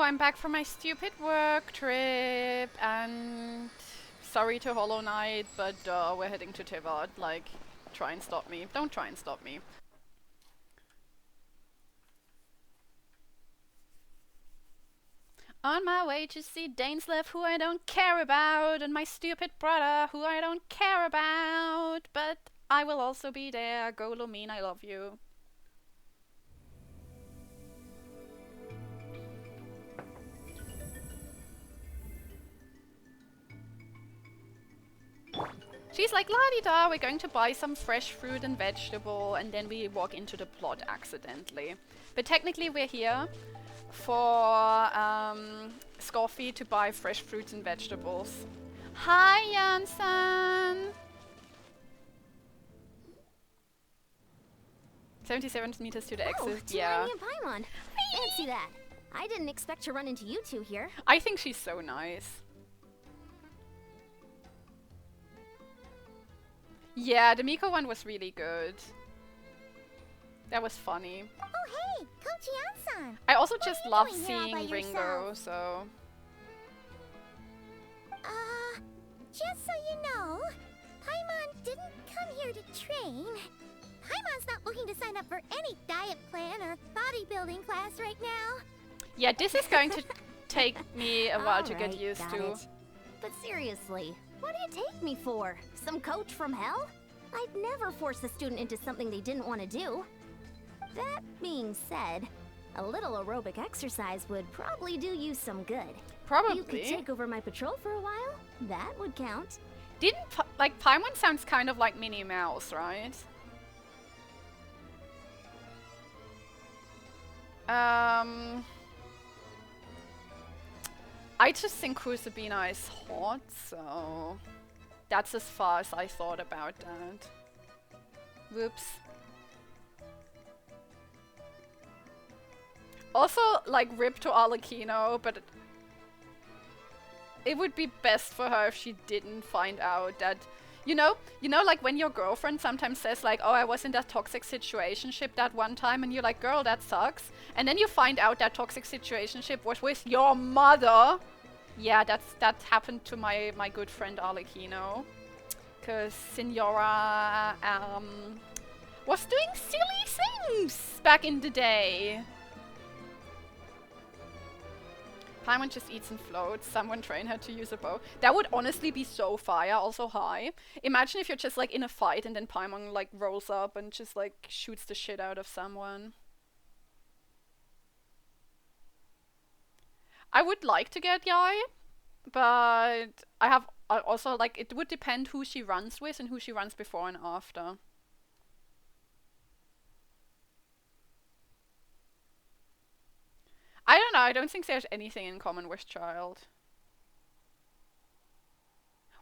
I'm back from my stupid work trip, and sorry to Hollow Knight, but we're heading to Tivat. Like, try and stop me. Don't try and stop me. On my way to see Dainslev, who I don't care about, and my stupid brother, who I don't care about, but I will also be there. Go Lumine, I love you. She's like, la-di-da, we're going to buy some fresh fruit and vegetable, and then we walk into the plot accidentally. But technically we're here for Scoffy to buy fresh fruits and vegetables. Hi, Janssen! 77 meters to the exit, yeah. Paimon. Fancy that. I didn't expect to run into you two here. I think she's so nice. Yeah, the Miko one was really good. That was funny. Oh hey, Coach Janssen. I also just love doing here all seeing by Ringo, yourself? so... Just so you know, Paimon didn't come here to train. Paimon's not looking to sign up for any diet plan or bodybuilding class right now. Yeah, this is going to take me a while to get Alright, used got to. it. But seriously, what do you take me for? Some coach from hell? I'd never force a student into something they didn't want to do. That being said, a little aerobic exercise would probably do you some good. Probably. You could take over my patrol for a while. That would count. Didn't, like, Paimon sounds kind of like Minnie Mouse, right? I just think Kusabina is hot, so that's as far as I thought about that. Whoops. Also, like, rip to Arlecchino, but it would be best for her if she didn't find out that, you know, like when your girlfriend sometimes says like, oh, I was in that toxic situationship that one time, and you're like, girl, that sucks. And then you find out that toxic situationship was with your mother. Yeah, that happened to my good friend Arlecchino. Cause Signora was doing silly things back in the day. Paimon just eats and floats. Someone train her to use a bow. That would honestly be so fire. Also high. Imagine if you're just like in a fight and then Paimon like rolls up and just like shoots the shit out of someone. I would like to get Yai, but I also like, it would depend who she runs with and who she runs before and after. I don't know, I don't think there's anything in common with Child.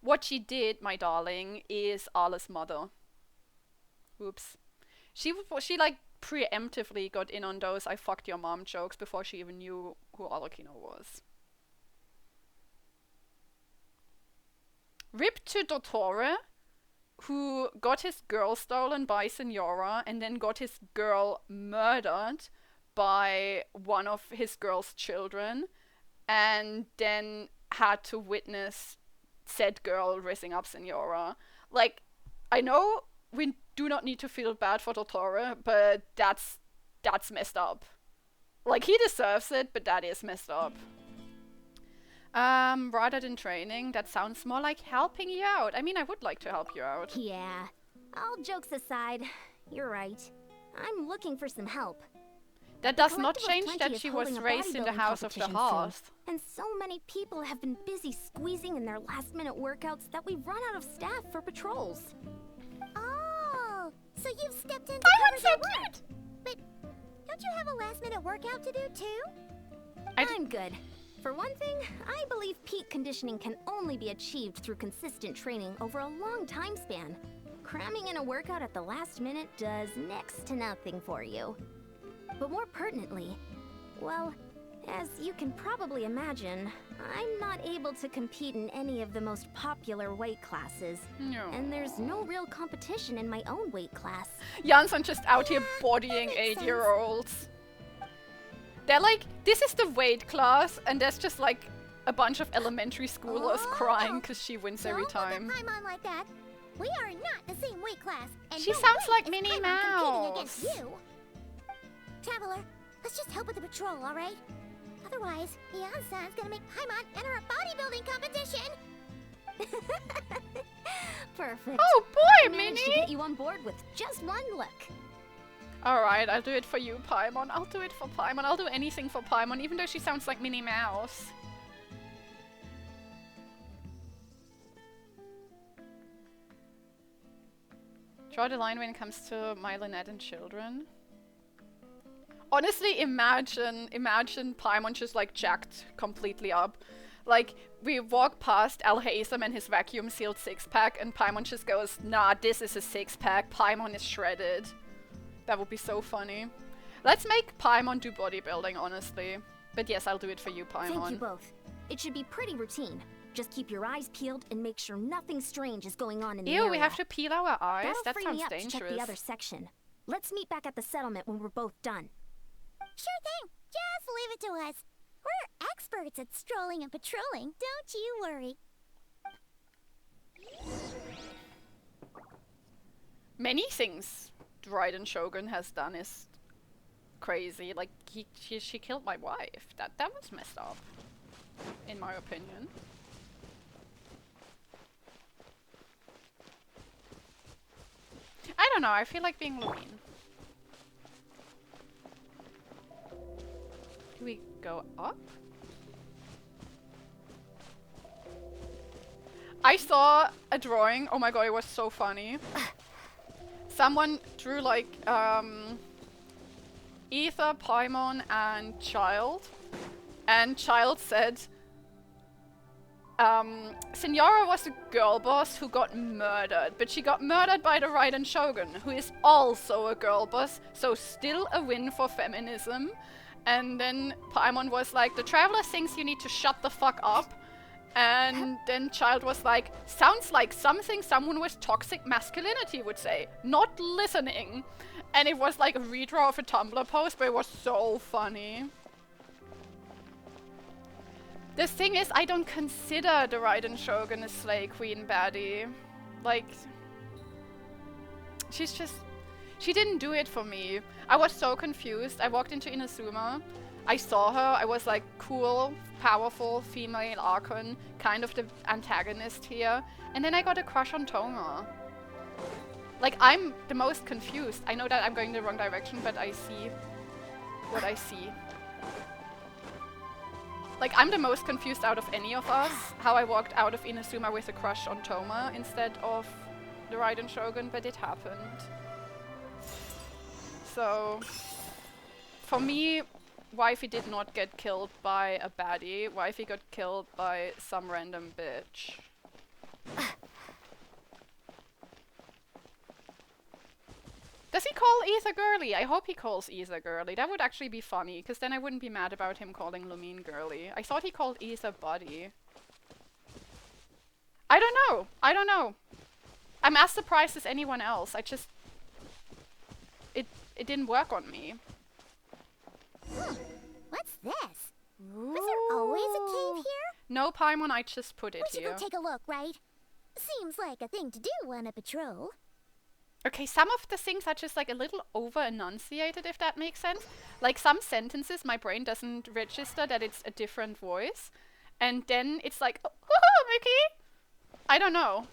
What she did, my darling, is Arla's mother. Oops. She like preemptively got in on those I fucked your mom jokes before she even knew who Arlecchino was. Rip to Dottore, who got his girl stolen by Signora and then got his girl murdered by one of his girl's children, and then had to witness said girl raising up Signora. Like, I know we do not need to feel bad for Dottore, but that's messed up. Like, he deserves it, but that is messed up. Rather than training, that sounds more like helping you out. I mean, I would like to help you out. Yeah. All jokes aside, you're right. I'm looking for some help. That does not Collective of change 20 that is she was holding a raised in the bodybuilding house of the competition hearth. soon, and so many people have been busy squeezing in their last-minute workouts that we've run out of staff for patrols. Oh, so you've stepped in to Paimon's cover so their work. cute! But don't you have a last-minute workout to do too? I'm good. For one thing, I believe peak conditioning can only be achieved through consistent training over a long time span. Cramming in a workout at the last minute does next to nothing for you. But more pertinently, well, as you can probably imagine, I'm not able to compete in any of the most popular weight classes. No. And there's no real competition in my own weight class. Janssen just out here bodying that makes 8-year-olds. They're like, this is the weight class, and there's just like a bunch of elementary schoolers crying because she wins every time. Don't look at Paimon like that. We are not the same weight class. And She no sounds way like is Minnie Paimon competing Mouse. against you. Traveler, let's just help with the patrol, all right? Otherwise, Beyonce's gonna make Paimon enter a bodybuilding competition. Perfect. Oh boy, Managed to Minnie! get you on board with just one look. Alright, I'll do it for you, Paimon. I'll do it for Paimon. I'll do anything for Paimon, even though she sounds like Minnie Mouse. Draw the line when it comes to my Lynette and children. Honestly, imagine Paimon just like jacked completely up. Like, we walk past Alhaitham and his vacuum-sealed six-pack, and Paimon just goes, nah, this is a six-pack. Paimon is shredded. That would be so funny. Let's make Paimon do bodybuilding, honestly. But yes, I'll do it for you, Paimon. Thank you both. It should be pretty routine. Just keep your eyes peeled and make sure nothing strange is going on in the area. Ew, we have to peel our eyes? That'll That free sounds me up dangerous. to check the other section. Let's meet back at the settlement when we're both done. Sure thing. Just leave it to us. We're experts at strolling and patrolling. Don't you worry. Many things Raiden Shogun has done is crazy. Like, she killed my wife. That was messed up, in my opinion. I don't know, I feel like being Loreen. Do we go up? I saw a drawing, oh my god, it was so funny. Someone drew like, Ether, Paimon, and Child. And Child said, Senora was a girl boss who got murdered, but she got murdered by the Raiden Shogun, who is also a girl boss, so still a win for feminism. And then Paimon was like, the Traveler thinks you need to shut the fuck up. And then Child was like, sounds like something someone with toxic masculinity would say. Not listening. And it was like a redraw of a Tumblr post, but it was so funny. The thing is, I don't consider the Raiden Shogun a Slay Queen baddie. Like, she's just... She didn't do it for me. I was so confused. I walked into Inazuma. I saw her. I was like, cool, powerful, female Archon. Kind of the antagonist here. And then I got a crush on Tonga. Like, I'm the most confused. I know that I'm going the wrong direction, but I see what I see. Like, I'm the most confused out of any of us. How I walked out of Inazuma with a crush on Toma instead of the Raiden Shogun, but it happened. So, for me, Wifey did not get killed by a baddie. Wifey got killed by some random bitch. Does he call Ether girly? I hope he calls Ether girly. That would actually be funny, because then I wouldn't be mad about him calling Lumine girly. I thought he called Ether buddy. I don't know. I don't know. I'm as surprised as anyone else. I just... It didn't work on me. What's this? Was there always a cave here? No, Paimon, I just put it We should here. go take a look, right? Seems like a thing to do on a patrol. Okay, some of the things are just like a little over-enunciated, if that makes sense. Like some sentences, my brain doesn't register that it's a different voice. And then it's like, oh, Mickey! I don't know.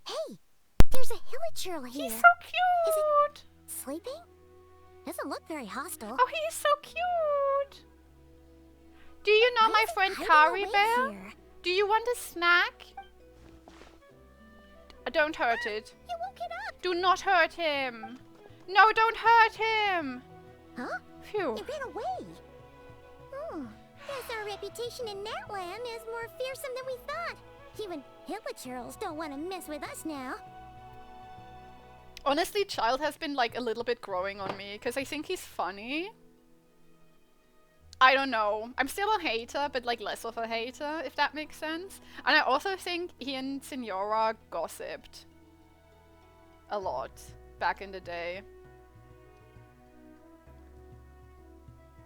Hey, there's a hilichurl here. He's so cute! Sleeping? Doesn't look very hostile. Oh, he is so cute! Do you know Why my is it friend hiding Kari away Bear? here? Do you want a snack? Don't hurt it. You woke it up. Do not hurt him! No, don't hurt him! Huh? Phew. It ran away. Guess our reputation in that land is more fearsome than we thought. Even hilichurls don't want to mess with us now. Honestly, Child has been like a little bit growing on me, because I think he's funny. I don't know. I'm still a hater, but like less of a hater, if that makes sense. And I also think he and Signora gossiped a lot back in the day.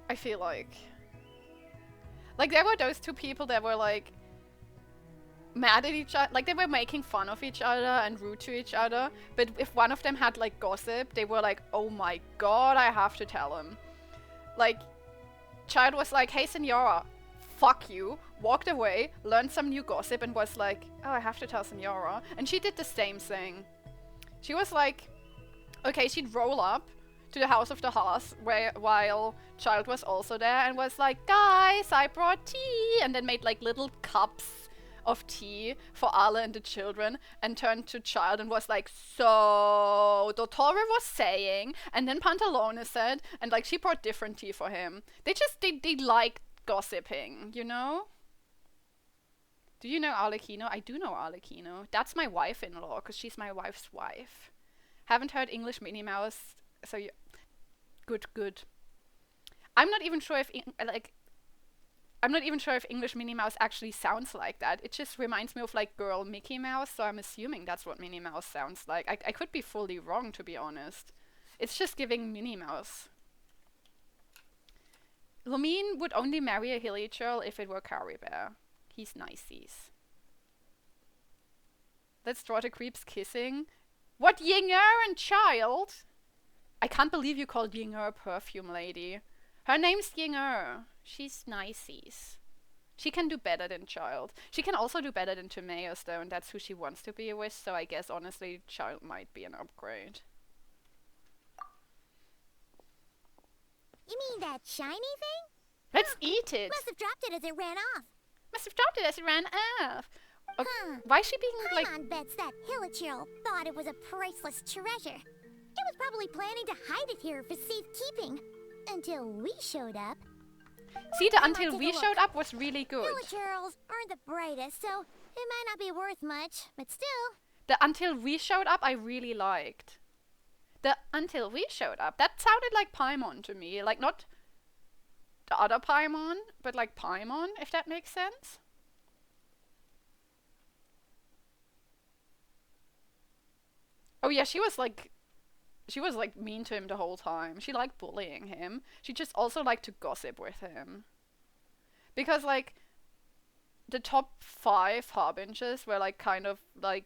I feel like there were those two people that were like mad at each other, like they were making fun of each other and rude to each other, but if one of them had like gossip, they were like, oh my god, I have to tell him. Like, Child was like, hey Senora, fuck you, walked away, learned some new gossip and was like, oh, I have to tell Senora. And she did the same thing. She was like, okay, she'd roll up to the House of the Hearth while Child was also there and was like, guys, I brought tea, and then made like little cups of tea for Arla and the children, and turned to Child and was like, so Dottore was saying, and then Pantalone said, and like she brought different tea for him. They like gossiping, you know? Do you know Arlecchino? I do know Arlecchino. That's my wife-in-law, because she's my wife's wife. Haven't heard English Minnie Mouse, so you... Good. I'm not even sure if English Minnie Mouse actually sounds like that. It just reminds me of like girl Mickey Mouse, so I'm assuming that's what Minnie Mouse sounds like. I could be fully wrong, to be honest. It's just giving Minnie Mouse. Lumine would only marry a hilly churl if it were Caribert. He's niceys. Let's draw the creeps kissing. What, Yinger and Child? I can't believe you called Yinger a perfume lady. Her name's Yinger. She's niceys. She can do better than Child. She can also do better than Timaeus though, and that's who she wants to be with, so I guess honestly Child might be an upgrade. You mean that shiny thing? Let's eat it! Must have dropped it as it ran off. Okay, why is she being like... Paimon bets that Hilichurl thought it was a priceless treasure. It was probably planning to hide it here for safekeeping. Until we showed up. See, the until we showed up was really good. Hilichurls aren't the brightest, so it might not be worth much, but still. The until we showed up I really liked. The until we showed up, that sounded like Paimon to me. Like, not the other Paimon, but like Paimon, if that makes sense. Oh yeah, she was like mean to him the whole time. She liked bullying him. She just also liked to gossip with him. Because like the top 5 harbingers were like kind of like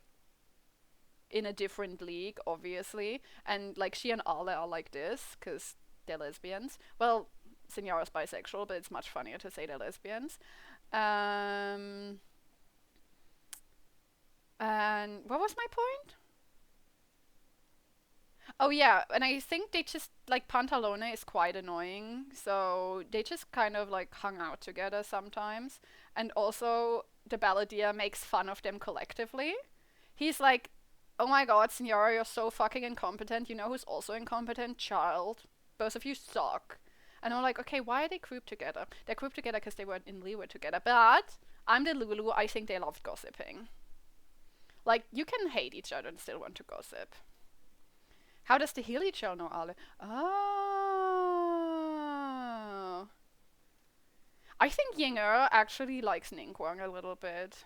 in a different league, obviously. And like she and Arle are like this, because they're lesbians. Well, Signora's bisexual, but it's much funnier to say they're lesbians. And what was my point? Oh yeah, and I think they just, like, Pantalone is quite annoying, so they just kind of, like, hung out together sometimes. And also, the Balladeer makes fun of them collectively. He's like, oh my god, Signora, you're so fucking incompetent. You know who's also incompetent? Child. Both of you suck. And I'm like, okay, why are they grouped together? They're grouped together because they weren't in Leeward together. But, I'm the Lulu, I think they loved gossiping. Like, you can hate each other and still want to gossip. How does the Hilichurl know Arle? Oh. I think Yinger actually likes Ningguang a little bit.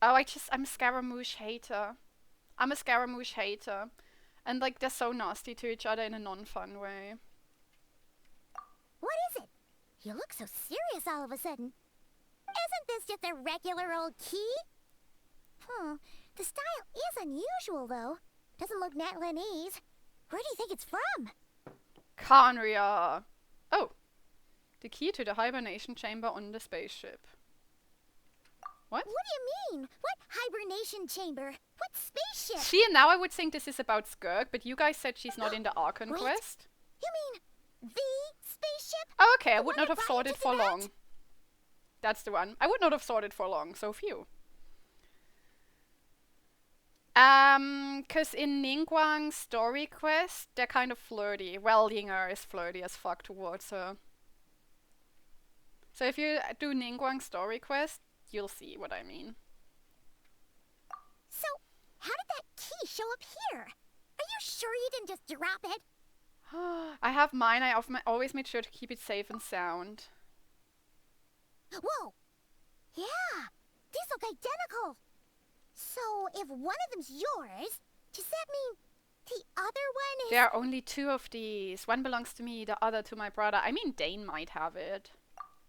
Oh, I'm a Scaramouche hater. I'm a Scaramouche hater. And like, they're so nasty to each other in a non-fun way. What is it? You look so serious all of a sudden. Isn't this just a regular old key? The style is unusual though. Doesn't look Natlanese. Where do you think it's from? Khaenri'ah. Oh. The key to the hibernation chamber on the spaceship. What? What do you mean? What hibernation chamber? What spaceship? See, and now I would think this is about Skirk, but you guys said she's not in the Archon Wait. quest. You mean the spaceship? Oh, okay, I The would one not that have brought thought you it to for the long. net? That's the one. I would not have thought it for long, so phew. 'Cause in Ningguang's story quest, they're kind of flirty. Well, Yinger is flirty as fuck towards her. So if you do Ningguang's story quest, you'll see what I mean. So, how did that key show up here? Are you sure you didn't just drop it? I have mine. I always made sure to keep it safe and sound. Whoa! Yeah! These look identical! So, if one of them's yours, does that mean the other one is... There are only 2 of these. One belongs to me, the other to my brother. I mean, Dane might have it.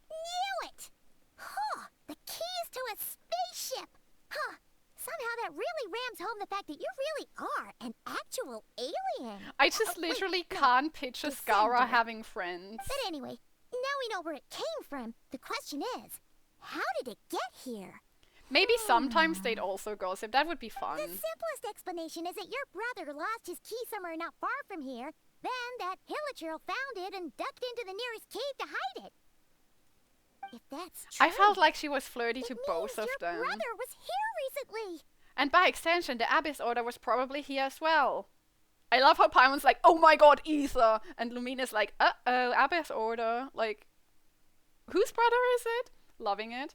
Knew it! Huh! The keys to a spaceship! Huh! Somehow that really rams home the fact that you really are an actual alien. I just Wait, literally no, can't picture Scara descendant. having friends. But anyway, now we know where it came from. The question is, how did it get here? Maybe sometimes they'd also gossip. That would be fun. The simplest explanation is that your brother lost his key somewhere not far from here. Then that Hilichurl found it and ducked into the nearest cave to hide it. If that's true, I felt like she was flirty to it both means of your them. brother was here recently. And by extension, the Abyss Order was probably here as well. I love how Paimon's like, oh my god, Ether! And Lumina's like, uh-oh, Abyss Order. Like, whose brother is it? Loving it.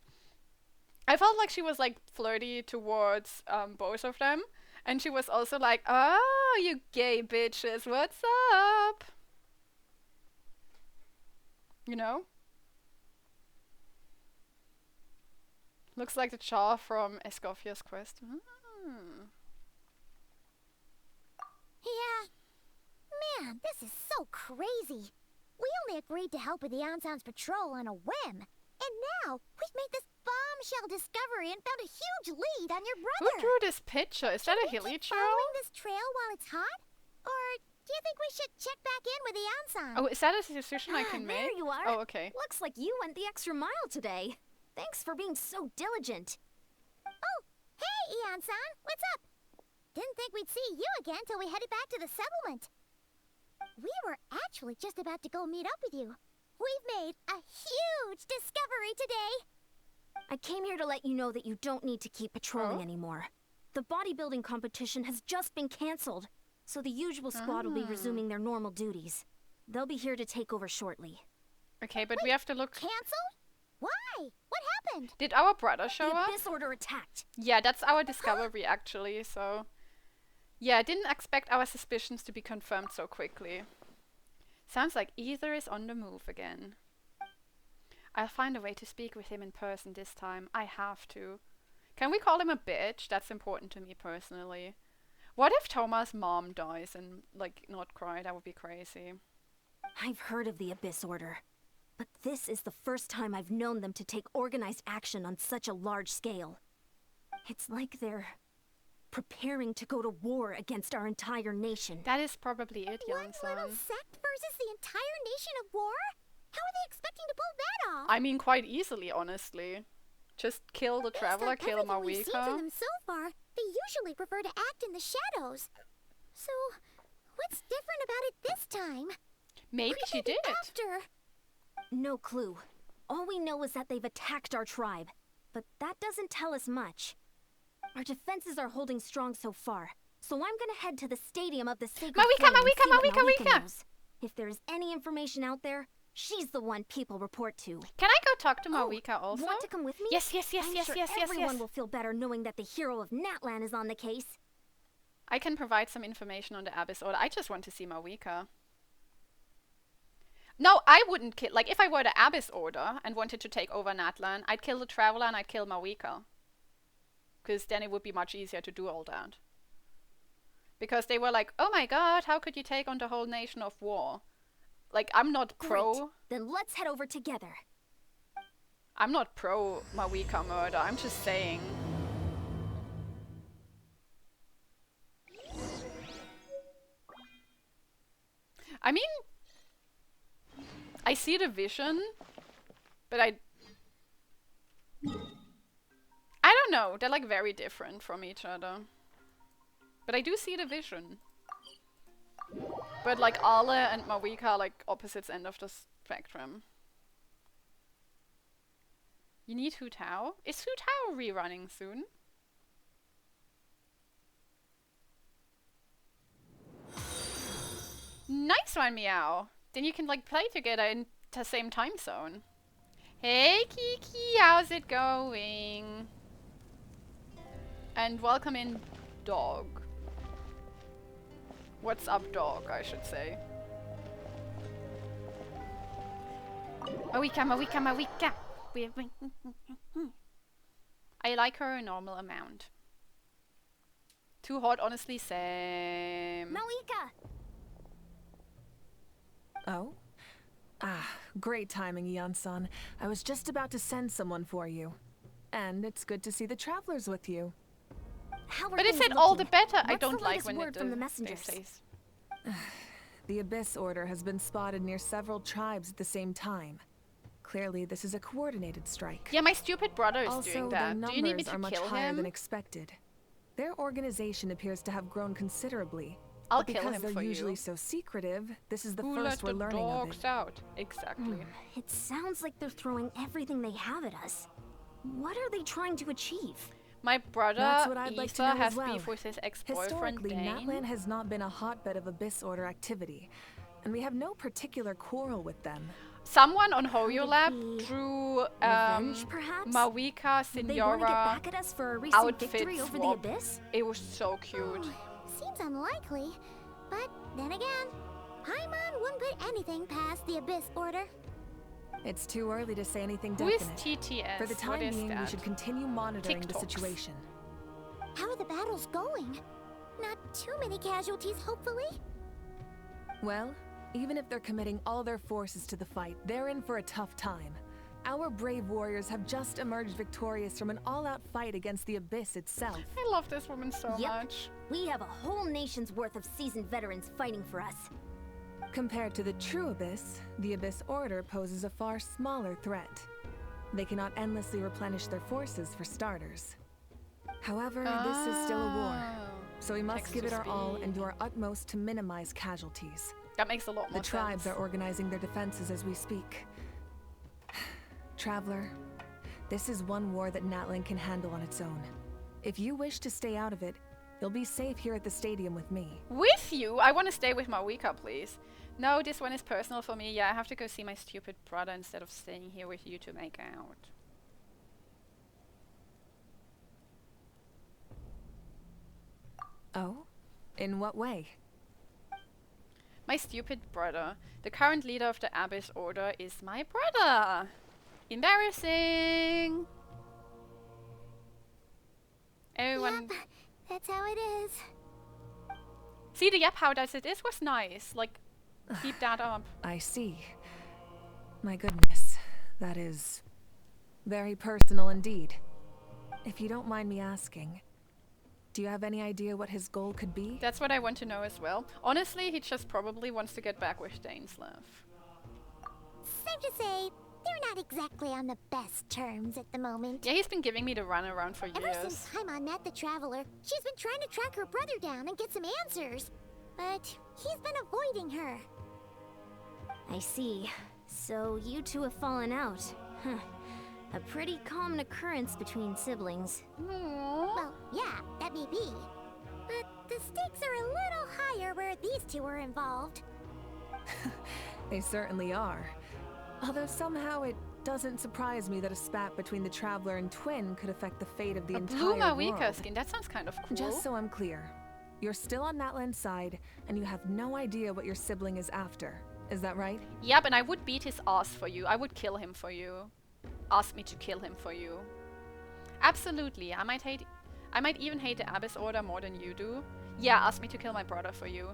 I felt like she was like flirty towards both of them. And she was also like, oh, you gay bitches, what's up? You know? Looks like the Char from Escofia's quest. Yeah. Man, this is so crazy. We only agreed to help with the Anson's patrol on a whim. And now, we've made this bombshell discovery and found a huge lead on your Who brother. drew this picture? Is that a Keep Hilichurl? following this trail while it's hot? Or do you think we should check back in with the Anson? Oh, is that a decision I can There make? you are. Oh, okay. Looks like you went the extra mile today. Thanks for being so diligent. Oh, hey, Eon-san, what's up? Didn't think we'd see you again till we headed back to the settlement. We were actually just about to go meet up with you. We've made a huge discovery today. I came here to let you know that you don't need to keep patrolling anymore. The bodybuilding competition has just been cancelled, so the usual squad will be resuming their normal duties. They'll be here to take over shortly. Okay, but we have to look. Canceled? Why? What happened? Did our brother show The up? Abyss Order attacked. Yeah, that's our discovery actually, so. Yeah, I didn't expect our suspicions to be confirmed so quickly. Sounds like Ether is on the move again. I'll find a way to speak with him in person this time. I have to. Can we call him a bitch? That's important to me personally. What if Thomas' mom dies and, like, not cry? That would be crazy. I've heard of the Abyss Order, but this is the first time I've known them to take organized action on such a large scale. It's like they're preparing to go to war against our entire nation. That is probably it, One young son. little sect versus the entire nation of war? How are they expecting to pull that off? I mean, quite easily, honestly. Just kill the Traveler, Based on kill everything we've seen from Mawika. them so far, they usually prefer to act in the shadows. So, what's different about it this time? Maybe What could she they be did. after? No clue. All we know is that they've attacked our tribe, but that doesn't tell us much. Our defenses are holding strong so far, so I'm gonna head to the stadium of the Sacred Mawika, Flame and Mawika, see what Mawika, Mawika Mawika. knows. If there's any information out there, she's the one people report to. Can I go talk to Oh, Mawika also? Want to come with me? Yes, yes, yes, I'm yes, sure yes, yes, everyone yes. will feel better knowing that the hero of Natlan is on the case. I can provide some information on the Abyss Order. I just want to see Mawika. No, I wouldn't kill. Like, if I were the Abyss Order and wanted to take over Natlan, I'd kill the Traveler and I'd kill Mawika. Because then it would be much easier to do all that. Because they were like, oh my god, how could you take on the whole nation of war? Like, I'm not pro. Great. Then let's head over together. I'm not pro Mawika murder. I'm just saying. I mean, I see the vision, but I don't know. They're like very different from each other. But I do see the vision. But like Ale and Mawika are like opposites end of the spectrum. You need Hu Tao? Is Hu Tao rerunning soon? Nice one, Meow. Then you can like play together in the same time zone. Hey Kiki, how's it going? And welcome in, dog. What's up, dog, I should say. Mawika, Mawika, Mawika. I like her a normal amount. Too hot, honestly, same. Malika! Oh? Ah, great timing, Eon-san. I was just about to send someone for you. And it's good to see the travelers with you. How are But it things said all the looking? better. I What's don't the like latest when word it from the they messengers? says. The Abyss Order has been spotted near several tribes at the same time. Clearly, this is a coordinated strike. Yeah, my stupid brother is Also, doing their that. Do you need me numbers to are much kill higher him? than expected. Their organization appears to have grown considerably. I'll but kill because him they're for usually you. so secretive, this is the Who first let we're the learning of dogs it. out? Exactly. It sounds like they're throwing everything they have at us. What are they trying to achieve? My brother That's what I'd like to Isa know has as well. beef with his ex-boyfriend Historically, Dane. Natlan has not been a hotbed of Abyss Order activity, and we have no particular quarrel with them. Someone on Could it HoYoLab be drew revenge, perhaps? Mawika They want to get Signora back at us for a recent outfit victory over the swap. Abyss? It was so cute. Seems unlikely. But then again, Paimon wouldn't put anything past the Abyss Order. It's too early to say anything Who is definite. TTS? For the What time is being, we that? should continue monitoring the TikToks. situation. How are the battles going? Not too many casualties, hopefully. Well, even if they're committing all their forces to the fight, they're in for a tough time. Our brave warriors have just emerged victorious from an all-out fight against the Abyss itself. I love this woman so Yep. much. We have a whole nation's worth of seasoned veterans fighting for us. Compared to the true Abyss, the Abyss Order poses a far smaller threat. They cannot endlessly replenish their forces for starters. However, this is still a war, so we must Text give to it our all and speech. do our utmost to minimize casualties. That makes a lot The more tribes sense. are organizing their defenses as we speak. Traveler, this is one war that Natlan can handle on its own. If you wish to stay out of it, you'll be safe here at the stadium with me. With you? I want to stay with Mawika, please. No, this one is personal for me. Yeah, I have to go see my stupid brother instead of staying here with you to make out. Oh? In what way? My stupid brother. The current leader of the Abyss Order is my brother. Embarrassing. Everyone. Yep, that's how it is. See the yep, how does it? This was nice. Like, keep that up. I see. My goodness, that is very personal indeed. If you don't mind me asking, do you have any idea what his goal could be? That's what I want to know as well. Honestly, he just probably wants to get back with Daneslav. Safe to say, they're not exactly on the best terms at the moment. Yeah, he's been giving me the runaround for Ever years. since Paimon met the Traveler, she's been trying to track her brother down and get some answers. But he's been avoiding her. I see. So you two have fallen out. Huh. A pretty common occurrence between siblings. Aww. Well, yeah, that may be. But the stakes are a little higher where these two are involved. They certainly are. Although somehow it doesn't surprise me that a spat between the Traveler and Twin could affect the fate of the A entire blue Mawika world. skin. That sounds kind of cool. Just so I'm clear, you're still on Natlan's side, and you have no idea what your sibling is after. Is that right? Yep, and I would beat his ass for you. I would kill him for you. Ask me to kill him for you. Absolutely. I might even hate the Abyss Order more than you do. Yeah, ask me to kill my brother for you.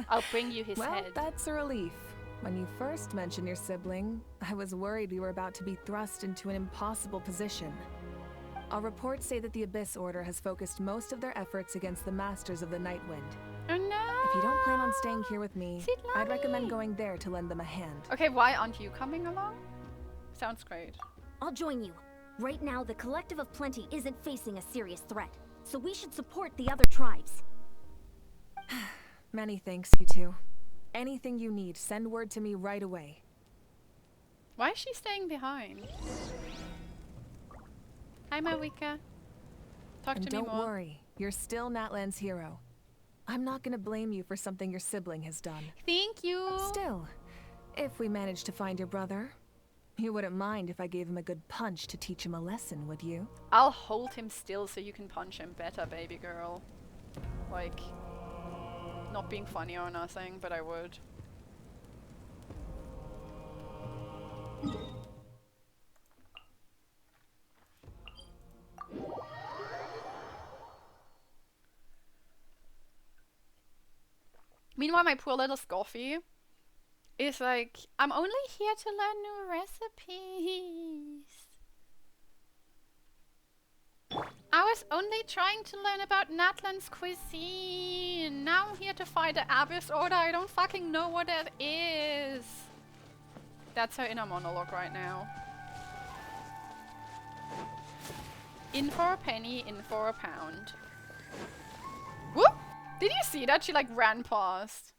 I'll bring you his Well, head. that's a relief. When you first mentioned your sibling, I was worried we were about to be thrust into an impossible position. Our reports say that the Abyss Order has focused most of their efforts against the Masters of the Nightwind. Oh no! If you don't plan on staying here with me, I'd Sidlani! recommend going there to lend them a hand. Okay, why aren't you coming along? Sounds great. I'll join you. Right now, the Collective of Plenty isn't facing a serious threat, so we should support the other tribes. Many thanks, you two. Anything you need, send word to me right away. Why is she staying behind? Hi, Mawika. Talk And to me don't more. worry, you're still Natlan's hero. I'm not gonna blame you for something your sibling has done. Thank you. Still, if we manage to find your brother, you wouldn't mind if I gave him a good punch to teach him a lesson, would you? I'll hold him still so you can punch him better, baby girl. Like, not being funny or nothing, but I would. Meanwhile, my poor little Scoffy is like, I'm only here to learn new recipes. I was only trying to learn about Natlan's cuisine. Now I'm here to fight the Abyss Order. I don't fucking know what that is. That's her inner monologue right now. In for a penny, in for a pound. Whoop! Did you see that? She like ran past.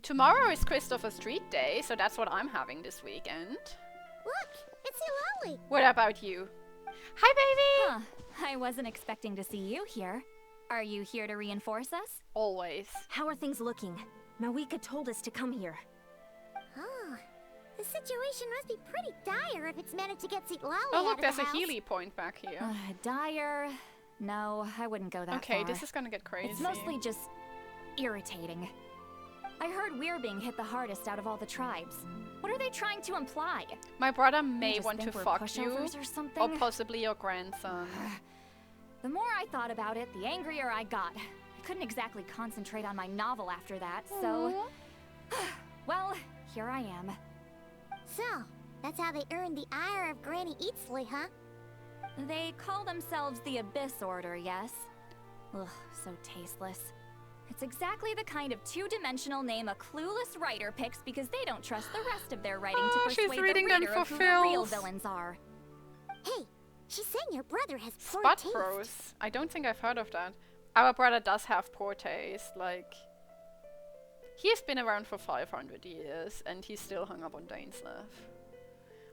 Tomorrow is Christopher Street Day, so that's what I'm having this weekend. Look, it's Eulalie. What about you? Hi, baby! Huh. I wasn't expecting to see you here. Are you here to reinforce us? Always. How are things looking? Mawika told us to come here. Oh, the situation must be pretty dire if it's managed to get Eulalie Oh, out look, of there's the a house. Healy point back here. Dire? No, I wouldn't go that Okay, far. this is gonna get crazy. It's mostly just irritating. I heard we're being hit the hardest out of all the tribes. What are they trying to imply? My brother They may just want to think we're fuck you, pushovers or something? or possibly your grandson. The more I thought about it, the angrier I got. I couldn't exactly concentrate on my novel after that, so... well, here I am. So, that's how they earned the ire of Granny Eatsley, huh? They call themselves the Abyss Order, yes? Ugh, so tasteless. It's exactly the kind of two-dimensional name a clueless writer picks because they don't trust the rest of their writing Oh, to she's persuade reading the them reader for of who the real filth. villains are. Hey, she's saying your brother has poor Spot taste. Bros. I don't think I've heard of that. Our brother does have poor taste, like... He's been around for 500 years, and he's still hung up on Dainslev.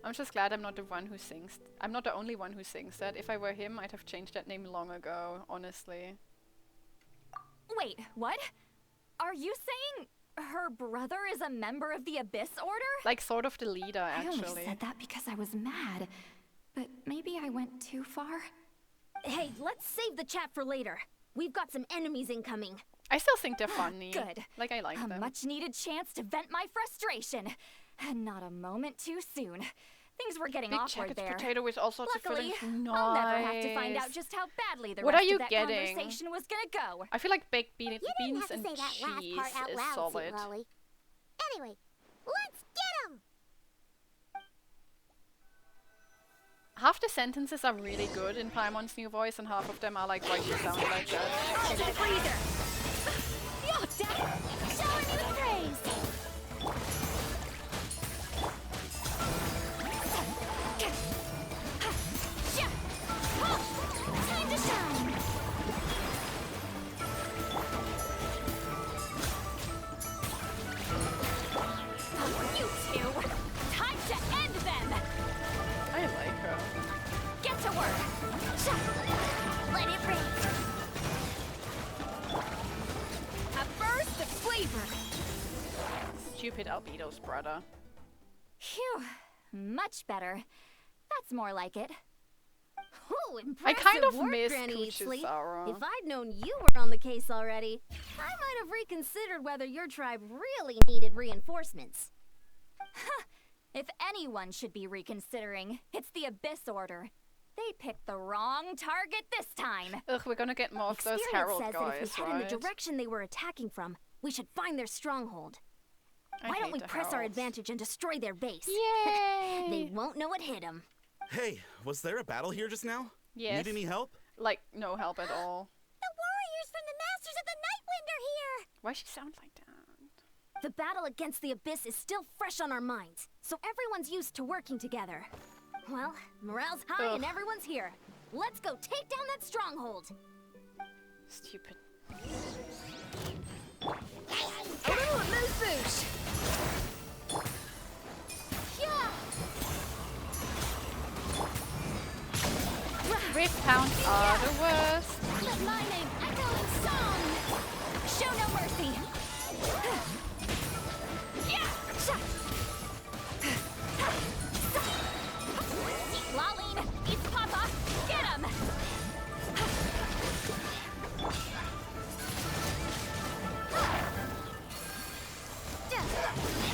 I'm just glad I'm not the one who sings... I'm not the only one who sings that. If I were him, I'd have changed that name long ago, honestly. Wait, what? Are you saying her brother is a member of the Abyss Order? Like, sort of the leader, I only actually. said that because I was mad. But maybe I went too far? Hey, let's save the chat for later. We've got some enemies incoming. I still think they're funny. Good. Like, I like A them. much-needed chance to vent my frustration. And not a moment too soon. Things were getting Big awkward jacket there. potato with all sorts Luckily, of fillings. Nice. I'll never have to find out just how badly the What rest are you of that getting? conversation was gonna go. I feel like baked You didn't beans have to and say that last cheese part out is loud, solid. Eulalie. Anyway, let's get him! Half the sentences are really good in Paimon's new voice, and half of them are like, why do you sound like that? Hold the breather! Yo, Dad! Show her new praise! Time to shine! You two! Time to end them! I like her. Get to work! Let it rain! A burst of flavor! Stupid Albedo's brother. Phew, much better. That's more like it. Oh, I impressive kind of work, miss Granny Eatsley. Kuchisara. If I'd known you were on the case already, I might have reconsidered whether your tribe really needed reinforcements. If anyone should be reconsidering, it's the Abyss Order. They picked the wrong target this time. Ugh, we're gonna get more of those Experience Herald says that guys, if we head right? in the direction they were attacking from, we should find their stronghold. I Why don't hate we the press our Heralds. advantage and destroy their base? Yay! They won't know what hit them. Hey, was there a battle here just now? Yes. Need any help? Like, no help at all. The warriors from the Masters of the Nightwind are here! Why she sound like that? The battle against the Abyss is still fresh on our minds, so everyone's used to working together. Well, morale's high and Ugh. everyone's here. Let's go take down that stronghold. Stupid. A little amuse-bouche. Yeah. Rift hounds are the worst. Let my name echo in song! Show no mercy! Yeah! Eat Laline! Eat Papa! Get him!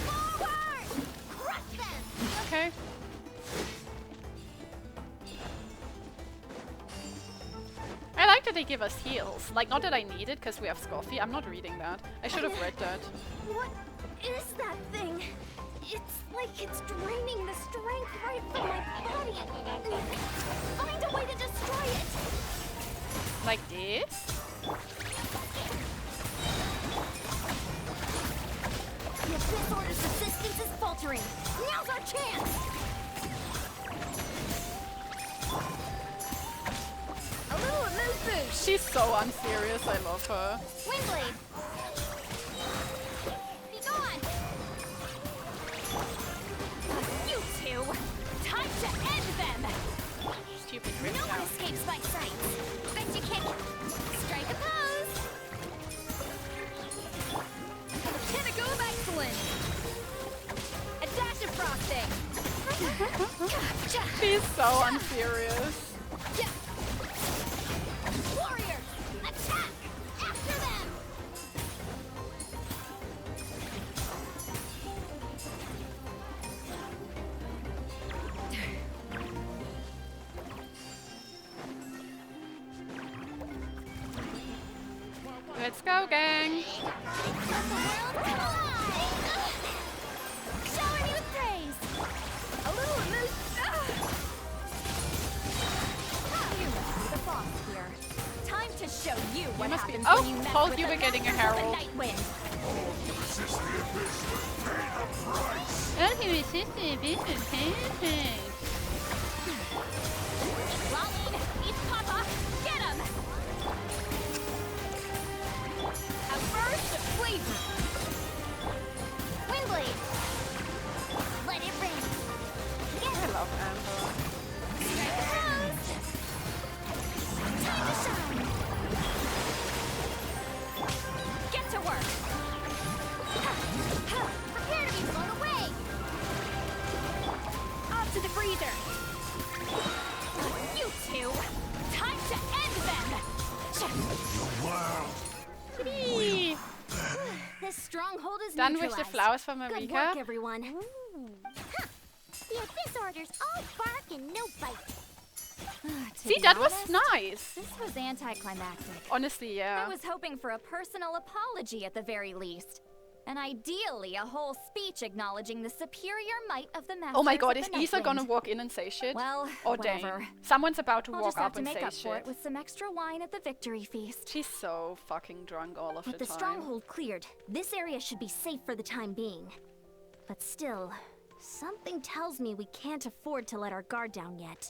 Forward! Crush them! Okay. I like that they give us heals. Like, not that I need it because we have Scoffy. I'm not reading that. I should have read that. What is that thing? It's like it's draining the strength right from my body. Find a way to destroy it. Like this? The Abyss Order's resistance is faltering. Now's our chance. A little move boost. She's so unserious. I love her. Windblade. Be gone. You two! Time to end them! Stupid No rip one down. escapes my sight. Bet you can't. Strike a pose. Pinnacle of excellence! A dash of frosting! She's so unserious. Warriors, attack! After them! Let's go, gang. Showering you with praise. A little amuse. You must be the boss here. Time to show you what must be- happens Oh, when you mess told with you the we're getting a masters of the herald. Night Wind. Lolline, eat Papa, get him! A burst of flavor. Windblade. Let it rain. I love Amber. Strike a pose. Time to shine. Get to work. Prepare to be blown away. Off to the freezer. You two, time to end them. Whee! This stronghold is Done with the neutralized. flowers for Good Marika. work, everyone. The Abyss Order's all bark and no bite. See, that was nice. This was anticlimactic. Honestly, yeah. I was hoping for a personal apology at the very least. And ideally, a whole speech acknowledging the superior might of the Masters Oh my god, of is the Night Isa gonna Wind. walk in and say shit? Well, or whatever. Dane. Someone's about to I'll walk just have up to and make say up for shit. it with some extra wine at the victory feast. She's so fucking drunk all of With the the time. stronghold cleared, this area should be safe for the time being. But still, something tells me we can't afford to let our guard down yet.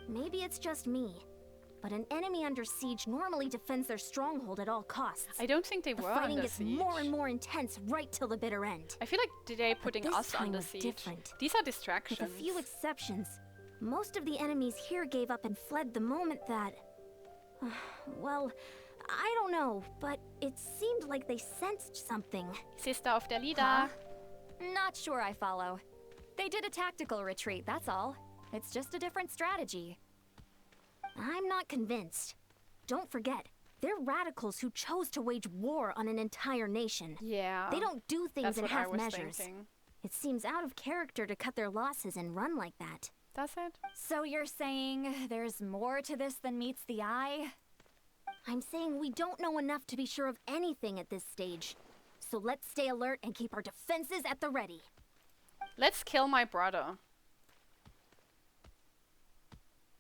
Maybe it's just me, but an enemy under siege normally defends their stronghold at all costs. I don't think they The were fighting under gets siege. more and more intense right till the bitter end. I feel like they're putting this us time under was siege. different. These are With distractions. a few exceptions, most of the enemies here gave up and fled the moment that... well, I don't know, but it seemed like they sensed something. Sister of der Leader. Huh? Not sure I follow. They did a tactical retreat, that's all. It's just a different strategy. I'm not convinced. Don't forget, they're radicals who chose to wage war on an entire nation. Yeah. They don't do things That's in what I half was measures. thinking. It seems out of character to cut their losses and run like that. Does it? So you're saying there's more to this than meets the eye? I'm saying we don't know enough to be sure of anything at this stage. So let's stay alert and keep our defenses at the ready. Let's kill my brother.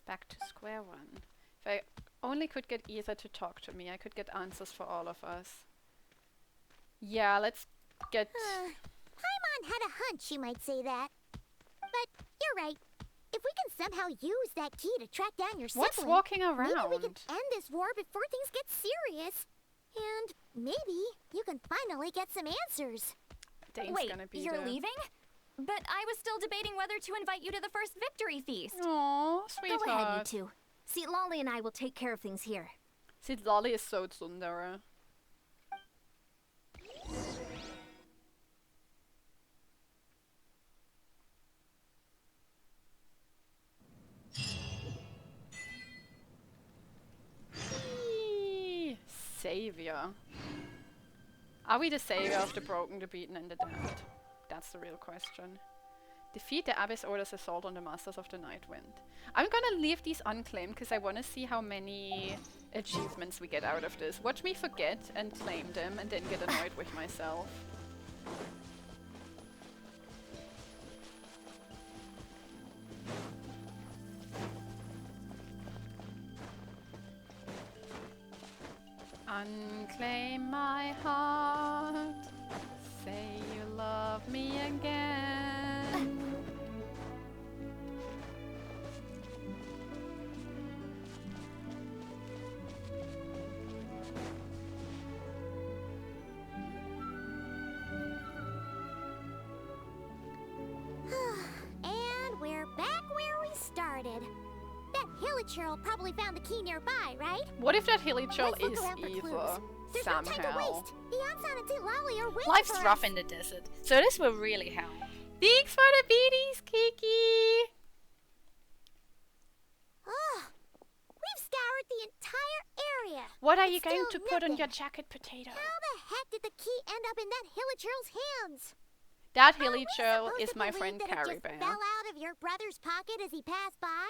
Back to square one. If I only could get Isa to talk to me, I could get answers for all of us. Yeah, let's get... Paimon had a hunch you might say that. But you're right. If we can somehow use that key to track down your What's sibling, walking maybe we around? can end this war before things get serious. And maybe you can finally get some answers. Dane's Wait, gonna be you're there. leaving? But I was still debating whether to invite you to the first victory feast. Aww, Go ahead, you sweetheart. two. See, Lolly and I will take care of things here. Sid Lolly is so tsundere. Eee, Savior. Are we the savior of the broken, the beaten, and the damned? That's the real question. Defeat the Abyss Order's assault on the Masters of the Night Wind. I'm gonna leave these unclaimed because I want to see how many achievements we get out of this. Watch me forget and claim them and then get annoyed with myself. Unclaim my heart. Say you love me again. And we're back where we started. That Hilichurl probably found the key nearby, right? What if that Hilichurl Let's look is around for evil clues. There's no time to somehow? waste. The Ansan and Lally are waiting Life's for rough us. in the desert, so this will really help. Thanks for the beaties, Kiki! We've scoured the entire area. What are But you going to still put on nothing. your jacket, Potato? How the heck did the key end up in that Hilichurl's hands? That Are we Hilichurl supposed is to my believe friend that it Carrie just Bear. fell out of your brother's pocket as he passed by?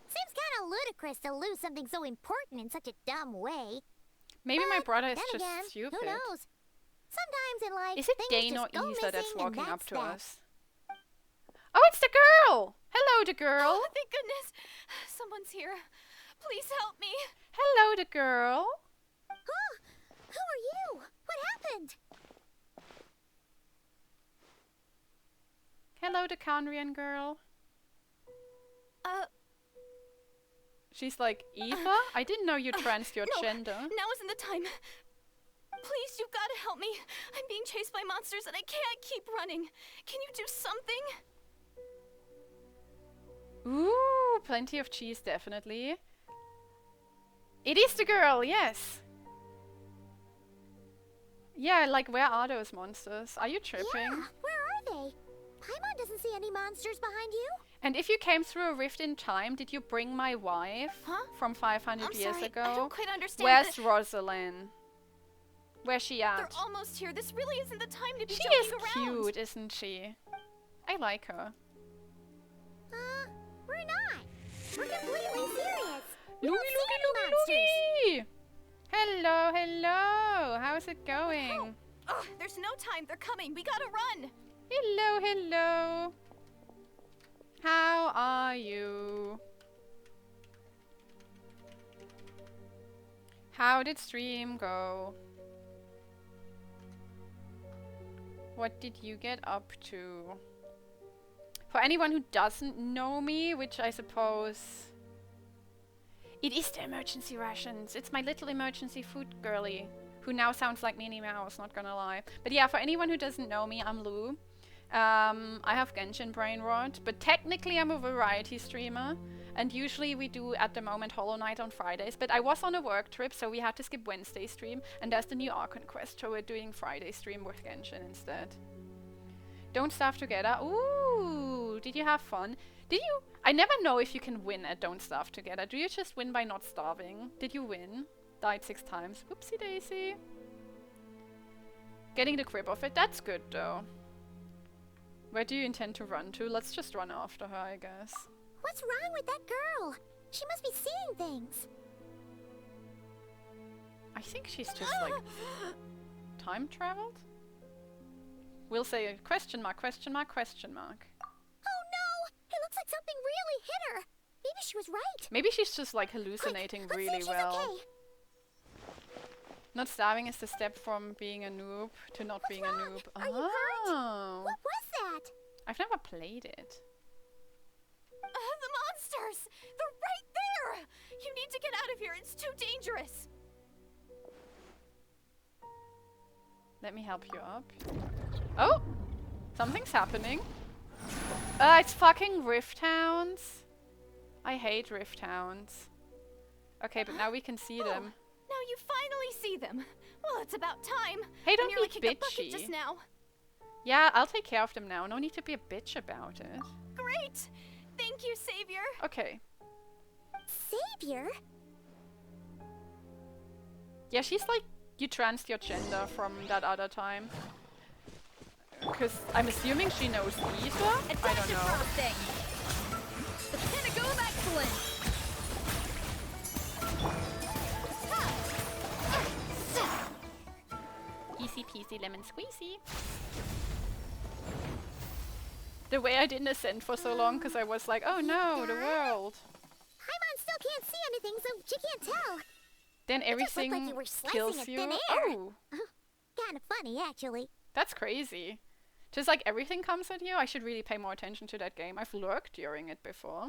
Seems kind of ludicrous to lose something so important in such a dumb way. Maybe my But brother is then just again, stupid. Who knows? Sometimes in life, Is it things Dane or just go Isa that's missing, and walking up that's to that. us? Oh, it's the girl! Hello, the girl! Oh, thank goodness. Someone's here. Please help me. Hello, the girl! Who are you? What happened? Hello, the Conrian girl. She's like, Eva? I didn't know you trans your No, gender. now isn't the time. Please, you've got to help me. I'm being chased by monsters and I can't keep running. Can you do something? Ooh, plenty of cheese, definitely. It is the girl, yes! Yeah, like, where are those monsters? Are you tripping? Yeah, where are they? Paimon doesn't see any monsters behind you. And if you came through a rift in time, did you bring my wife Huh? from 500 I'm years sorry, ago? I don't quite understand. Where's Rosalind? Where's she They're at? almost here. This really isn't the time to be She joking is around. cute, isn't she? I like her. We're not. We're completely serious. We Looky, don't see any looky, monsters. looky! Hello, hello! How's it going? Ugh, there's no time. They're coming. We gotta run. Hello, hello! How are you? How did stream go? What did you get up to? For anyone who doesn't know me, which I suppose... It is the emergency rations. It's my little emergency food girly, who now sounds like Minnie Mouse, not gonna lie. But yeah, for anyone who doesn't know me, I'm Lou. I have Genshin Brain Rot, but technically I'm a variety streamer. And usually we do, at the moment, Hollow Knight on Fridays. But I was on a work trip, so we had to skip Wednesday stream. And there's the new Archon quest, so we're doing Friday stream with Genshin instead. Don't Starve Together. Ooh, did you have fun? Did you? I never know if you can win at Don't Starve Together. Do you just win by not starving? Did you win? Died 6 times. Whoopsie daisy. Getting the grip of it. That's good though. Where do you intend to run to? Let's just run after her, I guess. What's wrong with that girl? She must be seeing things. I think she's just like time traveled? We'll say a question mark, question mark, question mark. Oh no! It looks like something really hit her. Maybe she was right. Maybe she's just like hallucinating Quick, let's see really if she's well. okay. Not starving is the step from being a noob to not What's being wrong? a noob. Are you hurt? Oh. What was that? I've never played it. The monsters! They're right there! You need to get out of here. It's too dangerous. Let me help you up. Oh! Something's happening. It's fucking Rift Hounds. I hate Rift Hounds. Okay, but now we can see them. Now you finally see them. Well, it's about time. Hey, I don't nearly be kicked the bucket bitchy. just now. Yeah, I'll take care of them now. No need to be a bitch about it. Great! Thank you, Savior. Okay. Savior? Yeah, she's like, you transed your gender from that other time. Because I'm assuming she knows Isa? I don't know. Frosting. The pinnacle of excellence. Easy peasy lemon squeezy. The way I didn't ascend for so long because I was like, oh no, the world. Paimon still can't see anything, so she can't tell. Then It just looked everything like you were slicing kills at you. thin air. Oh, Kind of funny, actually. that's crazy. Just like everything comes at you. I should really pay more attention to that game. I've lurked during it before.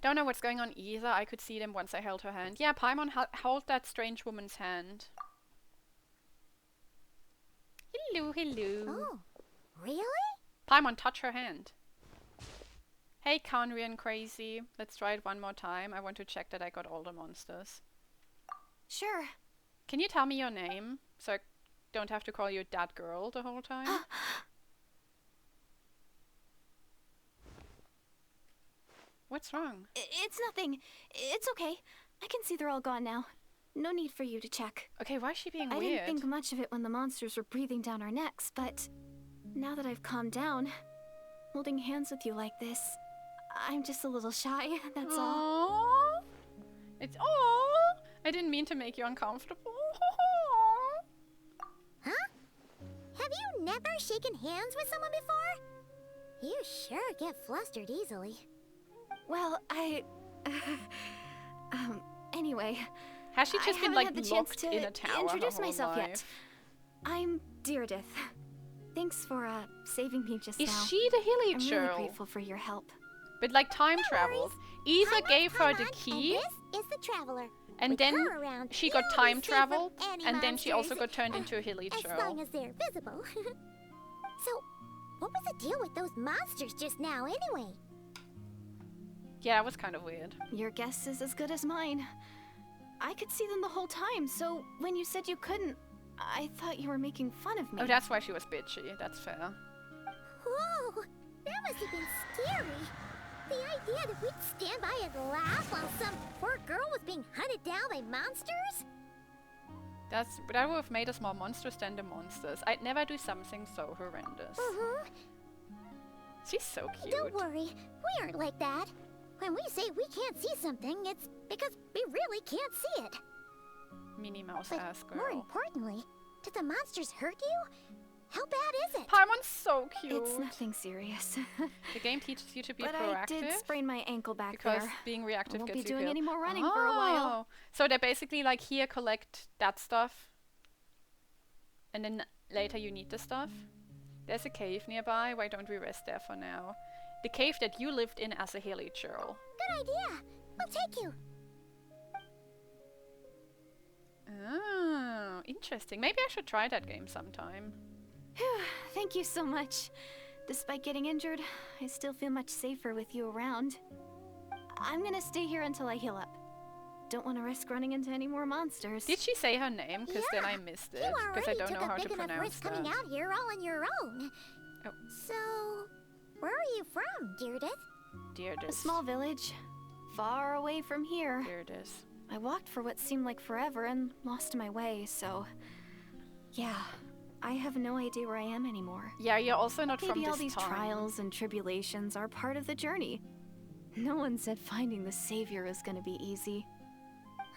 Don't know what's going on either. I could see them once I held her hand. Yeah, Paimon held that strange woman's hand. Hello, hello. Oh, really? Paimon, touch her hand. Hey, Conrian Crazy. Let's try it one more time. I want to check that I got all the monsters. Sure. Can you tell me your name? So I don't have to call you that girl the whole time? What's wrong? It's nothing. It's okay. I can see they're all gone now. No need for you to check. Okay, why is she being I weird? didn't think much of it when the monsters were breathing down our necks, but now that I've calmed down, holding hands with you like this, I'm just a little shy, that's all. Aww. It's all. I didn't mean to make you uncomfortable. Huh? Have you never shaken hands with someone before? You sure get flustered easily. Well, anyway. Has she I just been haven't like had the chance locked to in a tower introduce her whole myself life? yet. I'm Deirdith. Thanks for saving me just Is now. she the Hilly I'm really Churl? grateful for your help. But like time travel. Isa Paimon's gave her the Paimon, key, and this is the Traveler. and With then her around, she got you'll be time safe from traveled, any and then she also monsters. got turned into a Hilly As Churl. long as they're visible. So, what was the deal with those monsters just now, anyway? Yeah, it was kind of weird. Your guess is as good as mine. I could see them the whole time, so when you said you couldn't, I thought you were making fun of me. Oh, that's why she was bitchy. That's fair. Whoa, that must have been scary. The idea that we'd stand by and laugh while some poor girl was being hunted down by monsters? That would have made us more monstrous than the monsters. I'd never do something so horrendous. She's so cute. Don't worry, we aren't like that. When we say we can't see something, it's because we really can't see it. Minnie Mouse But ass more girl. importantly, did the monsters hurt you? How bad is it? Paimon's so cute. It's nothing serious. The game teaches you to be But proactive. I did sprain my ankle back because there. being I reactive won't gets be you doing killed. any more running for a while. Oh. So they basically like here collect that stuff, and then later you need the stuff. There's a cave nearby. Why don't we rest there for now? The cave that you lived in as a Hilly Churl. Good idea. We'll take you. Oh, interesting. Maybe I should try that game sometime. Thank you so much. Despite getting injured, I still feel much safer with you around. I'm gonna stay here until I heal up. Don't want to risk running into any more monsters. Did she say her name? Because then Yeah, I missed it. You Because I already don't took know a how big to enough pronounce risk coming that. out here all on your own. Oh. So, where are you from, Deirdith? Deirdis. A small village, far away from here. Deirdis. I walked for what seemed like forever and lost my way, so... Yeah, I have no idea where I am anymore. Yeah, you're also not from Maybe this all these time. trials and tribulations are part of the journey. No one said finding the savior is gonna be easy.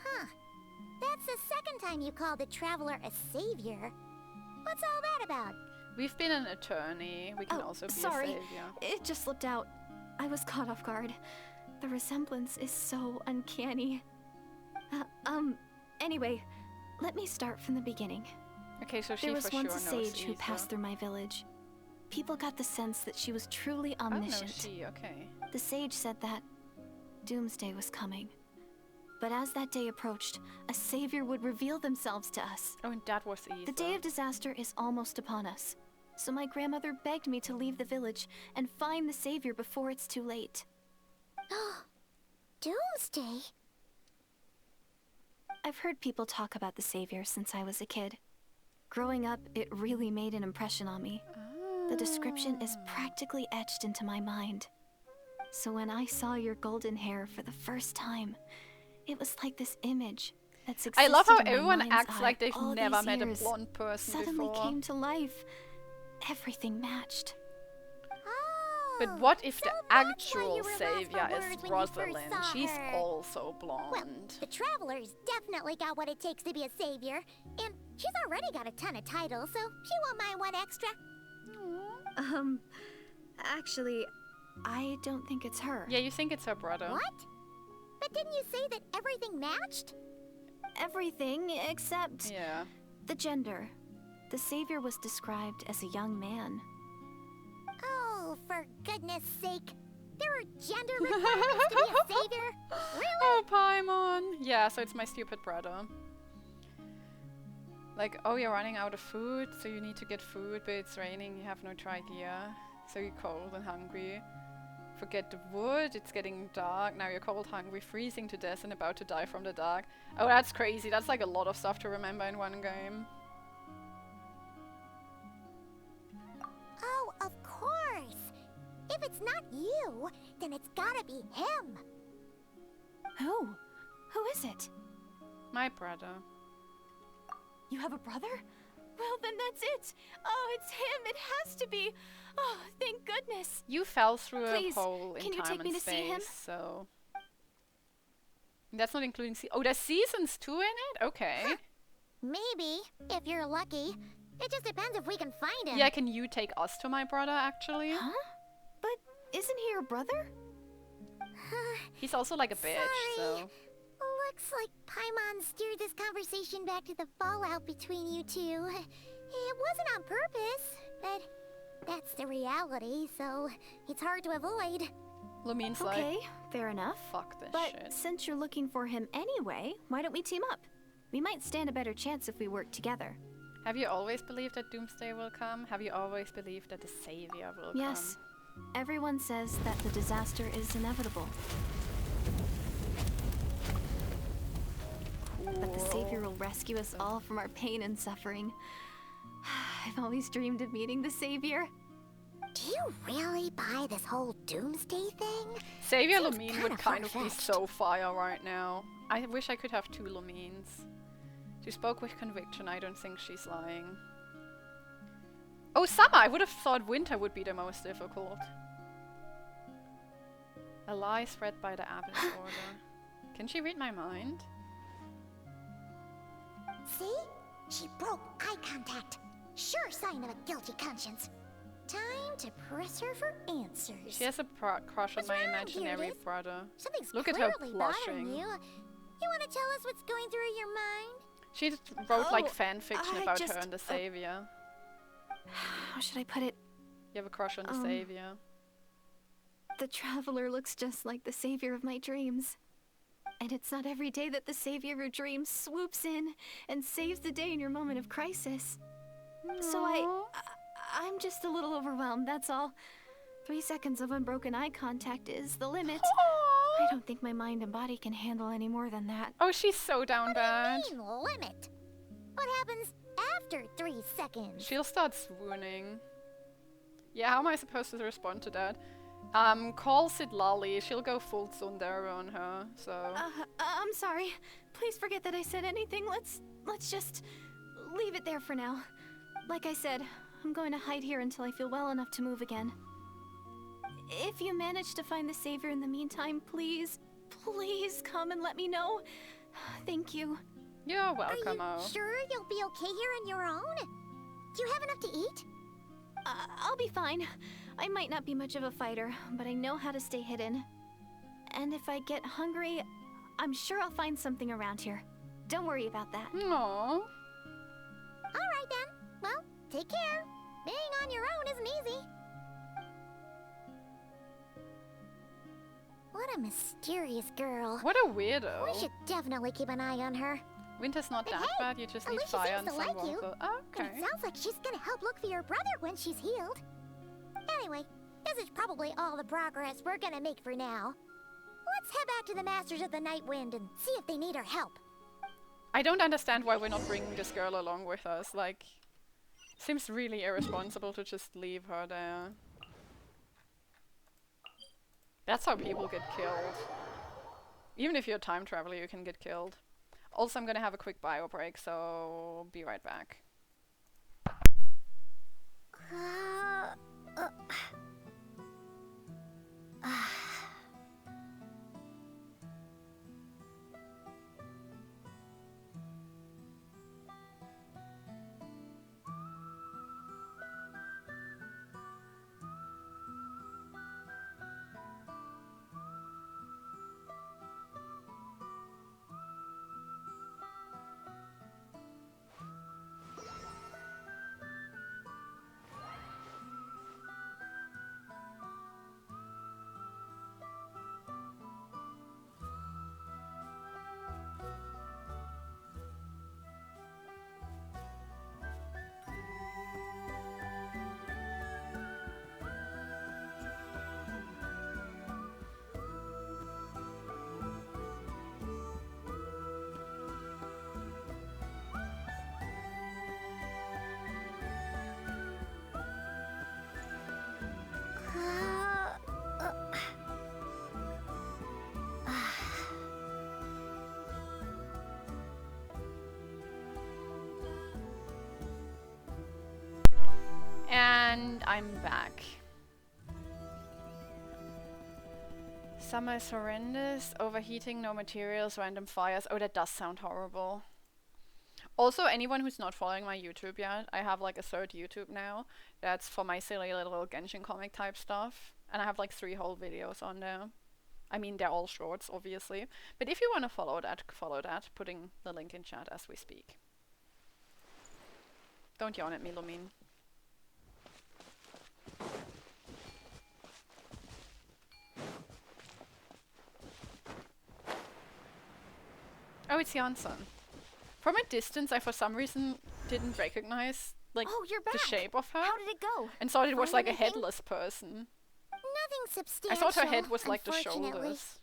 Huh. That's the second time you called the Traveler a savior. What's all that about? We've been an attorney. We can Oh, also be sorry. a savior. It just slipped out. I was caught off guard. The resemblance is so uncanny. Anyway, let me start from the beginning. Okay, so she There was for once sure a knows sage who Isa. passed through my village. People got the sense that she was truly Oh, no, omniscient. she. Okay. The sage said that doomsday was coming. But as that day approached, a savior would reveal themselves to us. Oh, and that was Isa. The day of disaster is almost upon us. So my grandmother begged me to leave the village and find the savior before it's too late. Doomsday? I've heard people talk about the savior since I was a kid. Growing up, it really made an impression on me. The description is practically etched into my mind. So when I saw your golden hair for the first time, it was like this image, that's I love how existed in my everyone mind's acts eye like they've all never these met a years blonde person suddenly before. came to life. Everything matched. Oh, But what if the so that's why actual you were lost savior for is words when you first Rosalind? saw She's her. also Well, blonde. the Traveler's definitely got what it takes to be a savior, and she's already got a ton of titles, so she won't mind one extra. Actually, I don't think it's her. Yeah, you think it's her brother. What? But didn't you say that everything matched? Everything except Yeah. the gender. The savior was described as a young man. Oh, for goodness sake. There are gender requirements to be a savior? Really? Oh, Paimon! Yeah, so it's my stupid brother. Like, oh, you're running out of food, so you need to get food, but it's raining, you have no idea. So you're cold and hungry. Forget the wood, it's getting dark, now you're cold, hungry, freezing to death and about to die from the dark. Oh, that's crazy, that's like a lot of stuff to remember in one game. Oh, of course. If it's not you, then it's gotta be him. Who? Who is it? My brother. You have a brother? Well, then that's it. Oh, it's him. It has to be. Oh, thank goodness. You fell through Please, a hole in can you time take me and to see him? space, so... That's not including oh, there's seasons 2 in it? Okay. Maybe, if you're lucky. It just depends if we can find him. Yeah, can you take us to my brother, actually? Huh? But isn't he your brother? He's also like a bitch, Sorry. so... Looks like Paimon steered this conversation back to the fallout between you two. It wasn't on purpose, but that's the reality, so it's hard to avoid. Lumine's Okay, like, fair enough. fuck this But shit. since you're looking for him anyway, why don't we team up? We might stand a better chance if we work together. Have you always believed that Doomsday will come? Have you always believed that the Savior will Yes. Everyone says that the disaster is inevitable. come? But the Savior will rescue us all from our pain and suffering. I've always dreamed of meeting the Savior. Do you really buy this whole doomsday thing? Savior Seems Lumine kinda would kind of be far-fetched. so fire right now. I wish I could have 2 Lumines. She spoke with conviction, I don't think she's lying. Oh, summer! I would have thought winter would be the most difficult. A lie spread by the Abyss Order. Can she read my mind? See? She broke eye contact. Sure sign of a guilty conscience. Time to press her for answers. She has a crush on What's my wrong, imaginary Cuties? brother. Something's Look at her clearly bothering blushing. you. You want to tell us what's going through your mind? She just wrote like Oh, fan fiction I about just- her and the Savior. How should I put it? You have a crush on the Um, Savior. The Traveler looks just like the Savior of my dreams. And it's not every day that the Savior of your dreams swoops in and saves the day in your moment of crisis. So I'm just a little overwhelmed, that's all. 3 seconds of unbroken eye contact is the limit. I don't think my mind and body can handle any more than that. Oh, she's so down bad. Mean limit. What happens after 3 seconds? She'll start swooning. Yeah, how am I supposed to respond to that? Call Sid Lolly. She'll go full tsundere on her, so... I'm sorry. Please forget that I said anything. Let's just leave it there for now. Like I said, I'm going to hide here until I feel well enough to move again. If you manage to find the Savior in the meantime, please come and let me know. Thank you. You're welcome, Are you Oh. sure you'll be okay here on your own? Do you have enough to eat? I'll be fine. I might not be much of a fighter, but I know how to stay hidden. And if I get hungry, I'm sure I'll find something around here. Don't worry about that. Aww. All right then. Well, take care. Being on your own isn't easy. What a mysterious girl. What a weirdo. We should definitely keep an eye on her. Winter's not But that hey, bad, you just at need least she fire seems and to some like you. warmth. But Okay. it sounds like she's gonna help look for your brother when she's healed. Anyway, this is probably all the progress we're gonna make for now. Let's head back to the Masters of the Night Wind and see if they need our help. I don't understand why we're not bringing this girl along with us. Like, seems really irresponsible to just leave her there. That's how people get killed. Even if you're a time traveler, you can get killed. Also, I'm gonna have a quick bio break, so be right back. And I'm back. Summer is horrendous. Overheating, no materials, random fires. Oh, that does sound horrible. Also, anyone who's not following my YouTube yet, I have like a third YouTube now. That's for my silly little Genshin comic type stuff. And I have like 3 whole videos on there. I mean, they're all shorts, obviously. But if you want to follow that, putting the link in chat as we speak. Don't yawn at me, Lumine. Oh, it's Janssen. From a distance, I for some reason didn't recognize like Oh, you're the back. shape of her, How did it go? and thought it was Find like a anything? headless person. Nothing I substantial. thought her head was like the unfortunately. shoulders.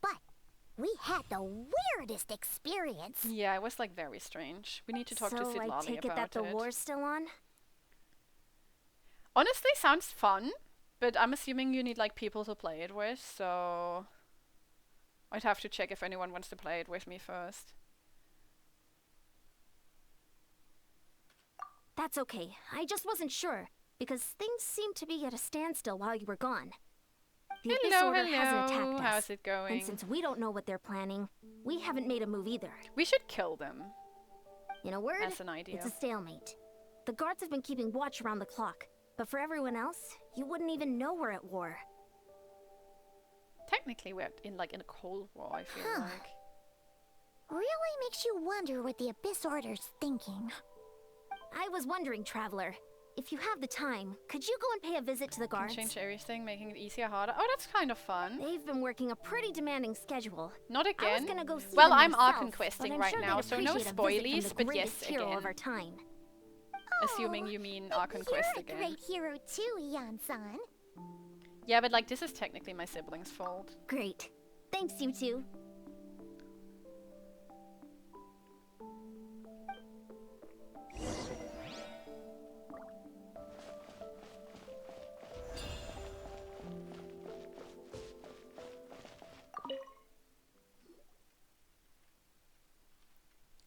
But we had the weirdest experience. Yeah, it was like very strange. We need to talk to So I Sidlali take it about that the it. war's still on? Honestly, sounds fun, but I'm assuming you need like people to play it with, so I'd have to check if anyone wants to play it with me first. That's okay. I just wasn't sure, because things seemed to be at a standstill while you were gone. The Abyss Hello, Order hasn't hello. attacked us. How's it going? And since we don't know what they're planning, we haven't made a move either. We should kill them. In a word, That's an idea. it's a stalemate. The guards have been keeping watch around the clock, but for everyone else, you wouldn't even know we're at war. Technically, we're in a Cold War, I feel Huh. like. Really makes you wonder what the Abyss Order's thinking. I was wondering, Traveler, if you have the time, could you go and pay a visit to the Can guards? change everything, making it easier, harder. Oh, that's kind of fun. They've been working a pretty demanding schedule. Not I again. was gonna go see Well, them I'm myself, Archon but questing I'm right sure now, they'd so no appreciate a visit from spoilies, the but greatest yes, hero again. of our time. Assuming you mean Archon You're quest a again. great hero too, Yan-san. Yeah, but like this is technically my siblings' fault. Great. Thanks, you two.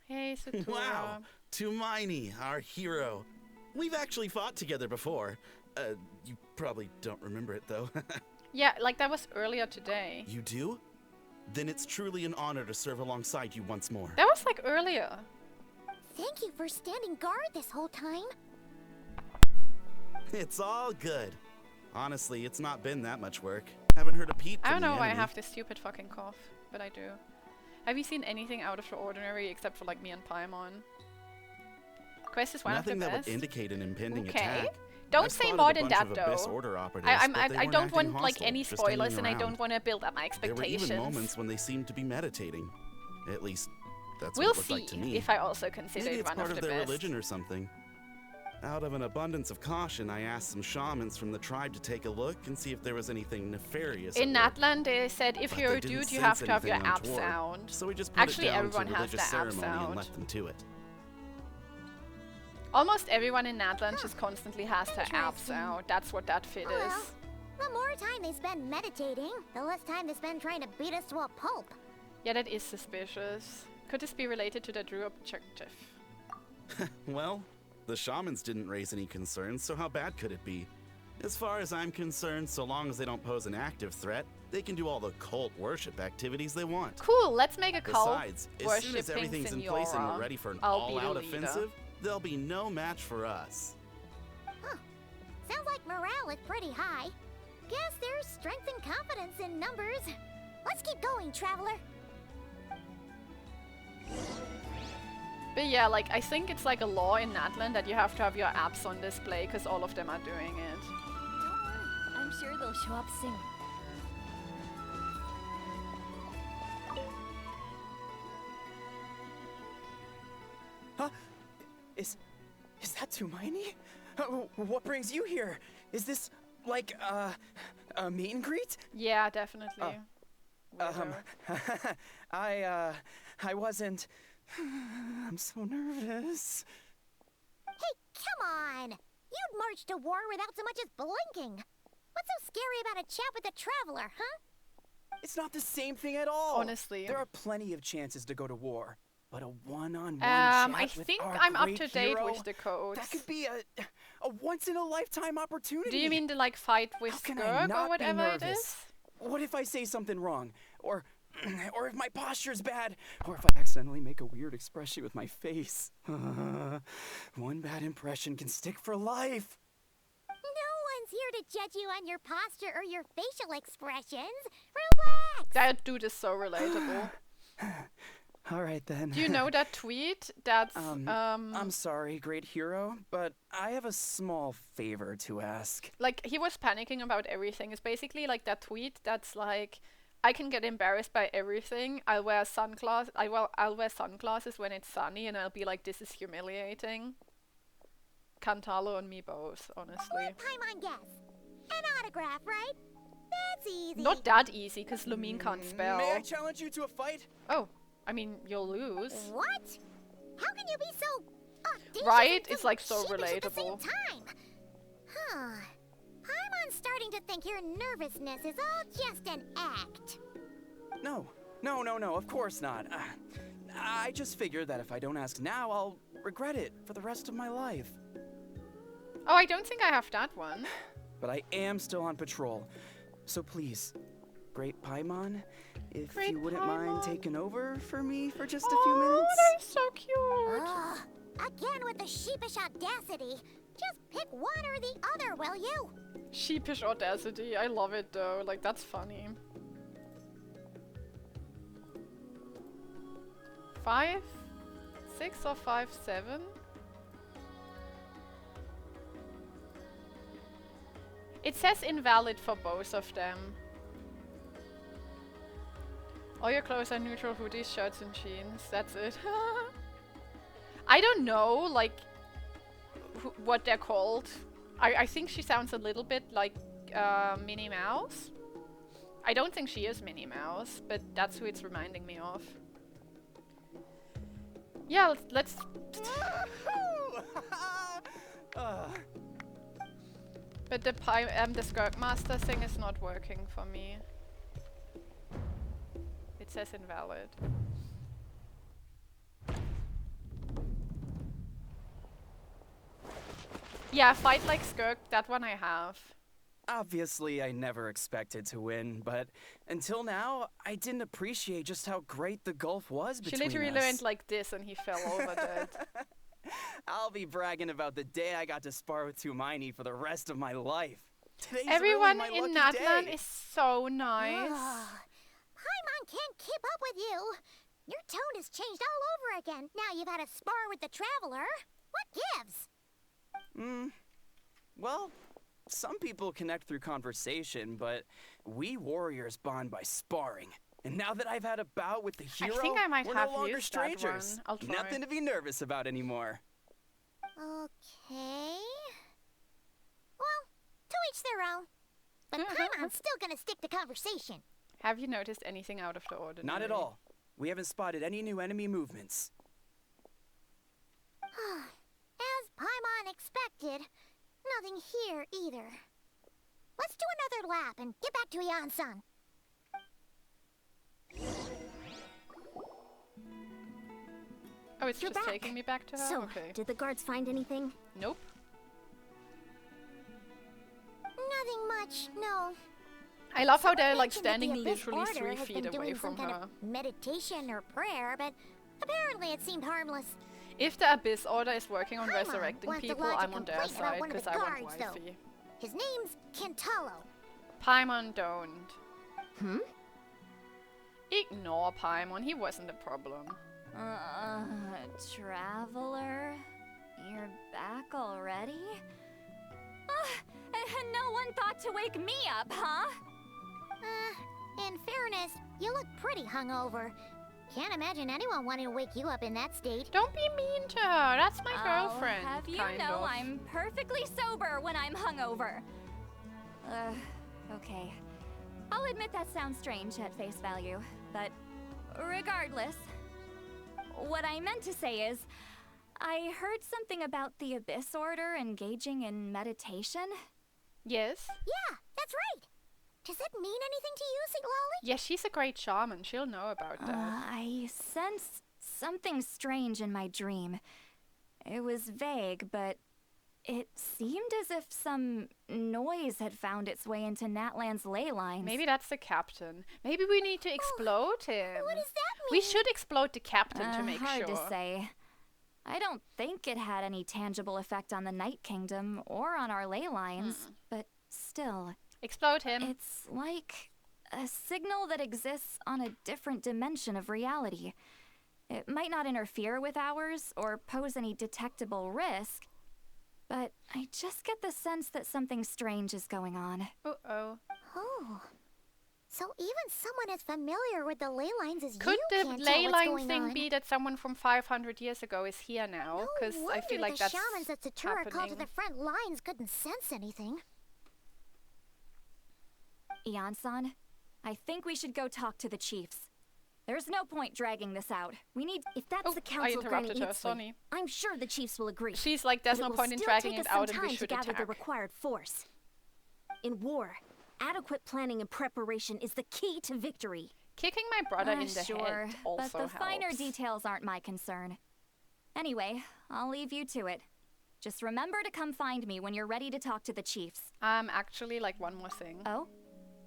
Hey, Satura. Wow, Tumaini, our hero. We've actually fought together before. You probably don't remember it though. Yeah, like that was earlier today. You do? Then it's truly an honor to serve alongside you once more. That was like earlier. Thank you for standing guard this whole time. It's all good. Honestly, it's not been that much work. Haven't heard a peep I from don't know the why I enemy. have this stupid fucking cough, but I do. Have you seen anything out of the ordinary except for like me and Paimon? Quest is one Nothing of the that best. would indicate an impending Okay. attack. Don't I've say spotted more a than bunch that of Abyss though. Order operatives, I but they I weren't don't acting want like hostile, any just spoilers, hanging and I don't around. want to build up my There were expectations. even moments when they seemed to be meditating. At least, that's We'll what it looked see like to me. if I also consider Maybe it it's one part of of the their best. religion or something. Out of an abundance of caution, I asked some shamans from the tribe to take a look and see if there was anything nefarious. In at work. Natlan, they said if But you're they a didn't dude, you sense have to have your anything app untoward, sound. So we just put Actually, it down everyone to has religious their app ceremony sound. and left them to it. Almost everyone in Natlan just constantly has their app Interesting. sound. That's what that fit Oh, well. is. The more time they spend meditating, the less time they spend trying to beat us to a pulp. Yeah, that is suspicious. Could this be related to the Drew objective? Well, the shamans didn't raise any concerns, so how bad could it be? As far as I'm concerned, so long as they don't pose an active threat, they can do all the cult worship activities they want. Cool, let's make a cult Besides, as soon as everything's in place and we're ready for an all-out offensive, there'll be no match for us. Huh. Sounds like morale is pretty high. Guess there's strength and confidence in numbers. Let's keep going, Traveler. But yeah, like, I think it's like a law in Natlan that you have to have your apps on display because all of them are doing it. Don't worry, I'm sure they'll show up soon. Huh? Is that Tumaini? What brings you here? Is this like a meet and greet? Yeah, definitely. I wasn't. I'm so nervous. Hey, come on! You'd march to war without so much as blinking. What's so scary about a chat with a Traveler, huh? It's not the same thing at all. Honestly. There are plenty of chances to go to war, but a one-on-one chat I with think our I'm up great to date hero, with the codes. that could be a once-in-a-lifetime opportunity. Do you mean to like fight with How can I Skirk not or be whatever it nervous? is? What if I say something wrong? Or if my posture's bad? Or if I accidentally make a weird expression with my face? One bad impression can stick for life. No one's here to judge you on your posture or your facial expressions. Relax! That dude is so relatable. All right then. Do you know that tweet? That's I'm sorry, great hero, but I have a small favor to ask. like he was panicking about everything. It's basically like that tweet that's like, I can get embarrassed by everything. I'll wear sunglasses. I'll wear sunglasses when it's sunny, and I'll be like, this is humiliating. Kantalo and me both, honestly. Let Paimon guess. An autograph, right? That's easy. Not that easy, because Lumine can't spell. May I challenge you to a fight? Oh, I mean, you'll lose. What? How can you be so audacious Right? and It's like so sheepish at the same relatable. time? Huh. I'm starting to think your nervousness is all just an act. No, of course not. I just figured that if I don't ask now, I'll regret it for the rest of my life. Oh, I don't think I have that one. But I am still on patrol. So please, Great Paimon, if Great you wouldn't mind Paimon. taking over for me for just a few minutes. Oh, that's so cute. Ugh. Again with the sheepish audacity. Just pick one or the other, will you? Sheepish audacity. I love it though. Like, that's funny. 5, 6 or 5, 7? It says invalid for both of them. All your clothes are neutral hoodies, shirts and jeans. That's it. I don't know, like, what they're called. I think she sounds a little bit like Minnie Mouse. I don't think she is Minnie Mouse, but that's who it's reminding me of. Yeah, let's but the Skirk Master thing is not working for me. It says invalid. Yeah, fight like Skirk, that one I have. Obviously, I never expected to win, but until now, I didn't appreciate just how great the gulf was She between literally us. learned like this and he fell over dead. I'll be bragging about the day I got to spar with Tumaini for the rest of my life. Today's Everyone really my in lucky Natlan day. is so nice. Paimon can't keep up with you. Your tone has changed all over again. Now you've had a spar with the Traveler. What gives? Well, some people connect through conversation, but we warriors bond by sparring. And now that I've had a bout with the hero, think I might we're have no longer used that strangers. one. I'll try. Nothing to be nervous about anymore. Okay. Well, to each their own. But Paimon's still gonna stick to conversation. Have you noticed anything out of the ordinary? Not at all. We haven't spotted any new enemy movements. As Paimon expected, nothing here either. Let's do another lap and get back to Yan-san. Oh, it's You're just back. taking me back to her? So, Okay. did the guards find anything? Nope. Nothing much, no. I love how Someone they're like mentioned that the standing Abyss literally Order 3 has feet been away doing from some her. kind of meditation or prayer, but apparently it seemed harmless. If the Abyss Order is working on Paimon resurrecting wants to people, lodge a I'm on their complaint about side one of because the I want guards, though. wifey. His name's Kentalo. Paimon don't. Hmm? Ignore Paimon, he wasn't a problem. Traveler? You're back already? And no one thought to wake me up, huh? In fairness, you look pretty hungover. Can't imagine anyone wanting to wake you up in that state. Don't be mean to her, that's my girlfriend. Have you kind know of. I'm perfectly sober when I'm hungover. Okay. I'll admit that sounds strange at face value, but regardless, what I meant to say is, I heard something about the Abyss Order engaging in meditation. Yes? Yeah, that's right. Does it mean anything to you, Siglali? Yeah, she's a great shaman, she'll know about that. I sensed something strange in my dream. It was vague, but it seemed as if some noise had found its way into Natlan's ley lines. Maybe that's the captain. Maybe we need to explode him. What does that We mean? should explode the captain to make hard sure. to say. I don't think it had any tangible effect on the Night Kingdom or on our ley lines, but still, Explode him. it's like a signal that exists on a different dimension of reality. It might not interfere with ours or pose any detectable risk, but I just get the sense that something strange is going on. Uh-oh. Oh. So even someone as familiar with the ley lines as Could you the can't ley tell what's line going thing on. be that someone from 500 years ago is here now? No Because I feel wonder like the that's shamans at Satura called to happening. the front lines couldn't sense anything. Ian-san, I think we should go talk to the chiefs. There's no point dragging this out. We need... If that's Oh, the I Council of Granny interrupted her, Eatsley, sorry. I'm sure the chiefs will agree. She's like, there's But no it will point in still dragging take it us some out and we time should to gather attack. the required force. In war, adequate planning and preparation is the key to victory. Kicking my brother in the sure, head also but the finer helps. details aren't my concern. Anyway, I'll leave you to it. Just remember to come find me when you're ready to talk to the chiefs. Actually, like one more thing. Oh?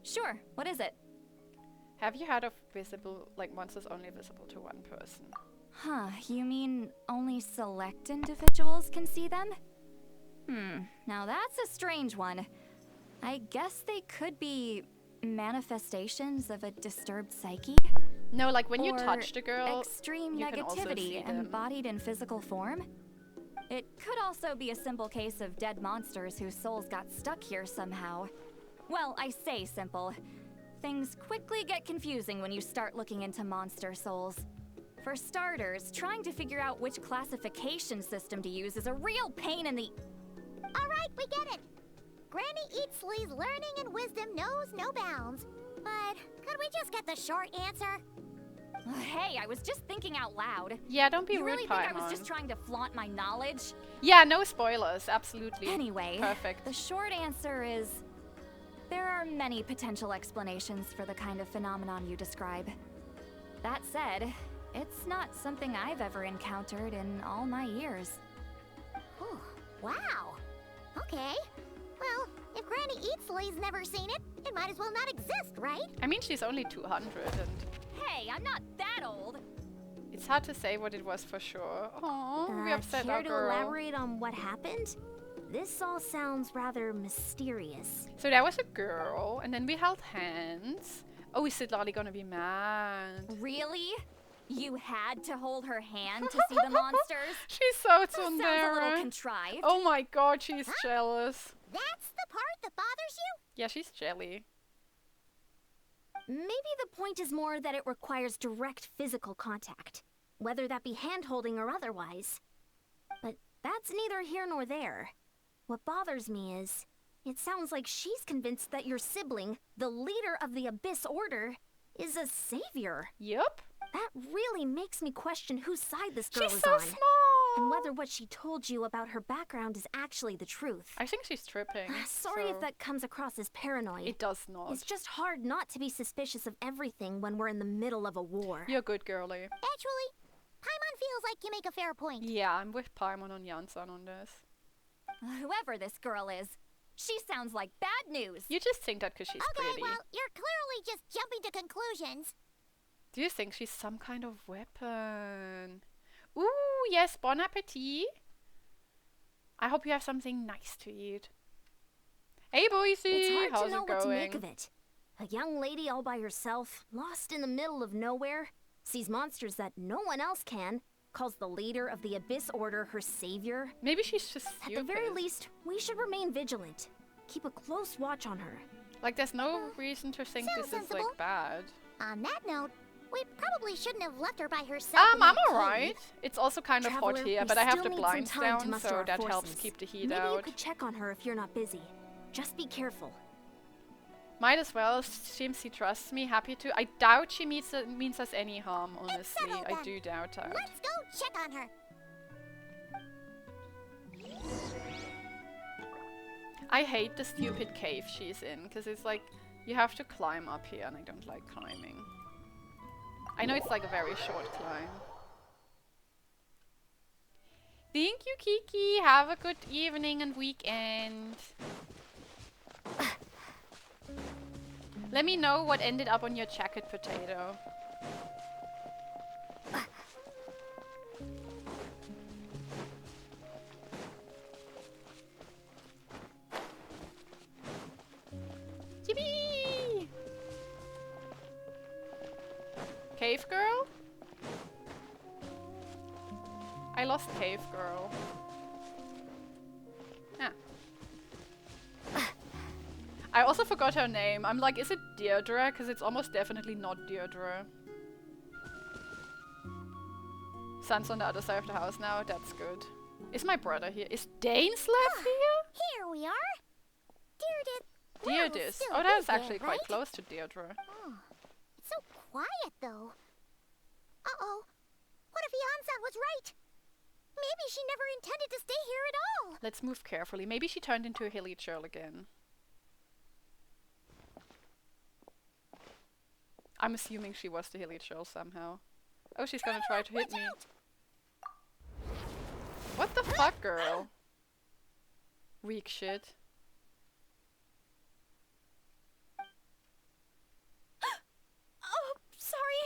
Sure, what is it? Have you heard of visible, like monsters only visible to one person? Huh, you mean only select individuals can see them? Now that's a strange one. I guess they could be manifestations of a disturbed psyche? No, like when you Or touch the girl, extreme you can also see negativity them. embodied in physical form? It could also be a simple case of dead monsters whose souls got stuck here somehow. Well, I say simple. Things quickly get confusing when you start looking into monster souls. For starters, trying to figure out which classification system to use is a real pain in the... All right, we get it. Granny Eatsley's learning and wisdom knows no bounds. But could we just get the short answer? Hey, I was just thinking out loud. Yeah, don't be You rude, really think I was Paimon. just trying to flaunt my knowledge? Yeah, no spoilers, absolutely. Anyway, Perfect. the short answer is there are many potential explanations for the kind of phenomenon you describe. That said, it's not something I've ever encountered in all my years. Whew, wow. Okay. Well, if Granny Eatsley's never seen it, it might as well not exist, right? I mean, she's only 200 and Hey, I'm not that old! it's hard to say what it was for sure. Oh, we upset care our to girl. elaborate on what happened? This all sounds rather mysterious. So there was a girl, and then we held hands. Oh, is Lolly gonna be mad? Really? You had to hold her hand to see the monsters? She's so That sounds a little tsundere. contrived. Oh my god, she's jealous. That's the part that bothers you? Yeah, she's jelly. Maybe the point is more that it requires direct physical contact, whether that be hand-holding or otherwise. But that's neither here nor there. What bothers me is, it sounds like she's convinced that your sibling, the leader of the Abyss Order, is a savior. Yup. That really makes me question whose side this girl She's is so on, small. and whether what she told you about her background is actually the truth. I think she's tripping. Sorry so if that comes across as paranoid. It does not. It's just hard not to be suspicious of everything when we're in the middle of a war. You're good, girly. Actually, Paimon Feels like you make a fair point. Yeah, I'm with Paimon and Jansan on this. Whoever this girl is, she sounds like bad news. You just think that because she's Okay, pretty. well, you're clearly just jumping to conclusions. Do you think she's some kind of weapon? Ooh, yes, bon appetit. I hope you have something nice to eat. Hey, Boise, It's hard how's to know it what to going? make of it. A young lady all by herself, lost in the middle of nowhere, sees monsters that no one else can, calls the leader of the Abyss Order her savior. Maybe she's just At stupid. the very least, we should remain vigilant. Keep a close watch on her. Like, there's no reason to think sounds this is, sensible. like, bad. On that note, we probably shouldn't have left her by herself. in I'm that cave. alright. It's also kind of hot Traveler, here, we but I have still the need some blinds time to down, muster so our that helps forces. keep the heat Maybe out. you could check on her if you're not busy. Just be careful. Might as well. Seems he trusts me. Happy to. I doubt she means us any harm, honestly. settled I then. do doubt that. Let's go check on her. I hate the stupid cave she's in, because it's like, you have to climb up here, and I don't like climbing. I know it's like a very short climb. Thank you, Kiki. Have a good evening and weekend. Let me know what ended up on your jacket potato. Yippee! Cave girl? I lost cave girl. Ah. I also forgot her name. I'm like, is it Deirdre? Because it's almost definitely not Deirdre. Sun's on the other side of the house now. That's good. Is my brother here? Is Danes left here? Here we are. Deirdis. still Oh, that's live actually there, quite right? close to Deirdre. Oh, it's so quiet though. Uh-oh. What if Jansan was right? Maybe she never intended to stay here at all. Let's move carefully. Maybe she turned into a hilly churl again. I'm assuming she was the hilly churl somehow. Oh, she's gonna try to hit me. What the fuck, girl? Weak shit. Oh, sorry.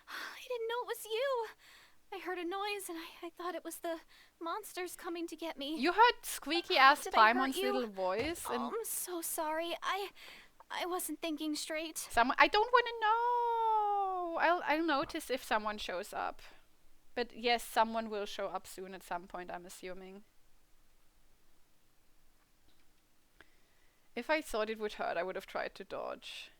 I didn't know it was you. I heard a noise and I thought it was the monsters coming to get me. You heard squeaky ass Did I hurt Paimon's you? little voice, Oh, and I'm so sorry. I wasn't thinking straight. someone. I don't want to know. I'll notice if someone shows up. But yes, someone will show up soon at some point, I'm assuming. If I thought it would hurt, I would have tried to dodge.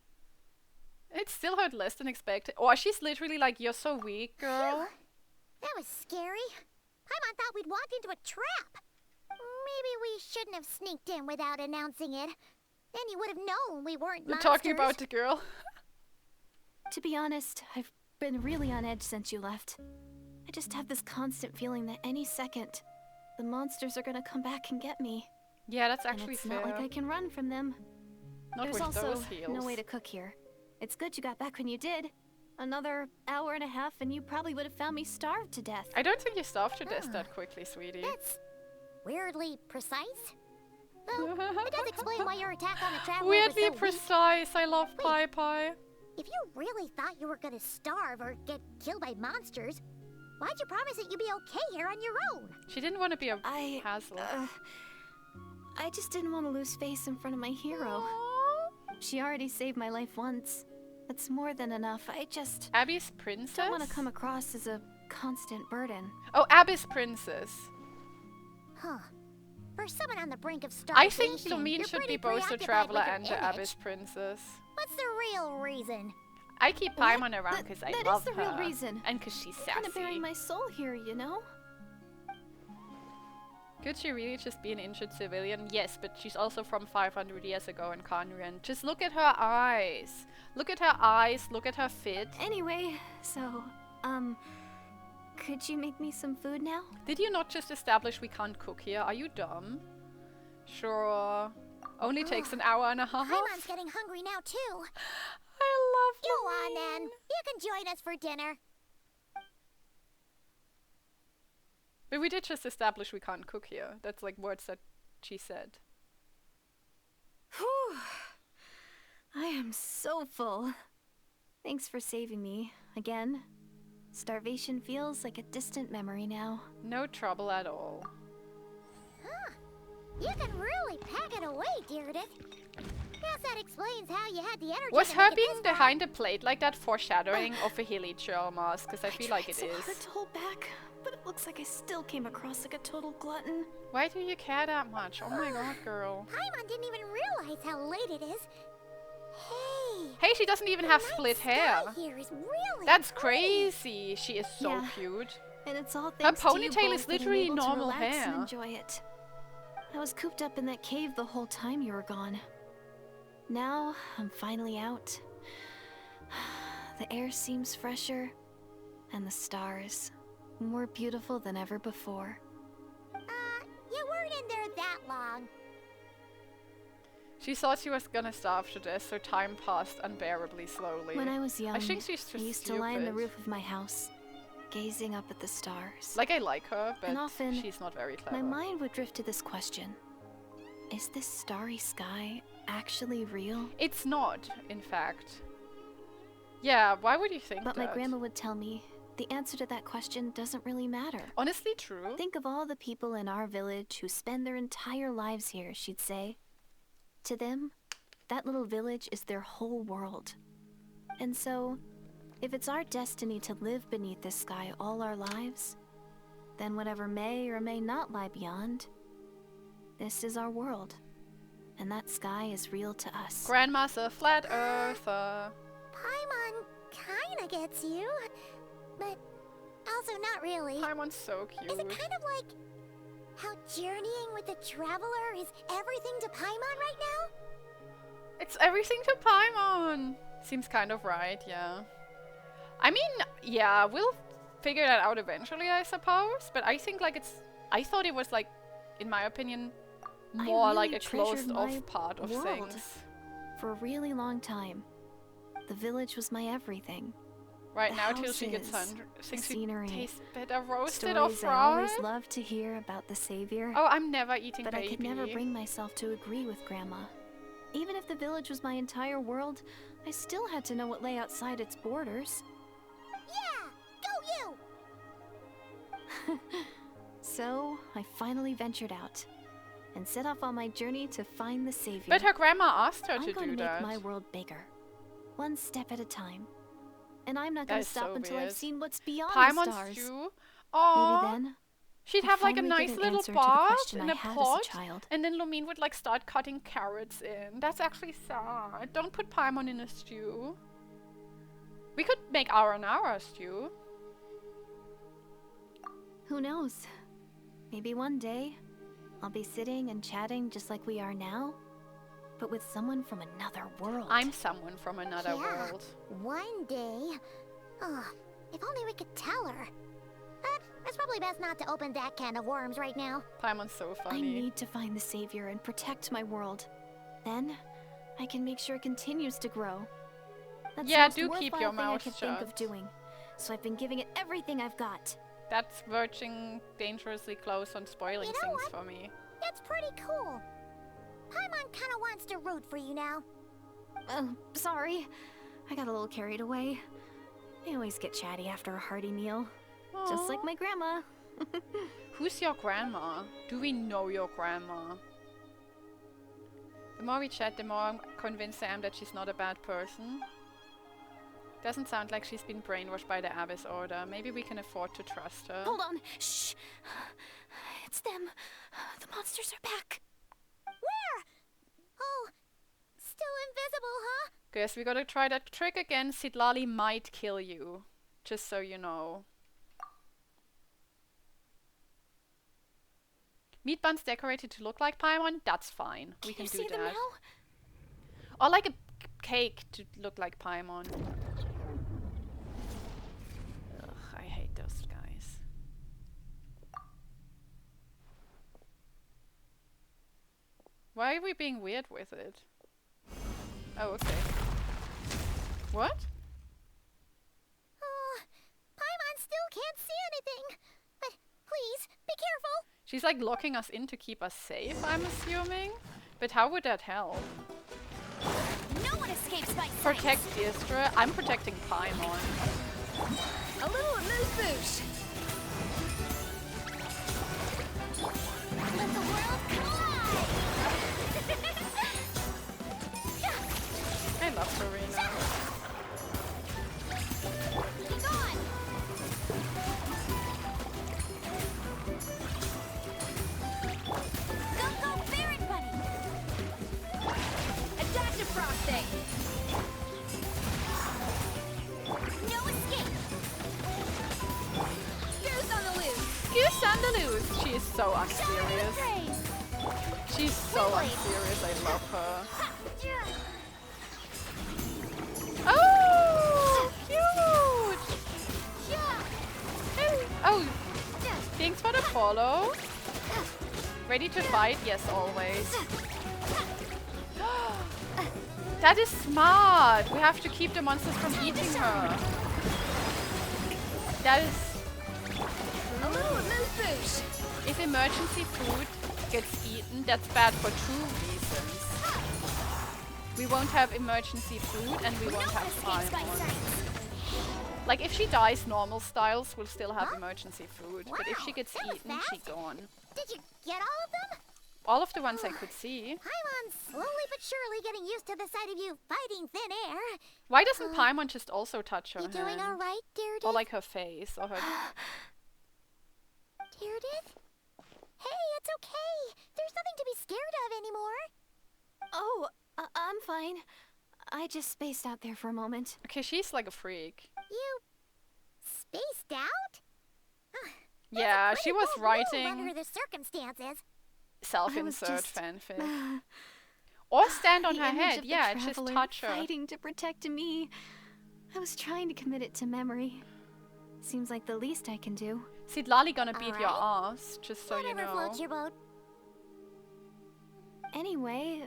It still hurt less than expected. Oh, she's literally like, you're so weak, girl. That was scary. Paimon thought we'd walked into a trap. Maybe we shouldn't have sneaked in without announcing it. Then you would have known we weren't You're monsters. talking about the girl. To be honest, I've been really on edge since you left. I just have this constant feeling that any second, the monsters are gonna come back and get me. Yeah, that's And actually it's fair. not like I can run from them. Not There's with also those heels. no way to cook here. It's good you got back when you did. Another hour and a half and you probably would have found me starved to death. I don't think you starved to death Ah. that quickly, sweetie. That's weirdly precise. Well, it does explain why your attack on the traveler Weirdly was so weak. precise. I love Wait. Pai Pai. If you really thought you were gonna starve or get killed by monsters, why'd you promise that you'd be okay here on your own? She didn't want to be a I hassle. just didn't want to lose face in front of my hero. She already saved my life once. That's more than enough. I just Abby's princess? don't want to come across as a constant burden. Oh, Abby's princess. Huh. For someone on the brink of I starvation, think Lumine you're should pretty be both the preoccupied traveler with your and the image. Abyss princess. What's the real reason? I keep Paimon around That- because I that is love the her. real reason. And because she's Kind of sassy. bearing my soul here, you know? Could she really just be an injured civilian? Yes, but she's also from 500 years ago in Conrian. Just look at her eyes. Look at her eyes. Look at her fit. Anyway, so, could you make me some food now? Did you not just establish we can't cook here? Are you dumb? Sure. Only takes an hour and a half. Paimon's getting hungry now too. I love Go on Lumine. then. You can join us for dinner. But we did just establish we can't cook here. That's like words that she said. Whew. I am so full. Thanks for saving me, again. Starvation feels like a distant memory now. No trouble at all. Huh. You can really pack it away, Deardith. Guess that explains how you had the energy Was to her make it being this far. behind the plate like that foreshadowing of a Hilichurl mask? Because I feel like it so is. hard to hold back, but it looks like I still came across like a total glutton. Why do you care that much? Oh my god, girl. Paimon didn't even realize how late it is. Hey. Hey, she doesn't even have the split night hair. sky here is really That's pretty. crazy. She is so Yeah. cute. And it's all Her thanks to you ponytail both is that I'm literally able to normal relax hair. and enjoy it. I was cooped up in that cave the whole time you were gone. Now I'm finally out. The air seems fresher, and the stars more beautiful than ever before. You weren't in there that long. She thought she was gonna starve to death, so time passed unbearably slowly. When I was young, I think she's just I used to lie on the stupid. roof of my house, gazing up at the stars. Like, I like her, but And often, she's not very clever. my mind would drift to this question. Is this starry sky actually real? It's not, in fact. Yeah, why would you think But that? my grandma would tell me the answer to that question doesn't really matter. Honestly, true. Think of all the people in our village who spend their entire lives here, she'd say. To them, that little village is their whole world. And so, if it's our destiny to live beneath this sky all our lives, then whatever may or may not lie beyond, this is our world. And that sky is real to us. Grandma's a flat earther. Paimon kinda gets you, but also not really. Paimon's so cute. Is it kind of like how journeying with the traveler is everything to Paimon right now? It's everything to Paimon. Seems kind of right, yeah. I mean, yeah, we'll figure that out eventually, I suppose. But I think, like, I thought it was, like, in my opinion, more like really a treasured my closed-off part of world. things. For a really long time, the village was my everything. Right The now, till she gets houses, hungry, the thinks it scenery, tastes better roasted or Stories I always fried. loved to hear about the savior. Oh, I'm never eating But baby. I could never bring myself to agree with Grandma. Even if the village was my entire world, I still had to know what lay outside its borders. Yeah! Go you! So, I finally ventured out and set off on my journey to find the savior. But her grandma asked her I'm to going do to make that. my world bigger, one step at a time. And I'm not That going is to stop so until I've weird. seen what's beyond the Paimon's stars. stew. Maybe Aww. then She'd I'd have like a finally nice get an little answer to the bath question in I a had as a pot, child. and then Lumine would like start cutting carrots in. That's actually sad. Don't put Paimon in a stew. We could make Aranara stew. Who knows? Maybe one day I'll be sitting and chatting just like we are now, but with someone from another world. I'm someone from another Yeah. world. One day. Oh, if only we could tell her. But it's probably best not to open that can of worms right now. Paimon's so I funny. need to find the savior and protect my world. Then I can make sure it continues to grow. That's Yeah, the most do keep worthwhile your thing I mouth could think of shut. doing. So I've been giving it everything I've got. That's verging dangerously close on spoiling You know things what? for me. It's pretty cool. Paimon kinda wants to root for you now. Sorry. I got a little carried away. I always get chatty after a hearty meal. Just like Aw. my grandma. Who's your grandma? Do we know your grandma? The more we chat, the more I'm convinced I am that she's not a bad person. Doesn't sound like she's been brainwashed by the Abyss Order. Maybe we can afford to trust her. Hold on. Shh. It's them. The monsters are back. Where? Oh, still invisible, huh? Guess we gotta try that trick again. Sidlali might kill you. Just so you know. Meat buns decorated to look like Paimon? That's fine. We can you do see them that. now? Or like a cake to look like Paimon. Ugh, I hate those guys. Why are we being weird with it? Oh, okay. What? Oh, Paimon still can't see anything. But please, She's like locking us in to keep us safe, I'm assuming. But how would that help? No one escapes my sight. Protect Deirdre. I'm protecting Paimon. A little amuse-bouche. Let the world collide. I love Serena. Be gone. Go, Baron Bunny. Attack the frosting. No escape. Goose on the loose. Goose on the loose. She is so Show me unserious. the praise. She's so unserious. I love her. Oh, cute. Oh, thanks for the follow. Ready to fight? Yes, always. That is smart. We have to keep the monsters from eating her. That is... A little amuse-bouche. If emergency food gets eaten, that's bad for two reasons. We won't have emergency food and we won't have Escapes my Paimon. sight. Like if she dies normal styles, we'll still have emergency food. But if she Wow, gets that was eaten, she's fast. gone. Did you get all of them? All of the ones I could see. Paimon's slowly but surely getting used to the sight of you fighting thin air. Why doesn't Paimon just also touch her You doing hand? all right, Deirdre? Or like her face or her... Deirdre? Hey, it's okay. There's nothing to be scared of anymore. Oh, I'm fine. I just spaced out there for a moment. Okay, she's like a freak. You spaced out? Yeah, she was Pretty bold move writing under the circumstances. self-insert just- fanfic. Or stand on The her image head. of the Yeah, just traveler touch her. fighting to protect me. I was trying to commit it to memory. Seems like the least I can do. Sidlali gonna beat your Alright. ass, just so Whatever you know. floats your boat. Anyway,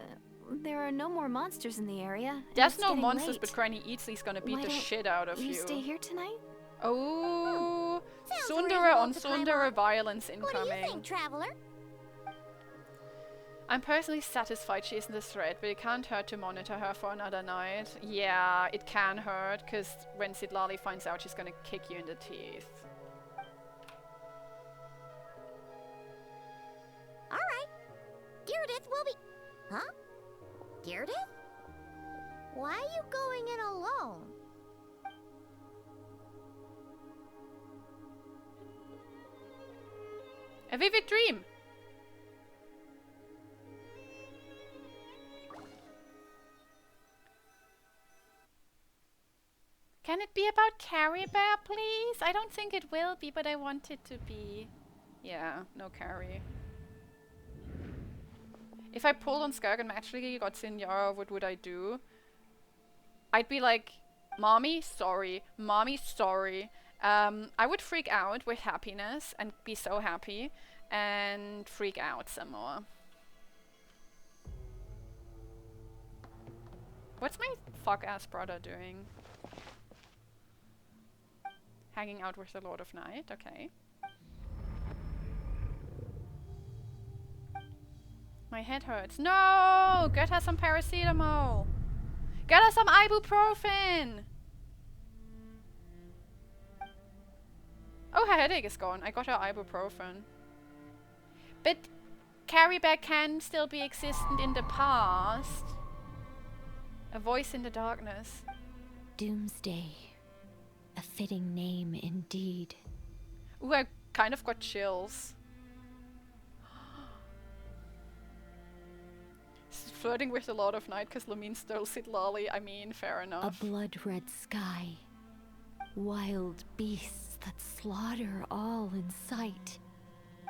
there are no more monsters in the area. and There's it's no getting monsters, late. but Granny Eatsley's gonna beat Why the don't shit out of you stay here tonight? Oh, Sounds Sundara reasonable on to Sundara Paimon. violence What do you incoming. think, traveler? I'm personally satisfied she isn't a threat, but it can't hurt to monitor her for another night. Yeah, it can hurt, because when Sidlali finds out, she's gonna kick you in the teeth. All right. Deirdre will be... Huh? Deirdre? Why are you going in alone? A vivid dream! Can it be about Carrie Bear, please? I don't think it will be, but I want it to be. Yeah, no Carrie. If I pulled on Skirk and magically got Sinyara, what would I do? I'd be like, Mommy, sorry. Mommy, sorry. I would freak out with happiness and be so happy and freak out some more. What's my fuck-ass brother doing? Hanging out with the Lord of Night, okay. My head hurts. No! Get her some paracetamol! Get her some ibuprofen! Oh, her headache is gone. I got her ibuprofen. But Carrie Bear can still be existent in the past. A voice in the darkness. Doomsday. A fitting name indeed. Ooh, I kind of got chills. Flirting with the Lord of Night because Lumine stole Sidlali. I mean, fair A enough. blood-red sky. Wild beasts that slaughter all in sight.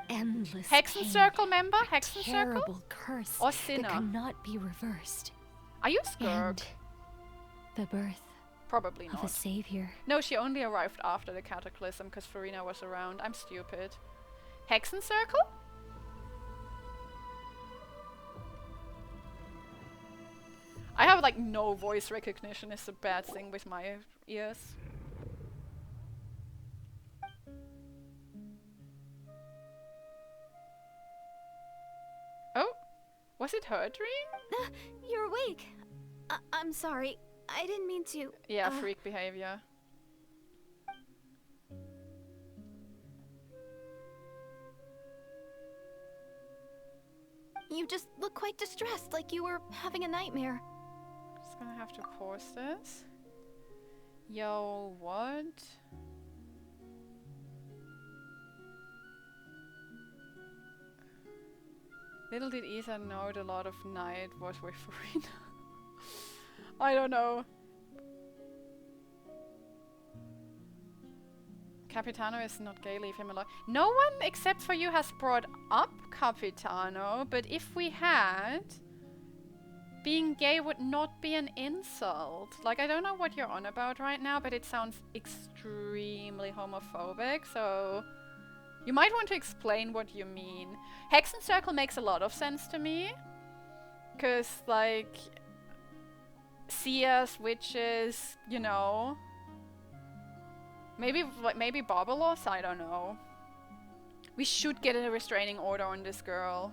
Endless Hexen pain. Circle member? A Hexen Circle? terrible curse Or that Sinner? cannot be reversed. Are you Skirk? And the birth Probably of a not. savior. No, she only arrived after the Cataclysm because Farina was around. I'm stupid. Hexen Circle? I have like no voice recognition. It's a bad thing with my ears. Was it her dream? You're awake. I'm sorry. I didn't mean to. Yeah, freak behavior. You just look quite distressed, like you were having a nightmare. Just gonna have to pause this. Yo, what? Little did Ethan know the Lord of Night was with Farina. I don't know. Capitano is not gay, leave him alone. No one except for you has brought up Capitano, but if we had, being gay would not be an insult. Like, I don't know what you're on about right now, but it sounds extremely homophobic, so you might want to explain what you mean. Hexen Circle makes a lot of sense to me, because, like, seers, witches, you know. Maybe Barbalos? I don't know. We should get a restraining order on this girl.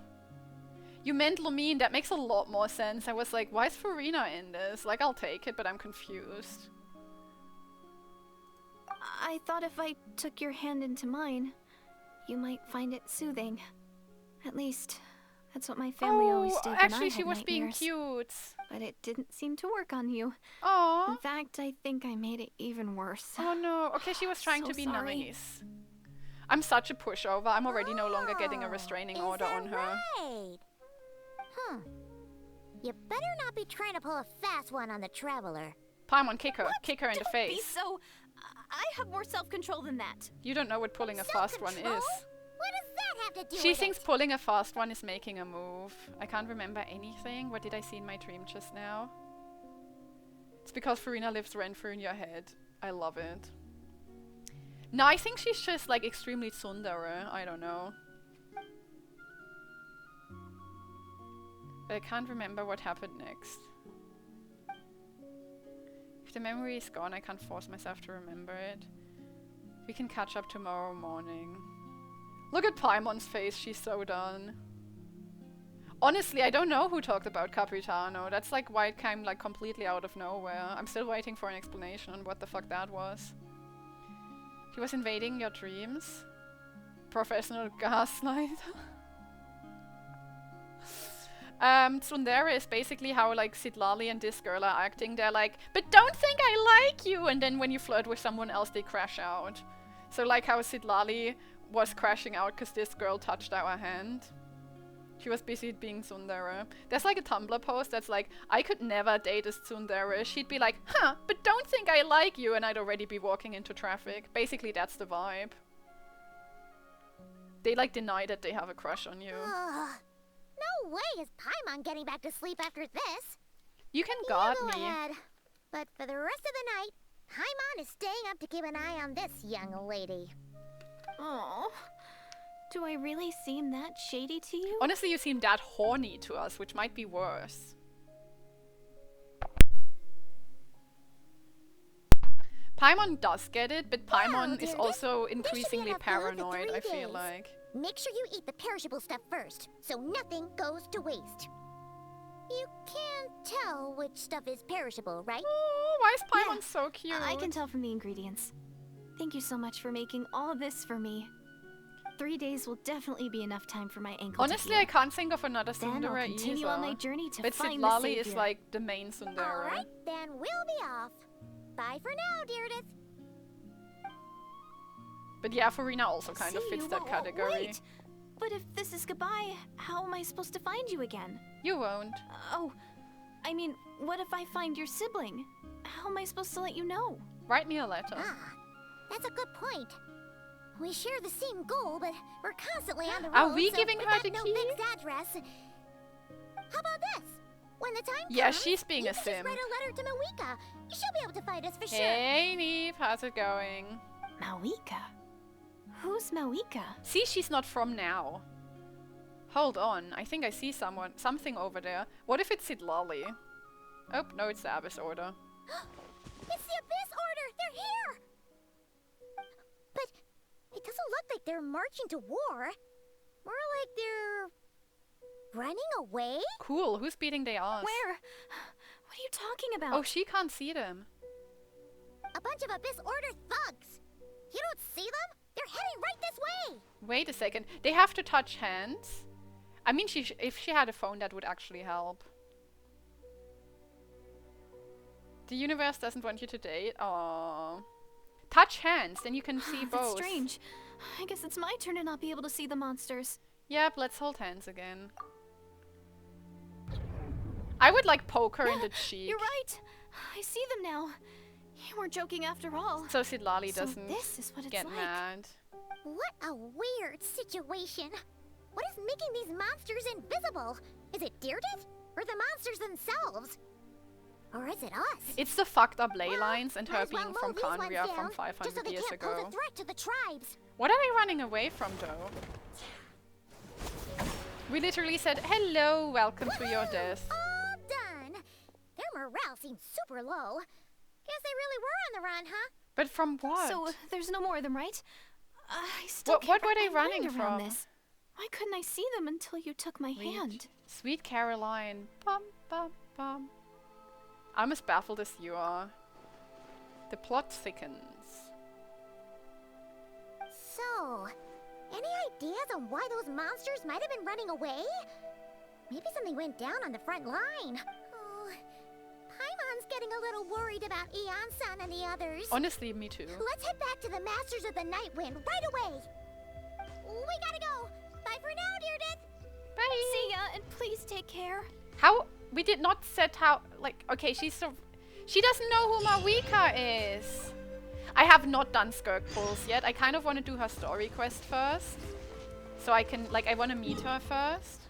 You meant Lumine, that makes a lot more sense. I was like, why is Farina in this? Like, I'll take it, but I'm confused. I thought if I took your hand into mine, you might find it soothing. At least, that's what my family always did when actually, I she had was being nightmares. cute. But it didn't seem to work on you. Aww. In fact, I think I made it even worse. Oh no. Okay, she was trying So to be sorry. nice. I'm such a pushover. I'm already no longer getting a restraining Is order that on her. Right? Huh. You better not be trying to pull a fast one on the Traveler. Paimon, kick her. Kick her in the Don't be face. so... I have more self-control than that. You don't know what pulling a fast one Self-control? is. What does that have to do She with thinks it? pulling a fast one is making a move. I can't remember anything. What did I see in my dream just now? It's because Farina lives rent-free in your head. I love it. No, I think she's just like extremely tsundere. I don't know. But I can't remember what happened next. If the memory is gone, I can't force myself to remember it. We can catch up tomorrow morning. Look at Paimon's face, she's so done. Honestly, I don't know who talked about Capitano. That's like why it came like completely out of nowhere. I'm still waiting for an explanation on what the fuck that was. He was invading your dreams? Professional gaslight. Tsundere is basically how like Sidlali and this girl are acting. They're like, but don't think I like you! And then when you flirt with someone else, they crash out. So like how Sidlali was crashing out because this girl touched our hand. She was busy being tsundere. There's like a Tumblr post that's like, I could never date a tsundere. She'd be like, huh, but don't think I like you, and I'd already be walking into traffic. Basically, that's the vibe. They like deny that they have a crush on you. Ugh. No way is Paimon getting back to sleep after this. You can guard You go me. ahead. But for the rest of the night, Paimon is staying up to keep an eye on this young lady. Oh, do I really seem that shady to you? Honestly, you seem that horny to us, which might be worse. Paimon does get it, but Paimon is dear, also there should be increasingly enough food for paranoid, 3 I feel days. like. Make sure you eat the perishable stuff first, so nothing goes to waste. You can't tell which stuff is perishable, right? Oh, why is Paimon Yeah, so cute? I can tell from the ingredients. Thank you so much for making all this for me. 3 days will definitely be enough time for my ankle Honestly, to I heal. can't think of another Then I'll tsundere continue on my either. journey to But find the Sidlali savior. is like the main tsundere. Alright, then we'll be off. Bye for now, Deirdre. But yeah, Farina also kind of See fits you, that category. Wait, but if this is goodbye, how am I supposed to find you again? You won't. Oh, I mean, what if I find your sibling? How am I supposed to let you know? Write me a letter. Ah, that's a good point. We share the same goal, but we're constantly on the road. Are we so giving we've her got the no key? fixed address. How about this? When the time Yeah, comes, she's being you a can sim. just write a letter to Mawika. She'll be able to find us for sure. Hey, Neve, how's it going? Mawika? Who's Mawika? See, she's not from now. Hold on, I think I see something over there. What if it's Sidlali? Oh, no, it's the Abyss Order. It's the Abyss Order! They're here! But it doesn't look like they're marching to war. More like they're Running away? Cool. Who's beating their ass? Where? What are you talking about? Oh, she can't see them. A bunch of Abyss Order thugs. You don't see them? They're heading right this way. Wait a second. They have to touch hands. I mean, if she had a phone, that would actually help. The universe doesn't want you to date. Aww. Touch hands, then you can see both. That's strange. I guess it's my turn to not be able to see the monsters. Yep, let's hold hands again. I would like poke her in the cheek. You're right. I see them now. You weren't joking after all. So Sidlali So doesn't this is what it's get like. mad. What a weird situation. What is making these monsters invisible? Is it Deirdre? Or the monsters themselves? Or is it us? It's the fucked up ley lines and might her as well being from mow these ones Kandria down, from just so 500 they years can't pose ago. a threat to the tribes. What are they running away from, though? We literally said, hello, welcome to your Woohoo! death. All done. Their morale seems super low. Guess they really were on the run, huh? But from what? So there's no more of them, right? I still What can't were they wrap my running mind around from? This. Why couldn't I see them until you took my hand? Sweet Caroline. Bum, bum, bum. I'm as baffled as you are. The plot thickens. So, any ideas on why those monsters might have been running away? Maybe something went down on the front line. Oh, Paimon's getting a little worried about Eon-san and the others. Honestly, me too. Let's head back to the Masters of the Night Wind right away. We gotta go. Bye for now, Deirdre. Bye. See ya, and please take care. How? We did not set how. Like, okay, she doesn't know who Marika is. I have not done Skirk pulls yet. I kind of want to do her story quest first. So I can, like, I want to meet her first.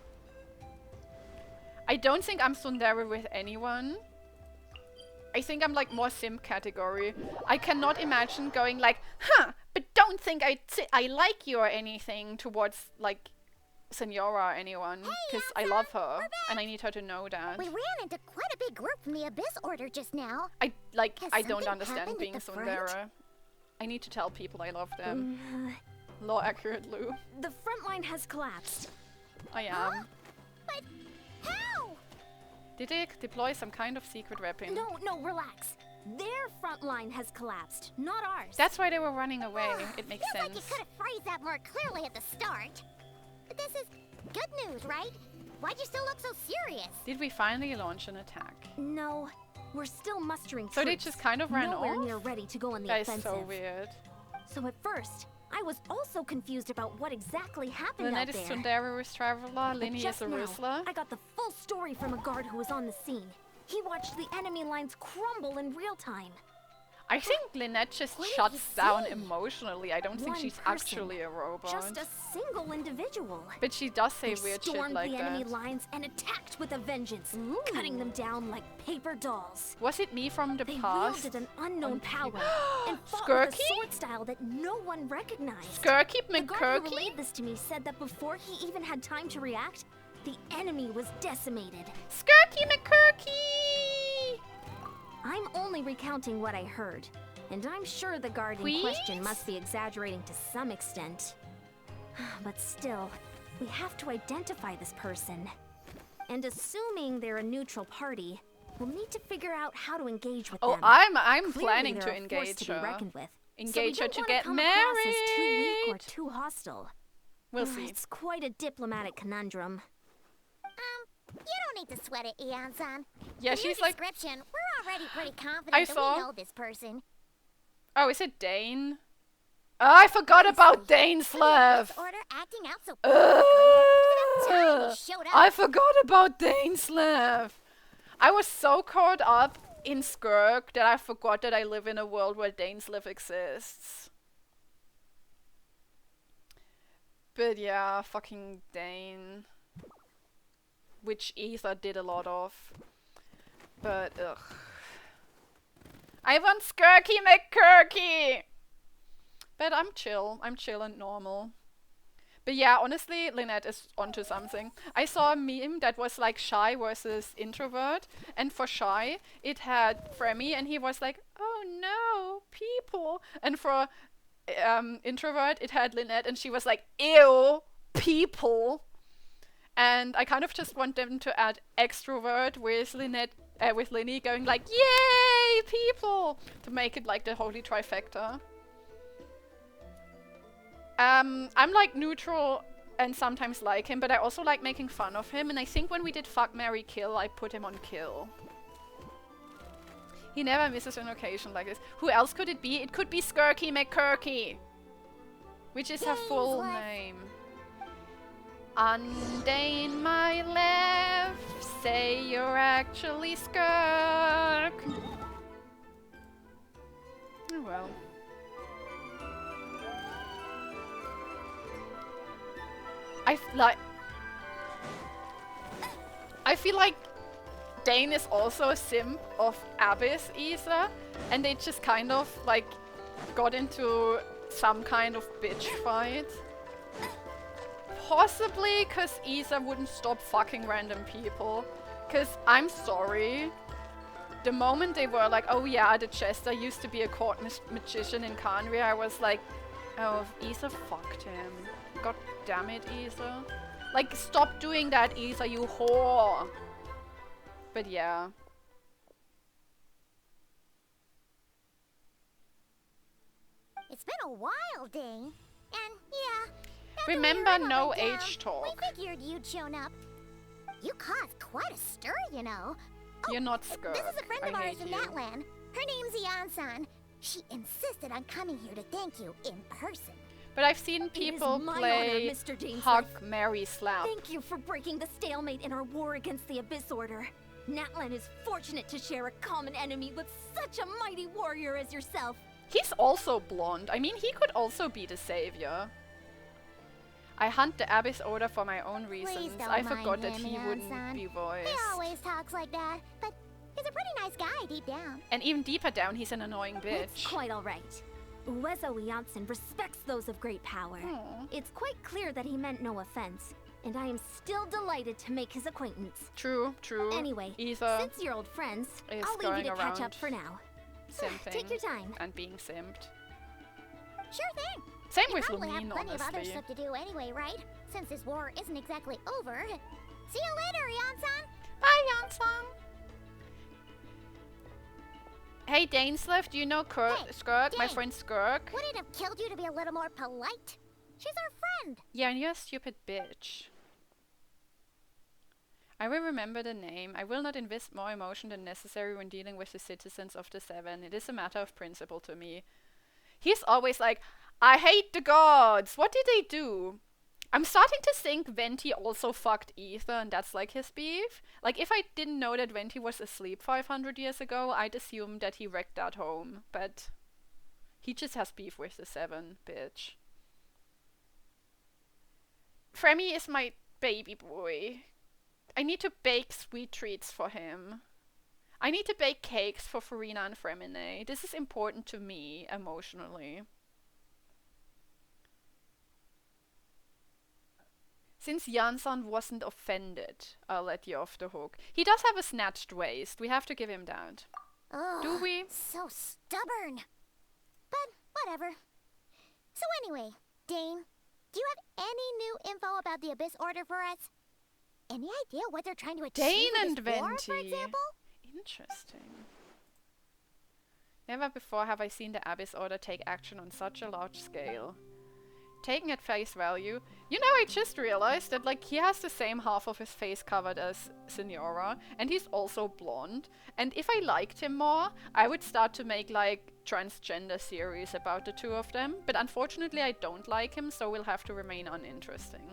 I don't think I'm tsundere with anyone. I think I'm like more simp category. I cannot imagine going like, huh, but don't think I like you or anything towards like Senora or anyone. Because I love her and I need her to know that. We ran into quite a big group from the Abyss Order just now. I Has I don't something understand happened being at the front? tsundere. I need to tell people I love them. Law accurate, Lou. The front line has collapsed. I am. But how? Did they deploy some kind of secret weapon? No, relax. Their front line has collapsed, not ours. That's why they were running away. It makes Feels sense. like you could have phrased that more clearly at the start. But this is good news, right? Why'd you still look so serious? Did we finally launch an attack? No, we're still mustering So they troops. just kind of ran Nowhere off? near ready to go on the That is offensive. so weird. So at first, I was also confused about what exactly happened Lynette out is there. tsundere with Traveler, But Linny is just a now, Rusla. I got the full story from a guard who was on the scene. He watched the enemy lines crumble in real time. I think Lynette just What did shuts he down say? emotionally. I don't think One she's person. actually a robot. Just a single individual. But she does say They weird shit stormed like the that. enemy lines and attacked with a vengeance, cutting them down like paper dolls. Was it me from the They past? wielded an unknown power and fought with Skirky? a sword style that no one recognized. Skirky The guard who McKirky? relayed this to me said that before he even had time to react, the enemy was decimated. Skirky McKirky! I'm only recounting what I heard, and I'm sure the guard in question Please? must be exaggerating to some extent. But still, we have to identify this person. And assuming they're a neutral party, we'll need to figure out how to engage with Oh, them. I'm Clearly, planning they're to a force engage to be her. reckoned with. Engage so her we to don't get wanna come across as too weak or married. too hostile. We'll see. It's quite a diplomatic conundrum. You don't need to sweat it, Eon-san. Yeah, From your she's like, description, we're already pretty confident I that saw- we know this person. oh, is it Dane? Oh, I forgot about Dainslev! Order acting out so perfectly. It's about time Ugh, he showed up. I forgot about Dainslev! I was so caught up in Skirk that I forgot that I live in a world where Dainslev exists. But yeah, fucking Dane. Which Ether did a lot of. But ugh. I want Skirky McKirky! But I'm chill. I'm chill and normal. But yeah, honestly, Lynette is onto something. I saw a meme that was like shy versus introvert. And for shy, it had Fremy and he was like, oh no, people. And for introvert, it had Lynette and she was like, ew, people. And I kind of just want them to add extrovert with with Linny going like, yay, people! To make it like the holy trifecta. I'm like neutral and sometimes like him, but I also like making fun of him. And I think when we did Fuck, Marry, Kill, I put him on kill. He never misses an occasion like this. Who else could it be? It could be Skirky McKirky, which is her full name. Undane my left, say you're actually Skirk. Oh well. I feel like Dane is also a simp of Abyss Isa, and they just kind of like got into some kind of bitch fight. Possibly because Isa wouldn't stop fucking random people. Because I'm sorry, the moment they were like, oh yeah, the Chester used to be a court magician in Kanria, I was like, oh, Isa fucked him. God damn it, Isa. Like, stop doing that, Isa, you whore. But yeah. It's been a while, Dane. And yeah. Remember, no age talk. We figured you'd shown up. You caused quite a stir, you know. Oh, you're not scared. This is a friend of I ours hate in you. that land. Her name's Yan-san. She insisted on coming here to thank you in person. But I've seen people play Hug, Marry, Slap. Thank you for breaking the stalemate in our war against the Abyss Order. Natlan is fortunate to share a common enemy with such a mighty warrior as yourself. He's also blonde. I mean, he could also be the savior. I hunt the Abyss Order for my own reasons. I forgot that he wouldn't be voiced. He always talks like that, but he's a pretty nice guy deep down. And even deeper down, he's an annoying bitch. It's quite alright. Uezo Janssen respects those of great power. Aww. It's quite clear that he meant no offense, and I am still delighted to make his acquaintance. True, true. Anyway, Isa since you're old friends, is I'll leave going you to catch around up for now. Simping Take your time. and being simped. Sure thing. Same You with probably have Lumine, plenty of other honestly. stuff to do anyway, right? Since this war isn't exactly over. See you later, Yan-san. Bye, Yan-san. Hey, Dainslev, do you know Hey, Skirk? My Dane. friend Skirk? Would it have killed you to be a little more polite? She's our friend. Yeah, and you're a stupid bitch. I will remember the name. I will not invest more emotion than necessary when dealing with the citizens of the Seven. It is a matter of principle to me. He's always like, I hate the gods. What did they do? I'm starting to think Venti also fucked Ether and that's like his beef. Like, if I didn't know that Venti was asleep 500 years ago, I'd assume that he wrecked that home. But he just has beef with the Seven, bitch. Fremi is my baby boy. I need to bake sweet treats for him. I need to bake cakes for Farina and Fremine. This is important to me, emotionally. Since Jansan wasn't offended, I'll let you off the hook. He does have a snatched waist. We have to give him that. Ugh, Do we? So stubborn. But whatever. So anyway, Dane, do you have any new info about the Abyss Order for us? Any idea what they're trying to achieve Dane with and this war, for Venti. example? Interesting. Never before have I seen the Abyss Order take action on such a large scale. Taken at face value, you know, I just realized that, like, he has the same half of his face covered as Signora, and he's also blonde. And if I liked him more, I would start to make, like, transgender series about the two of them. But unfortunately, I don't like him, so we'll have to remain uninteresting.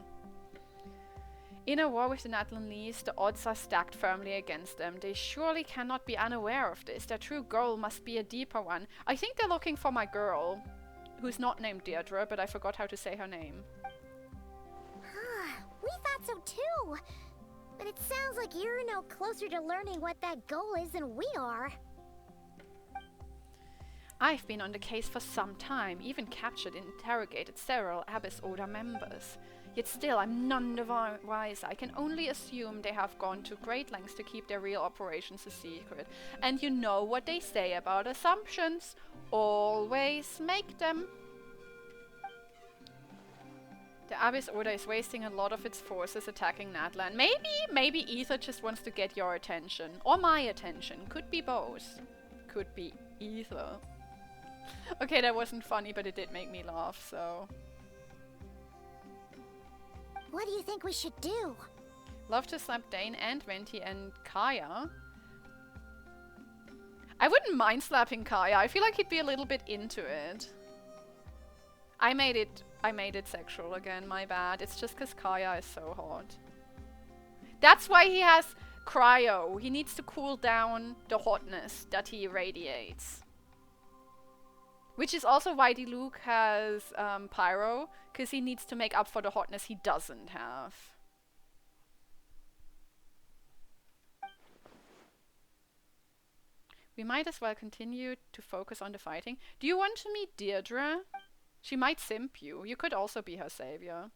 In a war with the Natlanese, the odds are stacked firmly against them. They surely cannot be unaware of this. Their true goal must be a deeper one. I think they're looking for my girl, who's not named Deirdre, but I forgot how to say her name. We thought so too. But it sounds like you're no closer to learning what that goal is than we are. I've been on the case for some time, even captured and interrogated several Abyss Order members. Yet still, I'm none the wiser. I can only assume they have gone to great lengths to keep their real operations a secret. And you know what they say about assumptions. Always make them. The Abyss Order is wasting a lot of its forces attacking Natlan. Maybe Ether just wants to get your attention. Or my attention. Could be both. Could be either. Okay, that wasn't funny, but it did make me laugh, so... What do you think we should do? Love to slap Dane and Venti and Kaya. I wouldn't mind slapping Kaya. I feel like he'd be a little bit into it. I made it sexual again, my bad. It's just because Kaya is so hot. That's why he has cryo. He needs to cool down the hotness that he radiates. Which is also why Diluc has pyro, because he needs to make up for the hotness he doesn't have. We might as well continue to focus on the fighting. Do you want to meet Deirdre? She might simp you. You could also be her savior.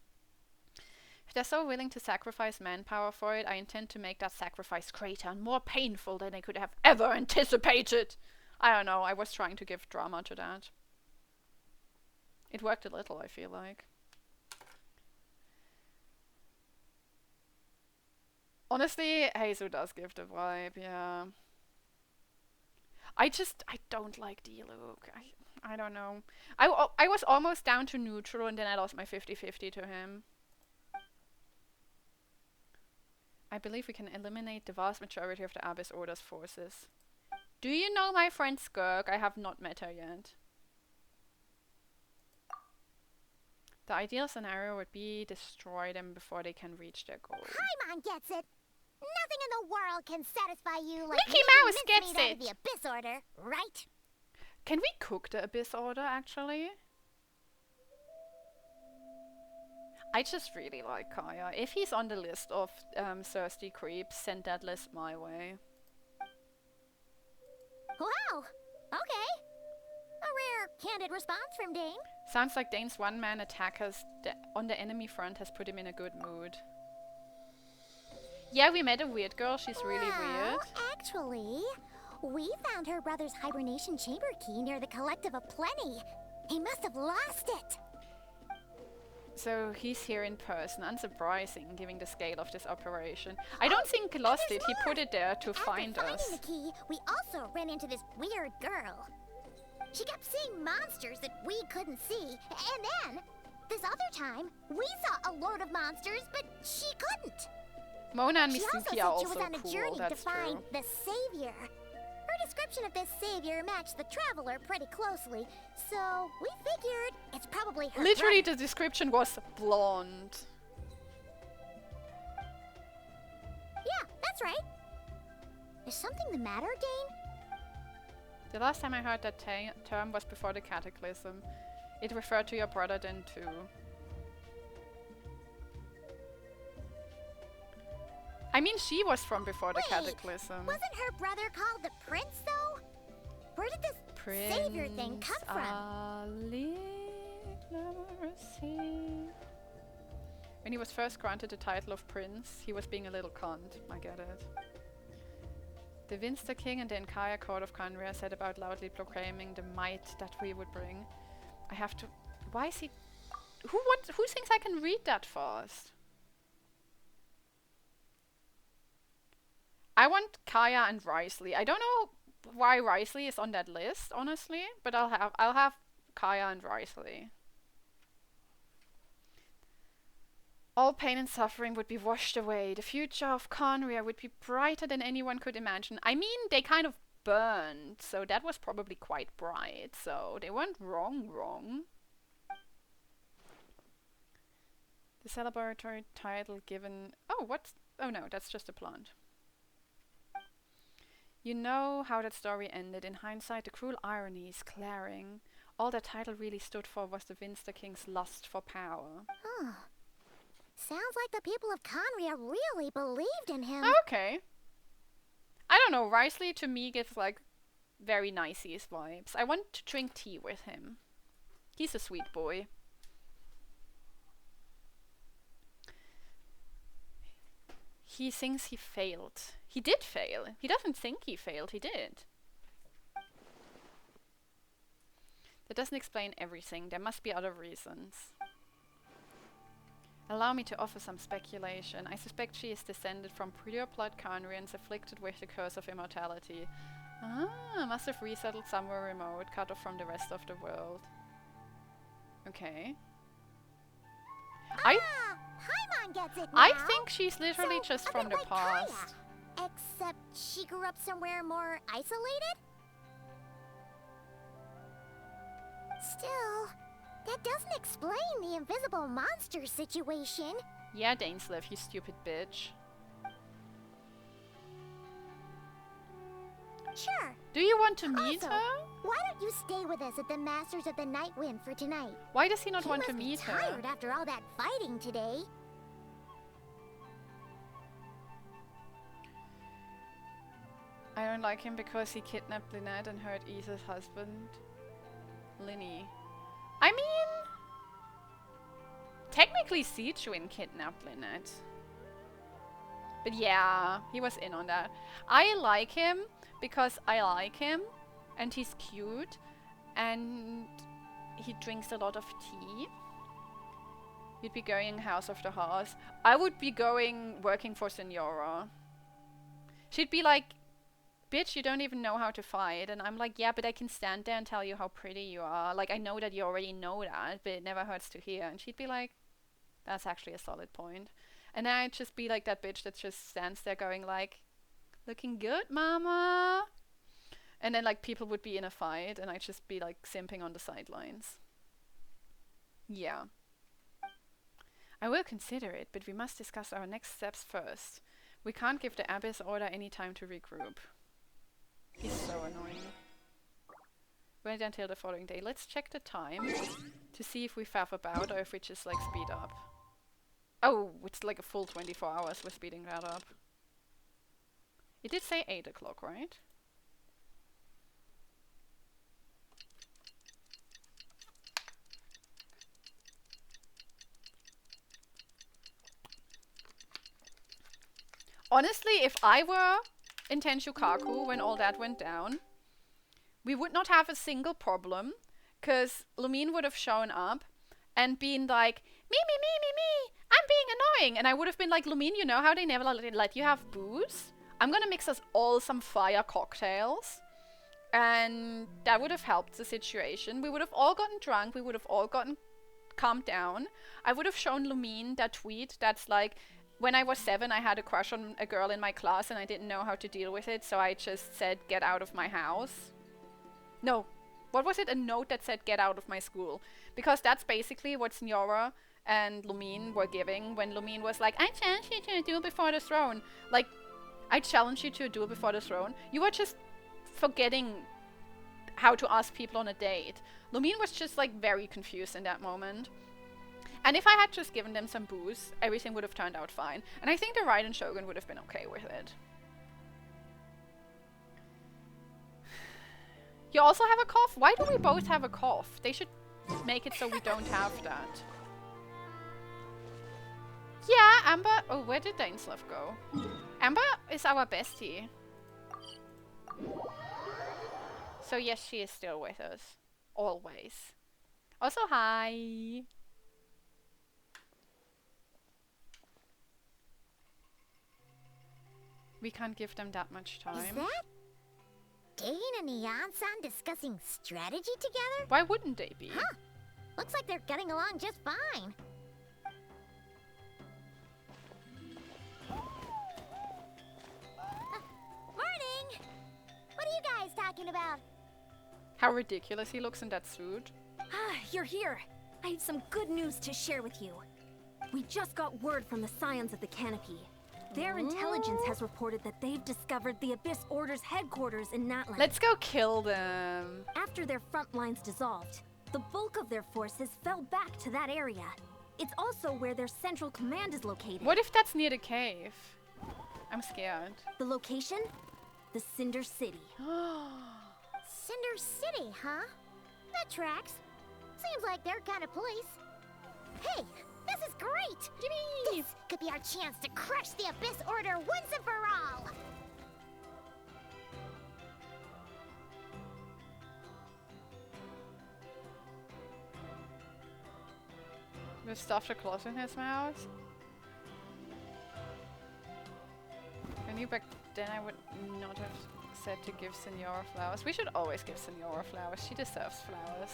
If they're so willing to sacrifice manpower for it, I intend to make that sacrifice greater and more painful than I could have ever anticipated. I don't know, I was trying to give drama to that. It worked a little, I feel like. Honestly, Heizu does give the vibe, yeah. I don't like Diluc. I don't know. I was almost down to neutral and then I lost my 50-50 to him. I believe we can eliminate the vast majority of the Abyss Order's forces. Do you know my friend Skirk? I have not met her yet. The ideal scenario would be destroy them before they can reach their goal. Paimon gets it. Nothing in the world can satisfy you like Mickey Mouse gets out of it. the Abyss Order, right? Can we cook the Abyss Order, actually? I just really like Kaya. If he's on the list of thirsty creeps, send that list my way. Wow. Okay. A rare, candid response from Dane. Sounds like Dane's one-man attack on the enemy front has put him in a good mood. Yeah, we met a weird girl. She's really weird. Actually, we found her brother's hibernation chamber key near the Collective of Plenty. He must have lost it. So he's here in person. Unsurprising, given the scale of this operation. I don't think he lost it. He put it there to find us. After finding the key, we also ran into this weird girl. She kept seeing monsters that we couldn't see. And then, this other time, we saw a load of monsters, but she couldn't. Mona and She also Misuki said are she also was on a cool. journey to That's find true. the Savior. Her description of this Savior matched the Traveler pretty closely, so we figured it's probably her Literally, brother. the description was blonde. Yeah, that's right. Is something the matter, Dane? The last time I heard that term was before the Cataclysm. It referred to your brother then too. I mean, she was from before the Cataclysm. Wasn't her brother called the Prince, though? Where did this Savior thing come from? When he was first granted the title of Prince, he was being a little cunt. I get it. The Vinster King and the entire court of Canria set about loudly proclaiming the might that we would bring. I have to... Why is he... Who thinks I can read that fast? I want Kaya and Risley. I don't know why Risley is on that list, honestly, but I'll have Kaya and Risley. All pain and suffering would be washed away. The future of Conria would be brighter than anyone could imagine. I mean, they kind of burned, so that was probably quite bright, so they weren't wrong. The celebratory title given... Oh, what's... Oh no, that's just a plant. You know how that story ended. In hindsight, the cruel irony is glaring. All that title really stood for was the Vinster King's lust for power. Huh. Sounds like the people of Conria really believed in him. Okay. I don't know, Risley to me gives like very niceies vibes. I want to drink tea with him. He's a sweet boy. He thinks he failed. He did fail. He doesn't think he failed, he did. That doesn't explain everything. There must be other reasons. Allow me to offer some speculation. I suspect she is descended from pure blood Carnarians afflicted with the curse of immortality. Ah, must have resettled somewhere remote, cut off from the rest of the world. Okay. Paimon gets it now. I think she's literally So, just a from bit the like Kaya. past. Except she grew up somewhere more isolated? Still, that doesn't explain the invisible monster situation. Yeah, Dainslev, you stupid bitch. Sure. Do you want to meet Also, her? why don't you stay with us at the Masters of the Night Wind for tonight? Why does he not He want to must be meet her? tired after all that fighting today. I don't like him because he kidnapped Lynette and hurt Isa's husband. Linny. I mean... Technically Sichuan kidnapped Lynette. But yeah, he was in on that. I like him because I like him. And he's cute. And he drinks a lot of tea. You'd be going House of the Horse. I would be going working for Senora. She'd be like, bitch, you don't even know how to fight. And I'm like, yeah, but I can stand there and tell you how pretty you are. Like, I know that you already know that, but it never hurts to hear. And she'd be like, that's actually a solid point. And then I'd just be like that bitch that just stands there going like, looking good, mama. And then like people would be in a fight and I'd just be like simping on the sidelines. Yeah. I will consider it, but we must discuss our next steps first. We can't give the Abyss Order any time to regroup. He's so annoying. Wait until the following day. Let's check the time to see if we faff about or if we just like speed up. Oh, it's like a full 24 hours we're speeding that up. It did say 8 o'clock, right? Honestly, if I were in Tenshukaku when all that went down, we would not have a single problem, because Lumine would have shown up and been like, me, I'm being annoying. And I would have been like, Lumine, you know how they never let you have booze? I'm gonna mix us all some fire cocktails. And that would have helped the situation. We would have all gotten drunk. We would have all gotten calmed down. I would have shown Lumine that tweet that's like, when I was 7, I had a crush on a girl in my class and I didn't know how to deal with it, so I just said, get out of my house. No. What was it? A note that said, get out of my school. Because that's basically what Signora and Lumine were giving when Lumine was like, I challenge you to a duel before the throne. Like, I challenge you to a duel before the throne. You were just forgetting how to ask people on a date. Lumine was just like very confused in that moment. And if I had just given them some booze, everything would have turned out fine. And I think the Raiden Shogun would have been okay with it. You also have a cough? Why do we both have a cough? They should make it so we don't have that. Yeah, Amber... Oh, where did Dainslev go? Amber is our bestie. So yes, she is still with us. Always. Also, hi. We can't give them that much time. Is that Dane and Neon-san discussing strategy together? Why wouldn't they be? Huh. Looks like they're getting along just fine. Morning! What are you guys talking about? How ridiculous he looks in that suit. Ah, you're here. I have some good news to share with you. We just got word from the Scions of the Canopy. Their intelligence has reported that they've discovered the Abyss Order's headquarters in Natlan. Let's go kill them. After their front lines dissolved, the bulk of their forces fell back to that area. It's also where their central command is located. What if that's near the cave? I'm scared. The location? The Cinder City. Cinder City, huh? That tracks. Seems like their kind of place. Hey, this is great! Yippee! This could be our chance to crush the Abyss Order once and for all! With stuffed a cloth in his mouth. I knew back then I would not have said to give Senora flowers. We should always give Senora flowers. She deserves flowers.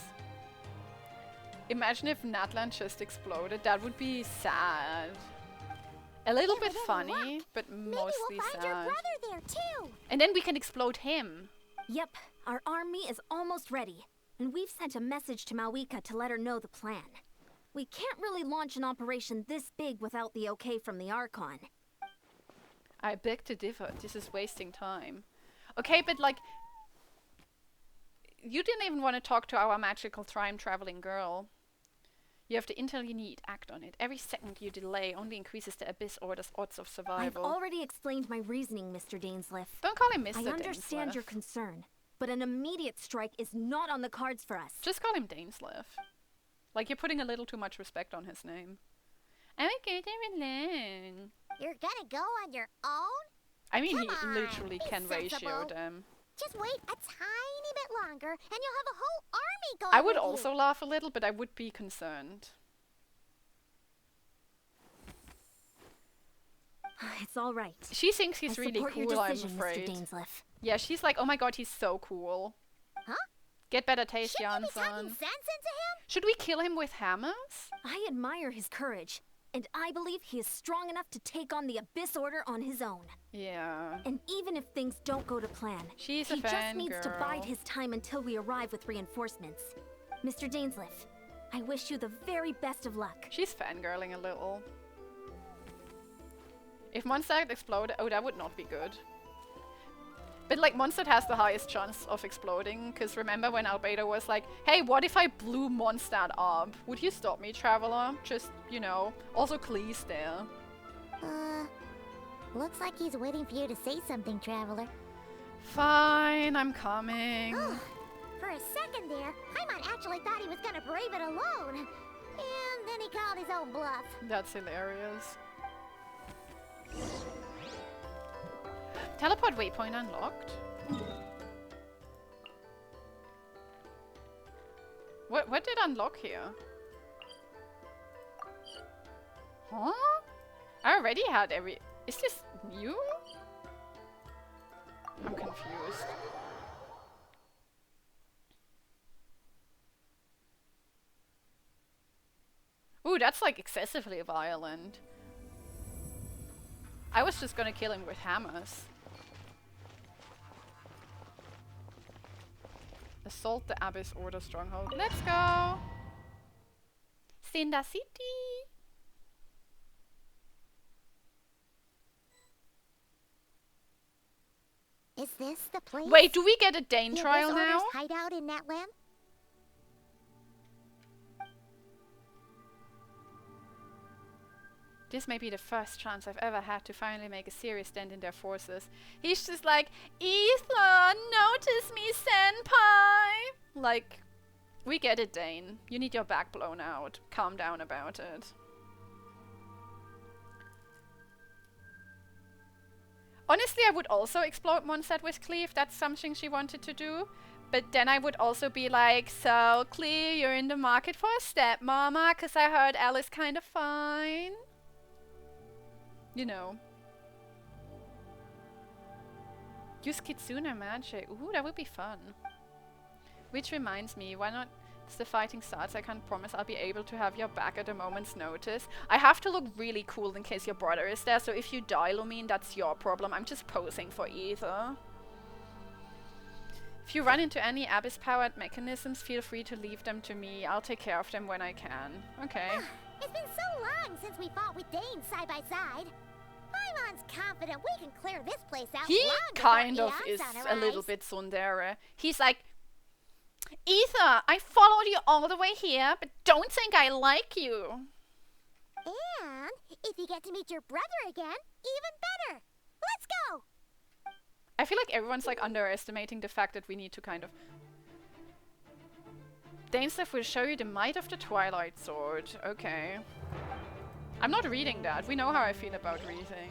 Imagine if Natlan just exploded. That would be sad. A little bit funny, but mostly Maybe we'll find your sad. brother there too. And then we can explode him. Yep, our army is almost ready, and we've sent a message to Malwika to let her know the plan. We can't really launch an operation this big without the okay from the Archon. I beg to differ. This is wasting time. Okay, but like... You didn't even want to talk to our magical time-traveling girl. You have the intel you need. Act on it. Every second you delay only increases the Abyss Order's odds of I've survival. already explained my reasoning, Mr. Dainsleif. Don't call him Mr. I understand your Dainsleif. concern, but an immediate strike is not on the cards for us. Just call him Dainsleif. Like, you're putting a little too much respect on his name. I'm going to alone. You're gonna go on your own? I mean, Come he on, literally be can ratio sensible. them. Just wait a tiny bit longer, and you'll have a whole army going I would with you. also laugh a little, but I would be concerned. It's all right. She thinks he's I really support cool, your I'm decision, afraid. Mr. Dainsleif. Yeah, she's like, oh my god, he's so cool. Huh? Get better taste, Shouldn't you be talking Jansson. sense into him? Should we kill him with hammers? I admire his courage, and I believe he is strong enough to take on the Abyss Order on his own. Yeah. And even if things don't go to plan, She's a he just needs to fangirl. bide his time until we arrive with reinforcements. Mr. Dainsleif, I wish you the very best of luck. She's fangirling a little. If Mondstadt exploded, oh, that would not be good. But like, Mondstadt has the highest chance of exploding, because remember when Albedo was like, hey, what if I blew Mondstadt up? Would you stop me, Traveler? Just, you know, also Klee's there. Looks like he's waiting for you to say something, Traveler. Fine, I'm coming. For a second there, Paimon actually thought he was gonna brave it alone. And then he called his own bluff. That's hilarious. Teleport waypoint unlocked. What did unlock here? Huh? I already had every... Is this new? I'm confused. Ooh, that's like excessively violent. I was just gonna kill him with hammers. Assault the Abyss Order stronghold. Let's go! Cinda City! Is this the place? Wait, do we get a Dane the trial Abyss now? Order's hideout in Natlan? This may be the first chance I've ever had to finally make a serious dent in their forces. He's just like, Ether, notice me, senpai! Like, we get it, Dane. You need your back blown out. Calm down about it. Honestly, I would also explode Mondstadt with Klee if that's something she wanted to do. But then I would also be like, so Klee, you're in the market for a stepmama, because I heard Alice kind of fine. You know. Use Kitsune magic. Ooh, that would be fun. Which reminds me, why not, as the fighting starts, I can't promise I'll be able to have your back at a moment's notice. I have to look really cool in case your brother is there, so if you die, Lumine, that's your problem. I'm just posing for Ether. If you run into any Abyss-powered mechanisms, feel free to leave them to me. I'll take care of them when I can. Okay. It's been so long since we fought with Dane side by side. Paimon's confident we can clear this place out. He long kind before of is Eonson a little arrives. bit tsundere. He's like, Ether, I followed you all the way here, but don't think I like you. And if you get to meet your brother again, even better. Let's go. I feel like everyone's like underestimating the fact that we need to kind of... Dainsleif will show you the might of the Twilight Sword. Okay. I'm not reading that. We know how I feel about reading.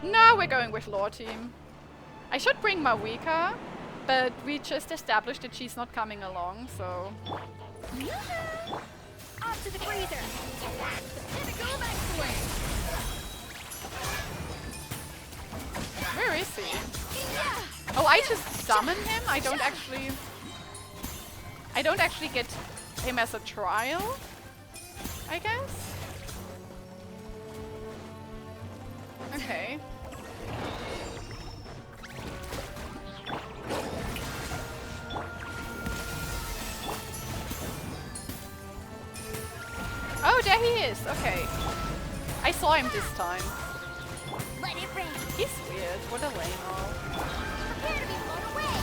No, we're going with Lore Team. I should bring Mawika, but we just established that she's not coming along, so... Off to the freezer. Pinnacle of excellence. Where is he? Oh, I just summon him? I don't actually get him as a trial, I guess? Okay. Oh, there he is. Okay. I saw him this time. Let it rain. He's weird. What a lame-o. Prepare to be blown away.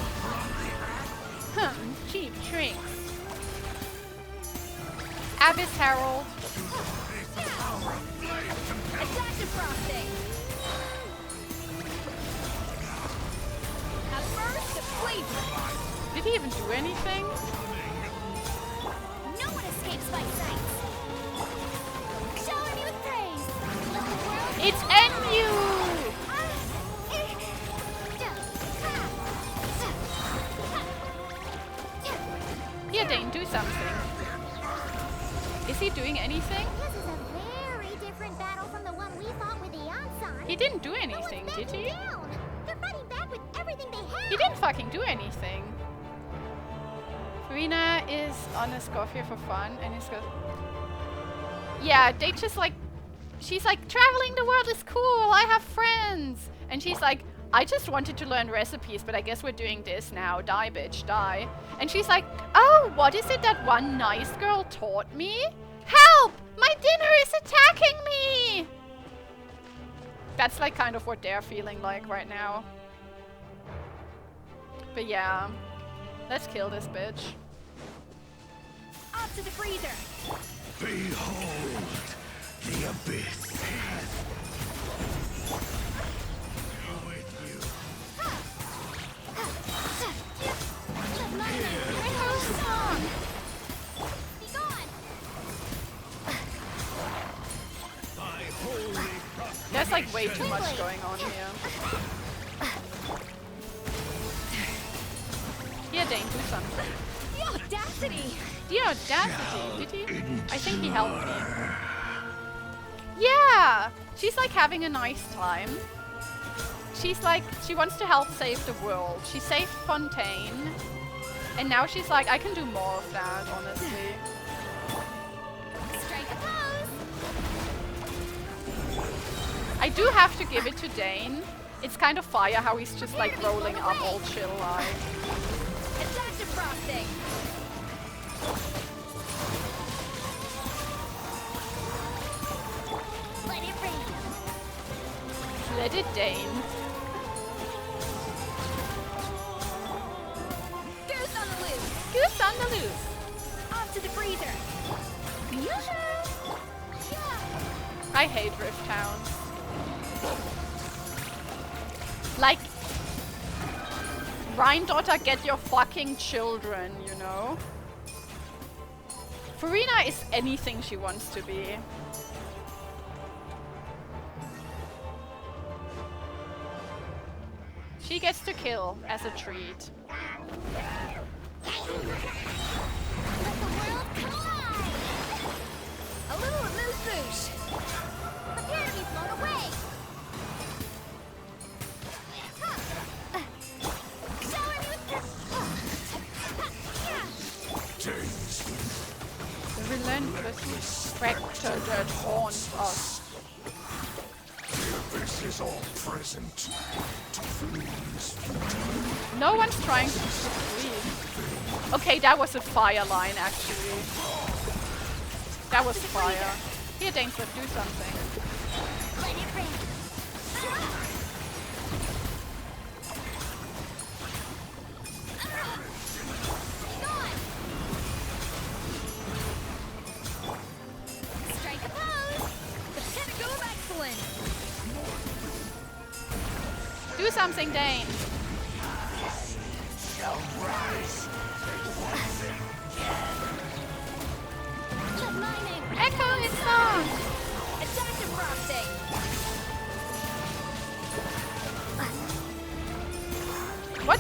Cheap tricks. Abyss Herald. Adaptive frosting. A burst of flavor. Did he even do anything? No one escapes my sight. Shower me with praise. Let the world It's NU! Here, Dane, do something. Is he doing anything? This is a very different battle from the one we fought with the Ensign. He didn't do anything, did he? Down. They're fighting back with everything they have. He didn't fucking do anything. Farina is on a scoff here for fun, and he's got... Yeah, they just like... She's like, traveling the world is cool, I have friends! And she's like, I just wanted to learn recipes, but I guess we're doing this now. Die, bitch, die. And she's like, oh, what is it that one nice girl taught me? Help! My dinner is attacking me! That's like kind of what they're feeling like right now. But yeah, let's kill this bitch. Off to the freezer. Behold the abyss. Be gone. There's like way too much going on here. Here, Dane, do something. The audacity. The audacity, did he? I think he helped me. Yeah! She's like having a nice time. She's like, she wants to help save the world. She saved Fontaine. And now she's like, I can do more of that, honestly. Strike a pose. I do have to give it to Dane. It's kind of fire how he's just like rolling up all chill like. Adaptive frosting. Let it rain. Let it Dane. Goose on the loose. Goose on the loose. Off to the freezer. I hate Rift Towns. Like, Rhine-daughter, get your fucking children, you know? Farina is anything she wants to be. She gets to kill as a treat. Let the world collide. A little amuse bouche. Prepare to be blown away. Shower me with The relentless spectre that haunts us. This is all present. No one's trying to flee. Okay, that was a fire line, actually. That was fire. Here, Dainsworth, do something. Let it rain. Strike a pose. The pinnacle of excellence. Do something, Dane. Let my name Echo is song. Adaptive frosting.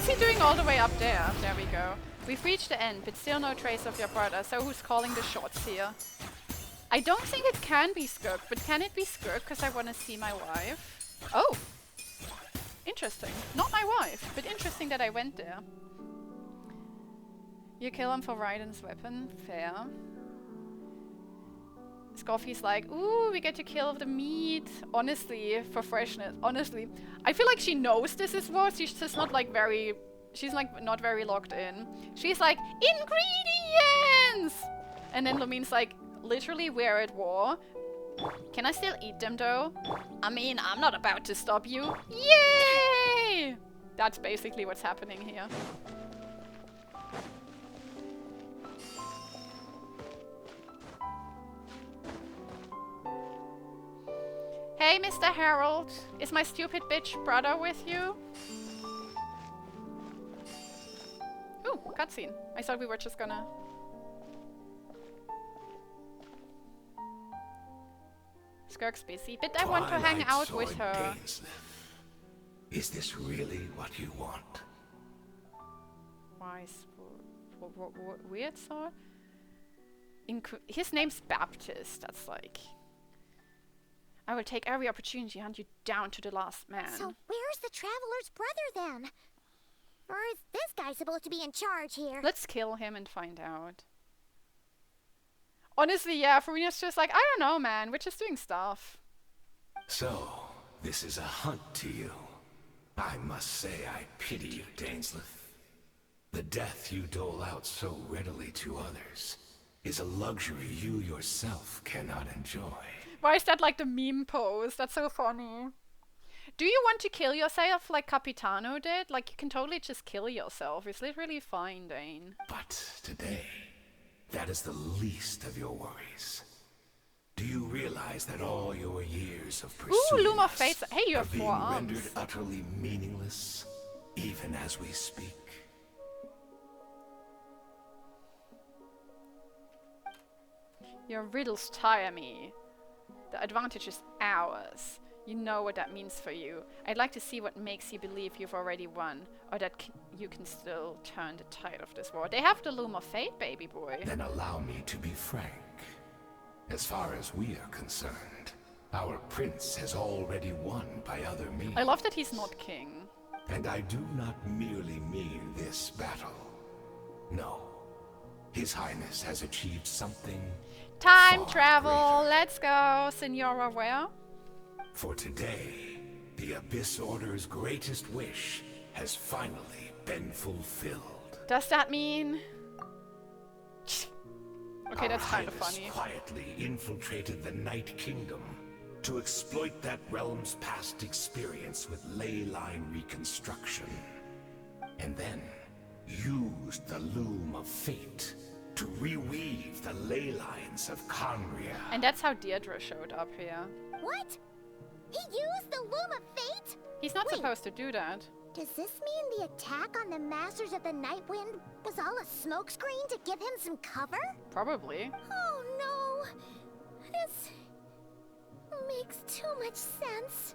he doing all the way up there? There we go. We've reached the end, but still no trace of your brother. So who's calling the shots here? I don't think it can be Skirk, but can it be Skirk? Because I want to see my wife. Oh! Interesting. Not my wife, but interesting that I went there. You kill him for Raiden's weapon. Fair. Scoffy's like, ooh, we get to kill the meat. Honestly, for freshness. Honestly, I feel like she knows this is war. She's just not like very... She's like not very locked in. She's like, ingredients! And then Lumine's like, literally we're at war. Can I still eat them though? I mean, I'm not about to stop you. Yay! That's basically what's happening here. Hey, Mr. Harold. Is my stupid bitch brother with you? Ooh, cutscene. I thought we were just gonna... Skirk's busy, but I want to hang out with her. Is this really what you want? Why? Weird sword? His name's Baptist. That's like... I will take every opportunity to hunt you down to the last man. So where's the Traveler's brother then? Or is this guy supposed to be in charge here? Let's kill him and find out. Honestly, yeah, Farina's just like, I don't know, man. We're just doing stuff. So, this is a hunt to you. I must say I pity you, Dainsleif. The death you dole out so readily to others is a luxury you yourself cannot enjoy. Why is that like the meme pose? That's so funny. Do you want to kill yourself like Capitano did? Like, you can totally just kill yourself. It's literally fine, Dane. But today, that is the least of your worries. Do you realize that all your years of pursuing Loom of us Fate. Hey, you are have being 4 arms. rendered utterly meaningless, even as we speak? Your riddles tire me. The advantage is ours. You know what that means for you. I'd like to see what makes you believe you've already won, or that you can still turn the tide of this war. They have the Loom of Fate, baby boy. Then allow me to be frank. As far as we are concerned, our prince has already won by other means. I love that he's not king. And I do not merely mean this battle. No. His Highness has achieved something Time far travel. greater. Let's go, Senora where? For today, the Abyss Order's greatest wish has finally been fulfilled. Does that mean... Okay, that's Our kind of Highness funny. quietly infiltrated the Night Kingdom to exploit that realm's past experience with ley line reconstruction. And then used the Loom of Fate to reweave the ley lines of Conria. And that's how Deirdre showed up here. What? He used the Loom of Fate? He's not Wait. supposed to do that. Does this mean the attack on the Masters of the Night Wind was all a smokescreen to give him some cover? Probably. Oh no! This makes too much sense.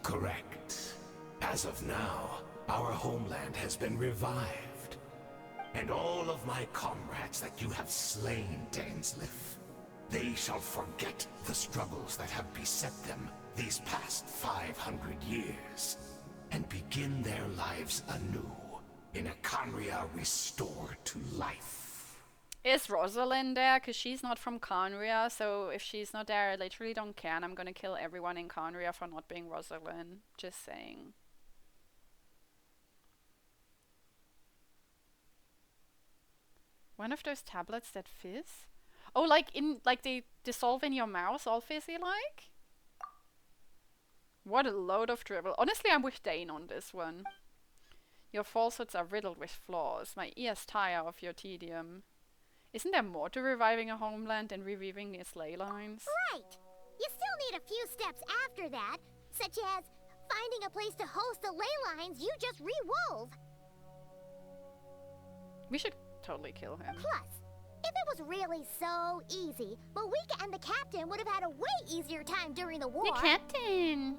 Correct. As of now, our homeland has been revived. And all of my comrades that you have slain, Dainsleif, they shall forget the struggles that have beset them these past 500 years, and begin their lives anew in a Conria restored to life. Is Rosalind there? Because she's not from Conria, so if she's not there, I literally don't care, and I'm gonna kill everyone in Conria for not being Rosalind. Just saying. One of those tablets that fizz? Oh, like they dissolve in your mouth, all fizzy like? What a load of dribble. Honestly, I'm with Dane on this one. Your falsehoods are riddled with flaws. My ears tire of your tedium. Isn't there more to reviving a homeland than reweaving its ley lines? Right! You still need a few steps after that, such as finding a place to host the ley lines you just re-wove. We should totally kill him. Plus, if it was really so easy, Malika and the captain would have had a way easier time during the war. The captain!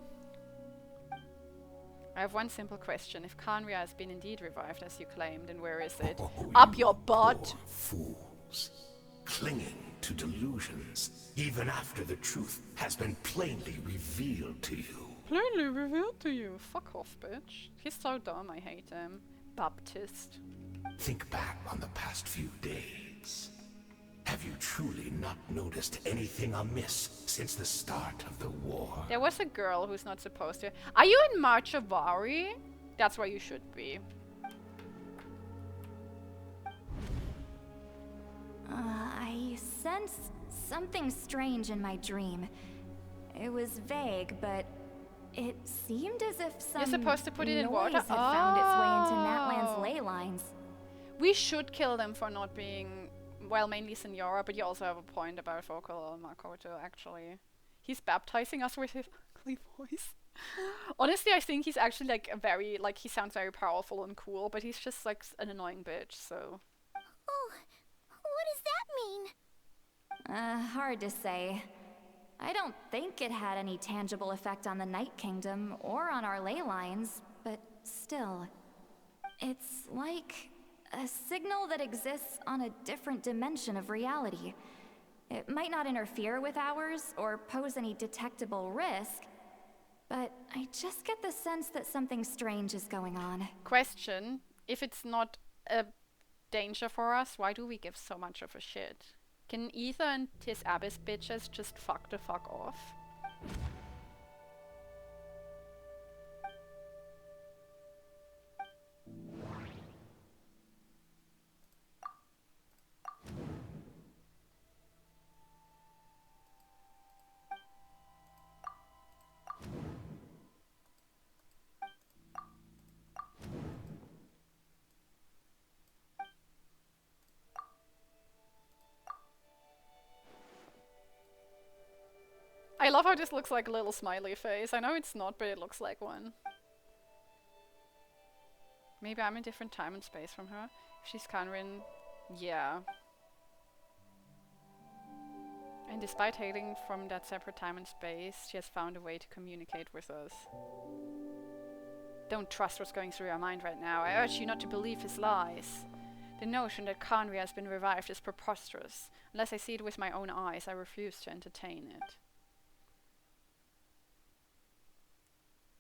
I have one simple question. If Kanria has been indeed revived as you claim, then where is it? Oh, Up you your butt! poor fools, clinging to delusions, even after the truth has been plainly revealed to you. Plainly revealed to you. Fuck off, bitch. He's so dumb, I hate him. Baptist. Think back on the past few days. Have you truly not noticed anything amiss since the start of the war? There was a girl who's not supposed to. Are you in Marchavari? That's where you should be. I sensed something strange in my dream. It was vague, but it seemed as if some You're supposed to put it in noise water? had found its way into Natland's ley lines. We should kill them for not being, well, mainly Senora, but you also have a point about Vocal Makoto, actually. He's baptizing us with his ugly voice. Honestly, I think he's actually like a very, like, he sounds very powerful and cool, but he's just like an annoying bitch, so. Oh, what does that mean? Hard to say. I don't think it had any tangible effect on the Night Kingdom or on our ley lines, but still. It's like a signal that exists on a different dimension of reality. It might not interfere with ours or pose any detectable risk, but I just get the sense that something strange is going on. Question, if it's not a danger for us, why do we give so much of a shit? Can Ether and his Abyss bitches just fuck the fuck off? I love how this looks like a little smiley face. I know it's not, but it looks like one. Maybe I'm in different time and space from her. If she's Kanrin, yeah. And despite hailing from that separate time and space, she has found a way to communicate with us. Don't trust what's going through your mind right now. I urge you not to believe his lies. The notion that Kanria has been revived is preposterous. Unless I see it with my own eyes, I refuse to entertain it.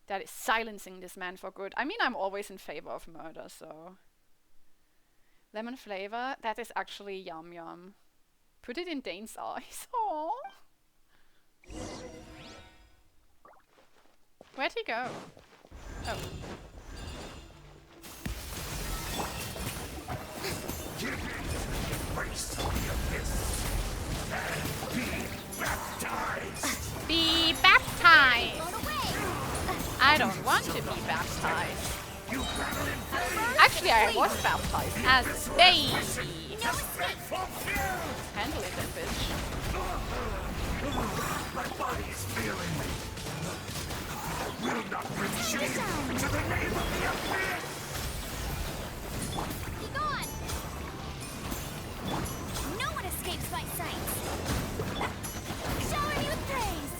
That is silencing this man for good. I mean, I'm always in favor of murder, so. Lemon flavor? That is actually yum yum. Put it in Dane's eyes. Aww. Where'd he go? Oh. Embrace the abyss and be baptized. Be baptized! I don't want to be baptized. Actually, I was baptized as a baby. Handle it then, bitch. My body's failing me. I will not retreat to the name of the abyss. Be gone! No one escapes my sight. Shower me with praise.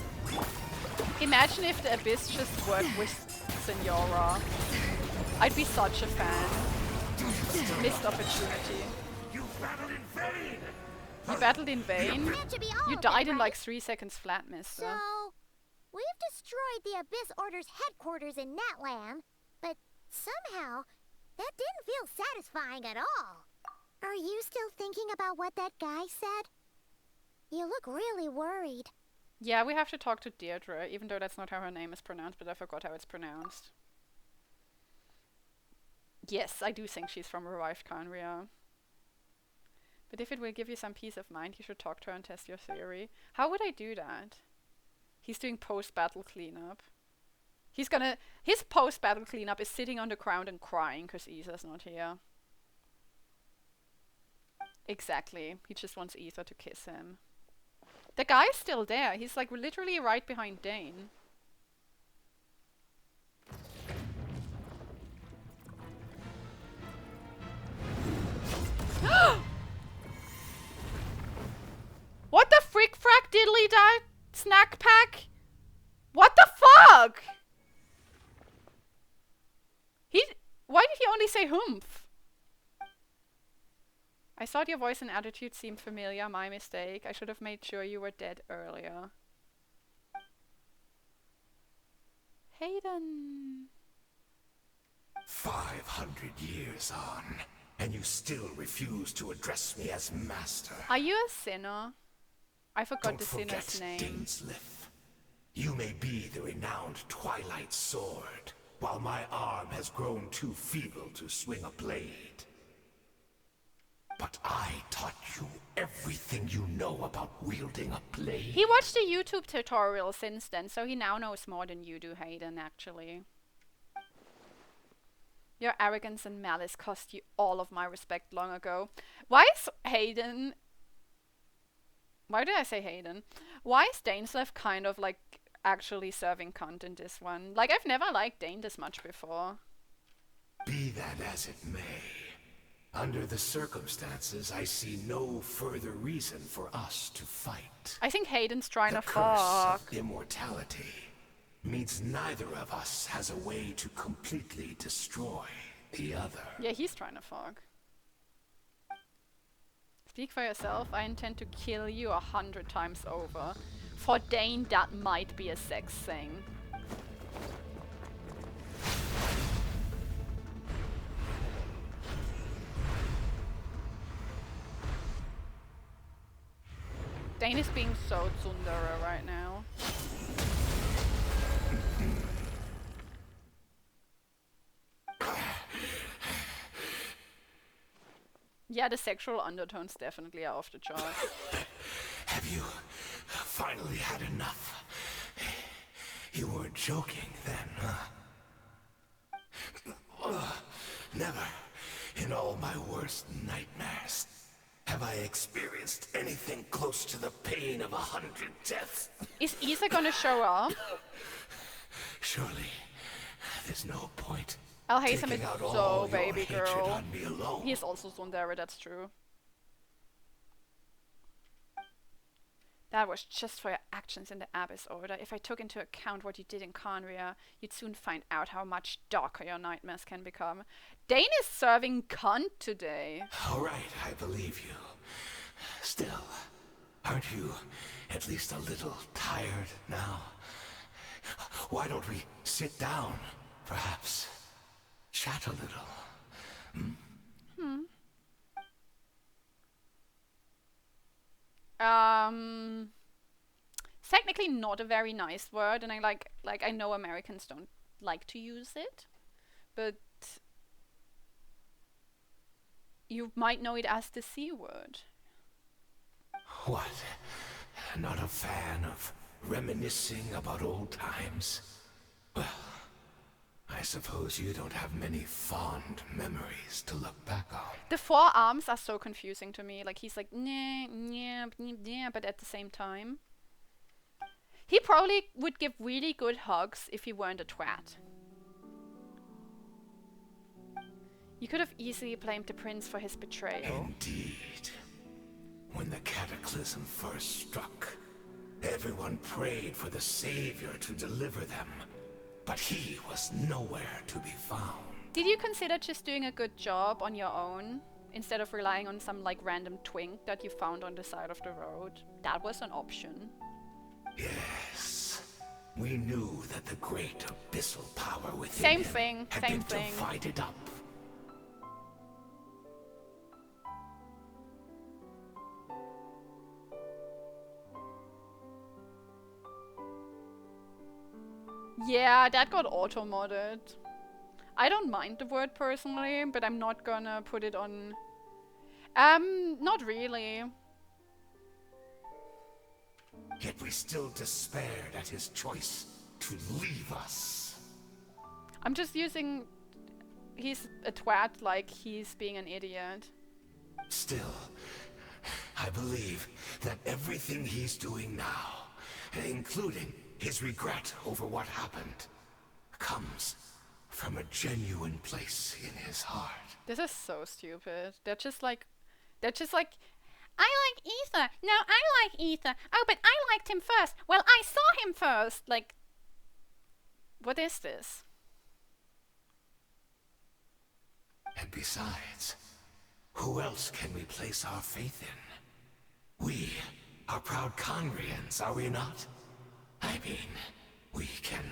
Imagine if the Abyss just worked with Senora. I'd be such a fan. Missed opportunity. You battled in vain. You battled in vain? That should be all You of it, died in right? like 3 seconds flat, mister. So, we've destroyed the Abyss Order's headquarters in Natland, but somehow, that didn't feel satisfying at all. Are you still thinking about what that guy said? You look really worried. Yeah, we have to talk to Deirdre, even though that's not how her name is pronounced, but I forgot how it's pronounced. Yes, I do think she's from Revived Kanria. But if it will give you some peace of mind, you should talk to her and test your theory. How would I do that? He's doing post-battle cleanup. His post-battle cleanup is sitting on the ground and crying because Ether's not here. Exactly. He just wants Ether to kiss him. The guy's still there. He's like literally right behind Dane. What the frick frack diddly da snack pack? What the fuck? say humph? I thought your voice and attitude seemed familiar. My mistake. I should have made sure you were dead earlier. Hayden. 500 years on, and you still refuse to address me as master. Are you a sinner? I forgot Don't the forget, sinner's name. Dainsliff. You may be the renowned Twilight Sword, while my arm has grown too feeble to swing a blade. But I taught you everything you know about wielding a blade. He watched a YouTube tutorial since then, so he now knows more than you do, Hayden, actually. Your arrogance and malice cost you all of my respect long ago. Why is Hayden... Why did I say Hayden? Why is Dainslev kind of like actually serving cunt in this one? Like, I've never liked Dane this much before. Be that as it may, under the circumstances, I see no further reason for us to fight. I think Hayden's trying The to curse fuck. of immortality means neither of us has a way to completely destroy the other. Yeah, he's trying to fuck. Speak for yourself. I intend to kill you 100 times over. For Dane, that might be a sex thing. Dane is being so tsundere right now. Yeah, the sexual undertones definitely are off the charts. Have you finally had enough? You weren't joking then, huh? Never in all my worst nightmares have I experienced anything close to the pain of 100 deaths. Is Isa gonna show up? Surely, there's no point Alhaitham taking is out so all your baby hatred girl. on me alone. He is also tsundere, that's true. That was just for your actions in the Abyss Order. If I took into account what you did in Conria, you'd soon find out how much darker your nightmares can become. Dane is serving cunt today. All right, I believe you. Still, aren't you at least a little tired now? Why don't we sit down, perhaps? Chat a little. Technically not a very nice word, and I know Americans don't like to use it, but you might know it as the C word. What? Not a fan of reminiscing about old times? Well, I suppose you don't have many fond memories to look back on. The forearms are so confusing to me. Like, he's like, nah, yeah, yeah, but at the same time. He probably would give really good hugs if he weren't a twat. You could have easily blamed the prince for his betrayal. Indeed. When the cataclysm first struck, everyone prayed for the savior to deliver them. But he was nowhere to be found. Did you consider just doing a good job on your own, instead of relying on some like random twink that you found on the side of the road? That was an option. Yes. We knew that the great abyssal power within Same him thing, had same been thing. divided up. Yeah, that got auto-modded. I don't mind the word personally, but I'm not gonna put it on... not really. Yet we still despaired at his choice to leave us. I'm just using... He's a twat, like he's being an idiot. Still, I believe that everything he's doing now, including his regret over what happened, comes from a genuine place in his heart. This is so stupid. They're just like, I like Ether. No, I like Ether. Oh, but I liked him first. Well, I saw him first. Like, what is this? And besides, who else can we place our faith in? We are proud Conrians, are we not? I mean, we can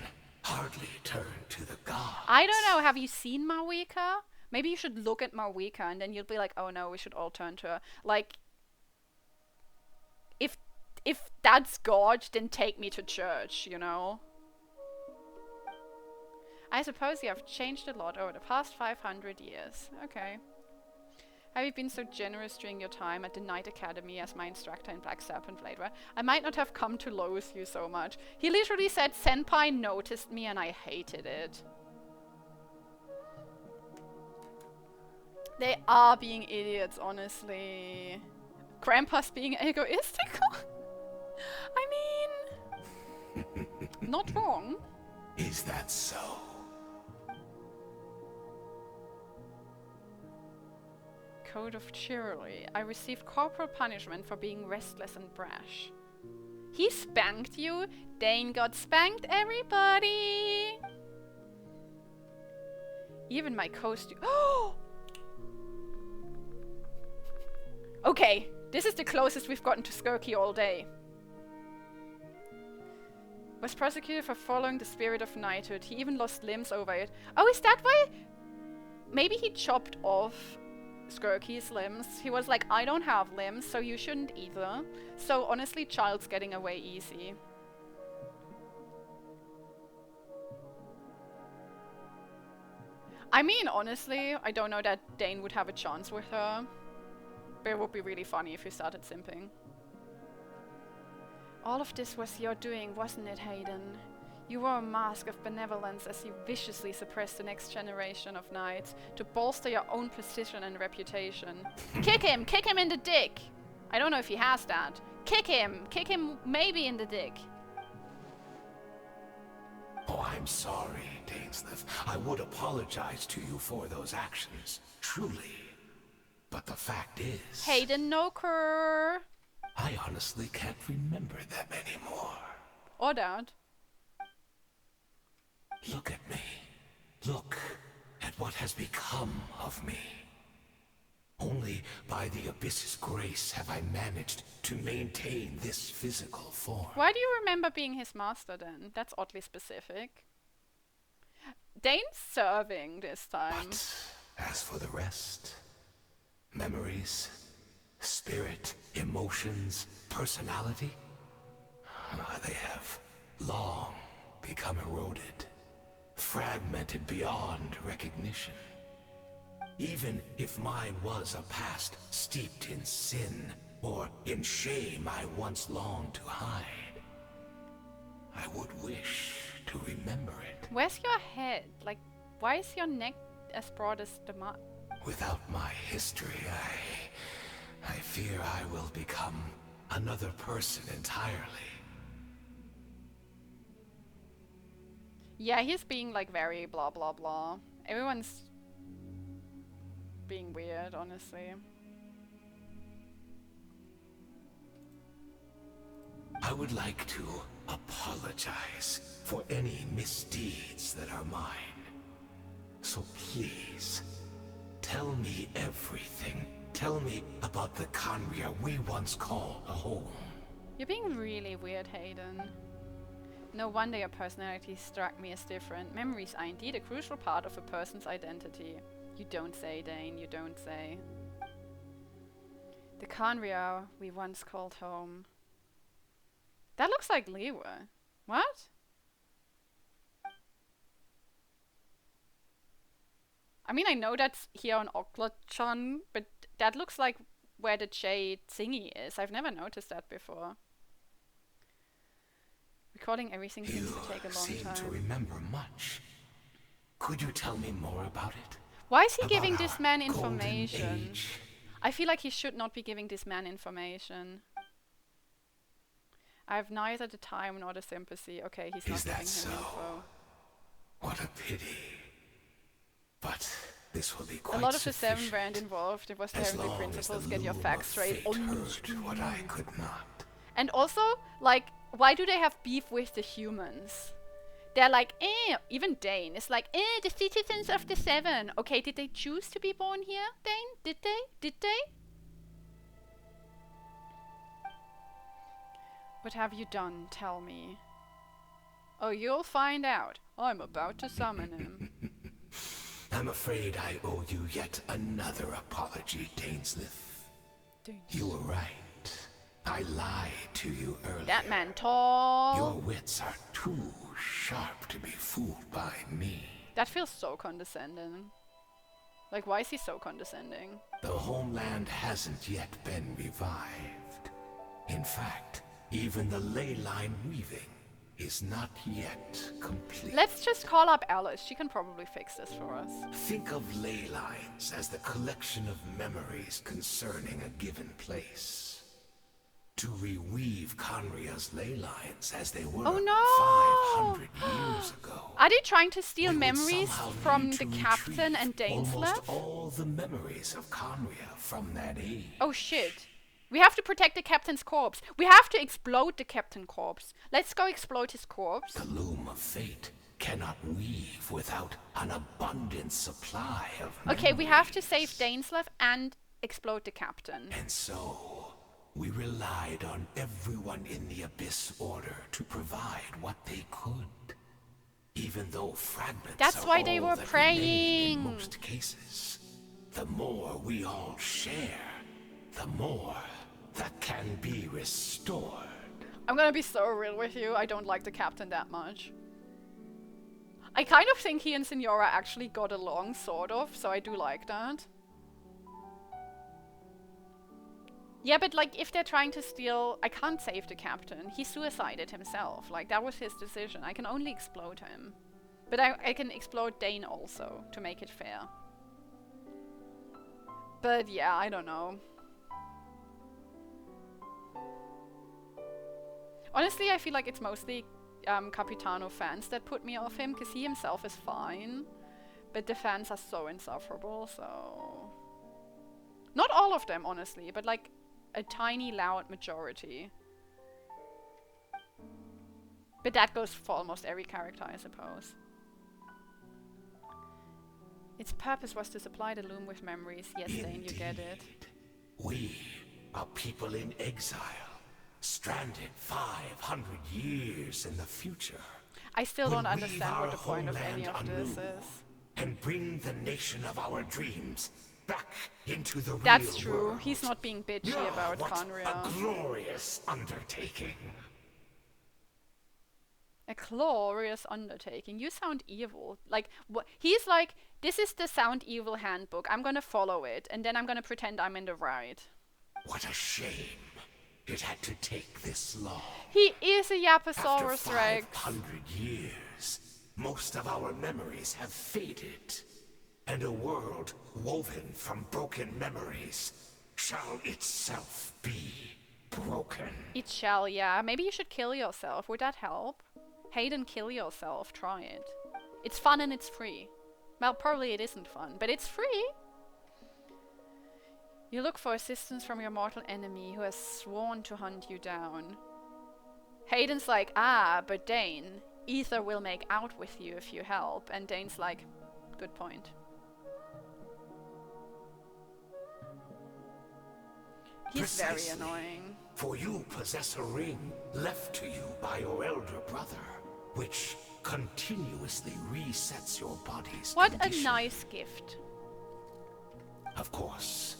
hardly turn to the gods. I don't know, have you seen Marwika? Maybe you should look at Marwika and then you'll be like, oh no, we should all turn to her. Like, if that's God, then take me to church, you know? I suppose you have changed a lot over the past 500 years. Okay. Have you been so generous during your time at the Knight Academy as my instructor in Black Serpent Blade? I might not have come to loathe you so much. He literally said Senpai noticed me and I hated it. They are being idiots, honestly. Grandpa's being egoistical? I mean... not wrong. Is that so? Code of Chivalry. I received corporal punishment for being restless and brash. He spanked you? Dane got spanked, everybody! Even my costume. Oh! Okay, this is the closest we've gotten to Skirky all day. Was prosecuted for following the spirit of knighthood. He even lost limbs over it. Oh, is that why? Maybe he chopped off Skirky's limbs. He was like, I don't have limbs, so you shouldn't either. So honestly, Child's getting away easy. I mean, honestly, I don't know that Dane would have a chance with her. But it would be really funny if he started simping. All of this was your doing, wasn't it, Hayden? You wore a mask of benevolence as you viciously suppressed the next generation of knights to bolster your own position and reputation. Kick him! Kick him in the dick! I don't know if he has that. Kick him! Kick him maybe in the dick. Oh, I'm sorry, Dainsleif. I would apologize to you for those actions, truly. But the fact is... Hayden Noker! I honestly can't remember them anymore. Or that. Look at me. Look at what has become of me. Only by the Abyss's grace have I managed to maintain this physical form. Why do you remember being his master then? That's oddly specific. Dane's serving this time. But as for the rest, memories, spirit, emotions, personality, they have long become eroded, fragmented beyond recognition. Even if mine was a past steeped in sin or in shame I once longed to hide, I would wish to remember it. Where's your head? Like, why is your neck as broad as the mud? Without my history, I fear I will become another person entirely. Yeah, he's being like very blah blah blah. Everyone's being weird, honestly. I would like to apologize for any misdeeds that are mine. So please, tell me everything. Tell me about the Conria we once called home. You're being really weird, Hayden. No wonder your personality struck me as different. Memories are indeed a crucial part of a person's identity. You don't say, Dane, you don't say. The Conria we once called home. That looks like Lewa. What? I mean, I know that's here on Archon, but that looks like where the Jade thingy is. I've never noticed that before. Recording everything seems to take a long seem time. to remember much. Could you tell me more about it? Why is he About giving our this man golden information? age? I feel like he should not be giving this man information. I have neither the time nor the sympathy. Okay, he's not Is giving that so? him info. What a pity. But this will be A quite lot of the Seven sufficient, weren't involved. It was the as heavenly long as principles. the Get your loom facts of straight. fate heard what I could not. And also, like, why do they have beef with the humans? they're like, even Dane is like, the citizens of the Seven. Okay, did they choose to be born here, Dane? Did they? Did they? What have you done? Tell me. Oh, you'll find out. I'm about to summon him. I'm afraid I owe you yet another apology, Dainsleif. You were right. I lied to you earlier. That man tall. Your wits are too sharp to be fooled by me. That feels so condescending. Like, why is he so condescending? The homeland hasn't yet been revived. In fact, even the ley line weaving is not yet complete. Let's just call up Alice. She can probably fix this for us. Think of ley lines as the collection of memories concerning a given place. To reweave Conria's ley lines as they were 500 years ago. Are they trying to steal we memories from the captain and almost Dainsleif? all the memories of Conria from that age. Oh shit. We have to protect the captain's corpse. We have to explode the captain's corpse. Let's go explode his corpse. The loom of fate cannot weave without an abundant supply of Okay, we have to memories. save Dainsleif and explode the captain. And so, we relied on everyone in the Abyss Order to provide what they could. Even though fragments That's are why they all were that remain praying. in most cases. The more we all share, the more that can be restored. I'm gonna be so real with you. I don't like the captain that much. I kind of think he and Signora actually got along, sort of, so I do like that. Yeah, but like, if they're trying to steal... I can't save the captain. He suicided himself. Like, that was his decision. I can only explode him. But I can explode Dane also, to make it fair. But yeah, I don't know. Honestly, I feel like it's mostly Capitano fans that put me off him, because he himself is fine. But the fans are so insufferable, so... Not all of them, honestly, but like a tiny, loud majority. But that goes for almost every character, I suppose. Its purpose was to supply the loom with memories. Yes, Dane, you get it. We are people in exile, stranded 500 years in the future. I still We'll don't understand weave what the our point of any of homeland this anew is. and bring the nation of our dreams back into the That's real true. world. He's not being bitchy Ah, about what Conria. a glorious undertaking. A glorious undertaking. You sound evil. Like, he's like, this is the Sound Evil handbook. I'm gonna follow it, and then I'm gonna pretend I'm in the right. What a shame. It had to take this long. He is a After Yaposaurus Rex. 500 years, most of our memories have faded. And a world woven from broken memories shall itself be broken. It shall, yeah. Maybe you should kill yourself. Would that help? Hayden, kill yourself. Try it. It's fun and it's free. Well, probably it isn't fun, but it's free. You look for assistance from your mortal enemy who has sworn to hunt you down. Hayden's like, but Dane, Ether will make out with you if you help. And Dane's like, good point. He's Precisely. very annoying. For you possess a ring left to you by your elder brother, which continuously resets your body's What condition. a nice gift. Of course,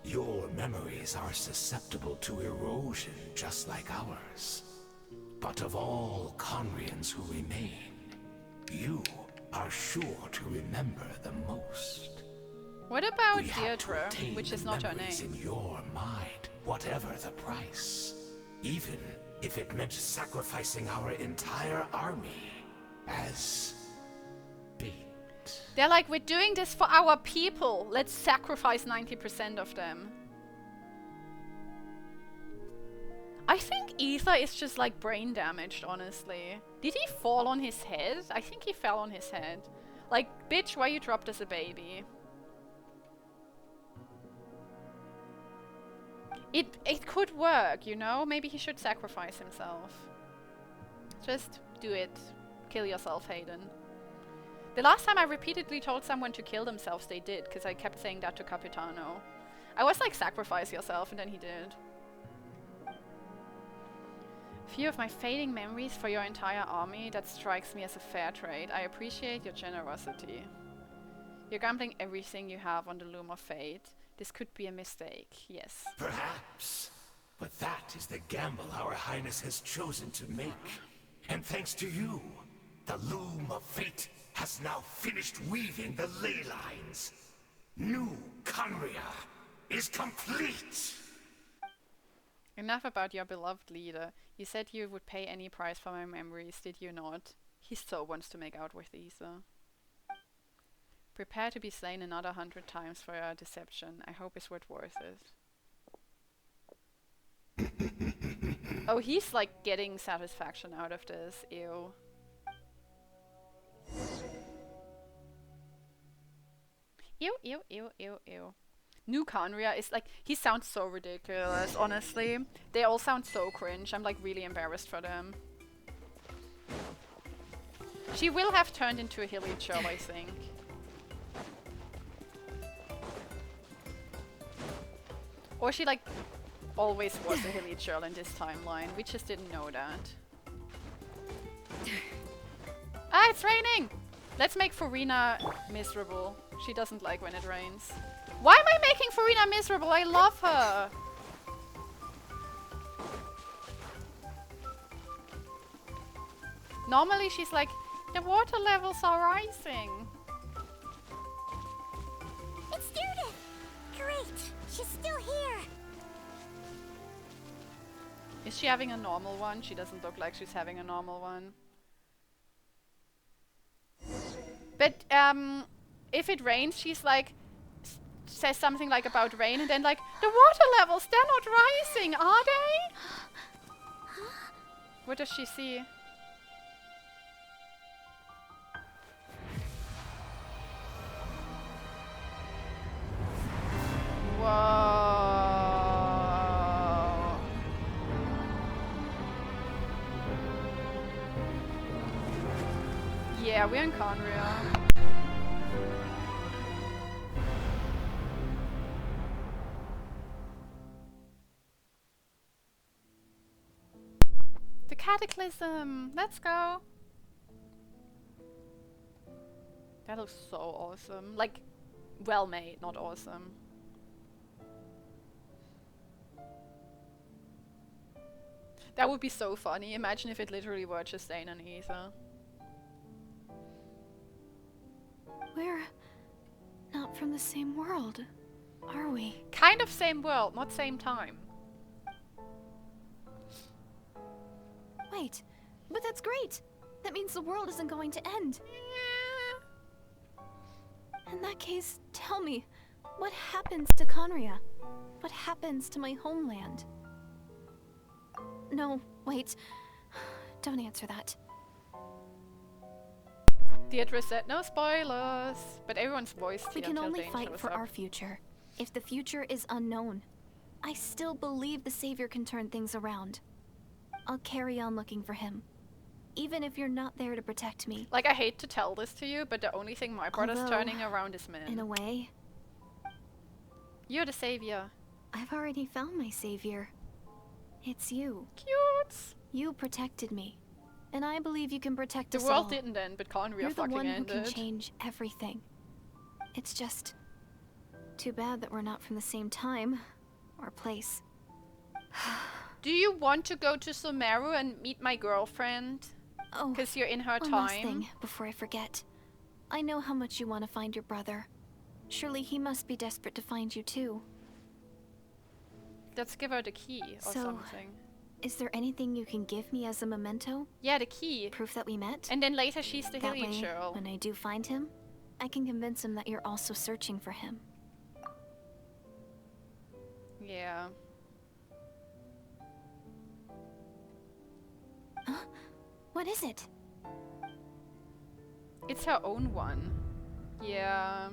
your memories are susceptible to erosion just like ours. But of all Conrians who remain, you are sure to remember the most. What about We had to Deirdre, obtain which the is not her memories name? in your mind, whatever the price. Even if it meant sacrificing our entire army as bait. They're like, we're doing this for our people. Let's sacrifice 90% of them. I think Ether is just like brain damaged, honestly. Did he fall on his head? I think he fell on his head. Like, bitch, why you dropped as a baby? It could work, you know? Maybe he should sacrifice himself. Just do it. Kill yourself, Hayden. The last time I repeatedly told someone to kill themselves, they did, because I kept saying that to Capitano. I was like, sacrifice yourself, and then he did. Few of my fading memories for your entire army, that strikes me as a fair trade. I appreciate your generosity. You're gambling everything you have on the loom of fate. This could be a mistake, yes. Perhaps. But that is the gamble our highness has chosen to make. And thanks to you, the loom of fate has now finished weaving the ley lines. New Conria is complete! Enough about your beloved leader. You said you would pay any price for my memories, did you not? He so wants to make out with Ether. Prepare to be slain another 100 times for your deception. I hope it's worth it. Oh, he's like getting satisfaction out of this. Ew. Ew, ew, ew, ew, ew. New Conria is like, he sounds so ridiculous, honestly. They all sound so cringe. I'm like really embarrassed for them. She will have turned into a hilly churl, I think. Or she like always was a hilly churl in this timeline. We just didn't know that. Ah, it's raining! Let's make Farina miserable. She doesn't like when it rains. Why am I making Farina miserable? I love her! Normally she's like, the water levels are rising. It's Judith! Great! She's still here! Is she having a normal one? She doesn't look like she's having a normal one. But, if it rains, she's like, says something like about rain and then like, the water levels, they're not rising, are they? What does she see? Whoa. Yeah, we're in Conria. The Cataclysm! Let's go! That looks so awesome. Like, well made, not awesome. That would be so funny. Imagine if it literally were just Zane and Ether. We're not from the same world, are we? Kind of same world, not same time. Wait, but that's great! That means the world isn't going to end. In that case, tell me, what happens to Conria? What happens to my homeland? No, wait. Don't answer that. Deirdre said no spoilers, but everyone's voiced We here can until only danger fight was for up. our future. If the future is unknown, I still believe the Savior can turn things around. I'll carry on looking for him, even if you're not there to protect me. Like, I hate to tell this to you, but the only thing my brother's Although, turning around is men. In a way, You're the savior. I've already found my Savior. It's you. Cute! You protected me, and I believe you can protect The us world all. didn't end, but Conria You're the fucking one who ended. can change everything. It's just too bad that we're not from the same time or place. Do you want to go to Sumeru and meet my girlfriend? Oh, Because you're in her one time. last thing before I forget. I know how much you want to find your brother. Surely he must be desperate to find you too. Let's give her the key or So- something. Is there anything you can give me as a memento? Yeah, the key. Proof that we met? And then later she's the That Hilly way, Churl. when I do find him, I can convince him that you're also searching for him. Yeah. Huh? What is it? It's her own one. Yeah.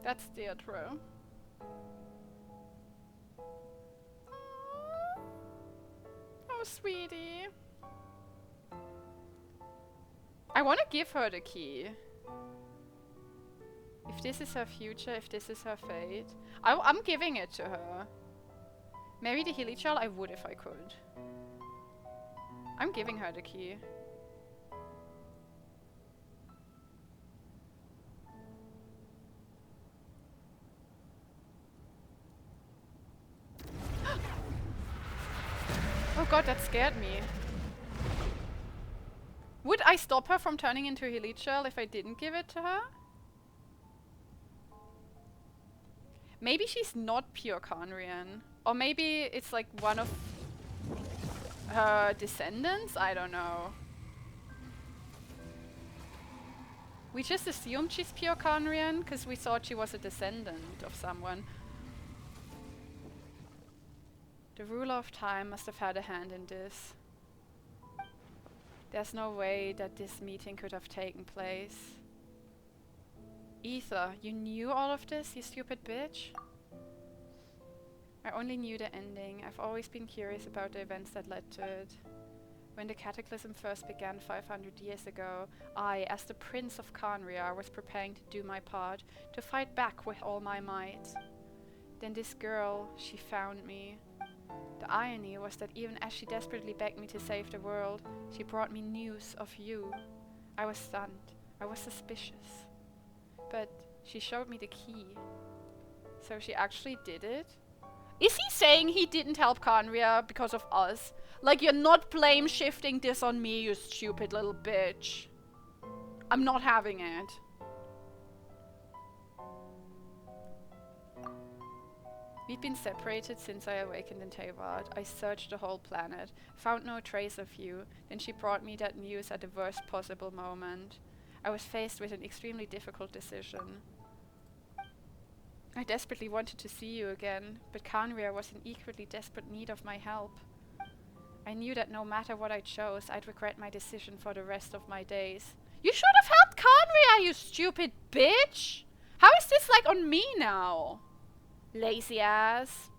That's Deirdre. Oh, sweetie. I want to give her the key. If this is her future, if this is her fate. I'm giving it to her. Marry the Hilichurl? I would if I could. I'm giving her the key. Oh god, that scared me. Would I stop her from turning into Hilichurl if I didn't give it to her? Maybe she's not pure Khaenri'ahn. Or maybe it's like one of her descendants? I don't know. We just assumed she's pure Khaenri'ahn because we thought she was a descendant of someone. The ruler of time must have had a hand in this. There's no way that this meeting could have taken place. Ether, you knew all of this, you stupid bitch? I only knew the ending. I've always been curious about the events that led to it. When the cataclysm first began 500 years ago, I, as the Prince of Khaenri'ah, was preparing to do my part, to fight back with all my might. Then this girl, she found me. The irony was that even as she desperately begged me to save the world, she brought me news of you. I was stunned. I was suspicious. But she showed me the key. So she actually did it? Is he saying he didn't help Khaenri'ah because of us? Like, you're not blame shifting this on me, you stupid little bitch. I'm not having it. We'd been separated since I awakened in Teyvat. I searched the whole planet, found no trace of you. Then she brought me that news at the worst possible moment. I was faced with an extremely difficult decision. I desperately wanted to see you again, but Khaenri'ah was in equally desperate need of my help. I knew that no matter what I chose, I'd regret my decision for the rest of my days. You should have helped Khaenri'ah, you stupid bitch! How is this like on me now? Lazy ass.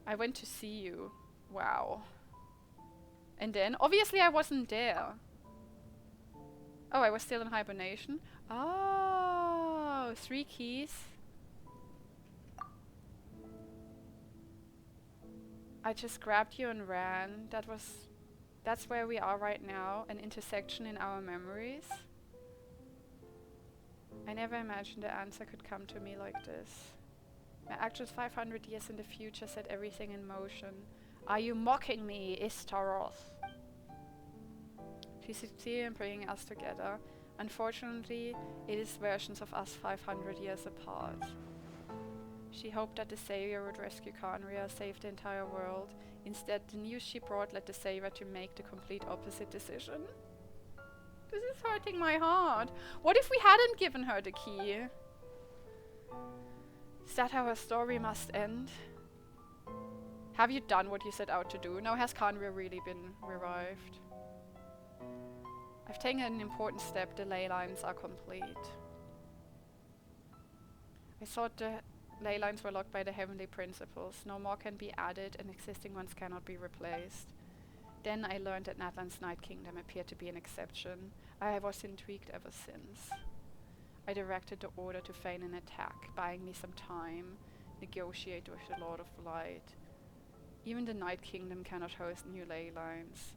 I went to see you. Wow. And then, obviously I wasn't there. Oh, I was still in hibernation? Oh, 3 keys. I just grabbed you and ran. That's where we are right now, an intersection in our memories. I never imagined the answer could come to me like this. My actions 500 years in the future set everything in motion. Are you mocking me, Istaroth? She succeeded in bringing us together. Unfortunately, it is versions of us 500 years apart. She hoped that the Savior would rescue Khaenri'ah, save the entire world. Instead, the news she brought led the Savior to make the complete opposite decision. This is hurting my heart. What if we hadn't given her the key? Is that how her story must end? Have you done what you set out to do? Now has Khaenri'ah really been revived? I've taken an important step. The ley lines are complete. I thought the ley lines were locked by the heavenly principles. No more can be added and existing ones cannot be replaced. Then I learned that Natlan's Night Kingdom appeared to be an exception. I was intrigued ever since. I directed the order to feign an attack, buying me some time, negotiate with the Lord of Light. Even the Night Kingdom cannot host new ley lines.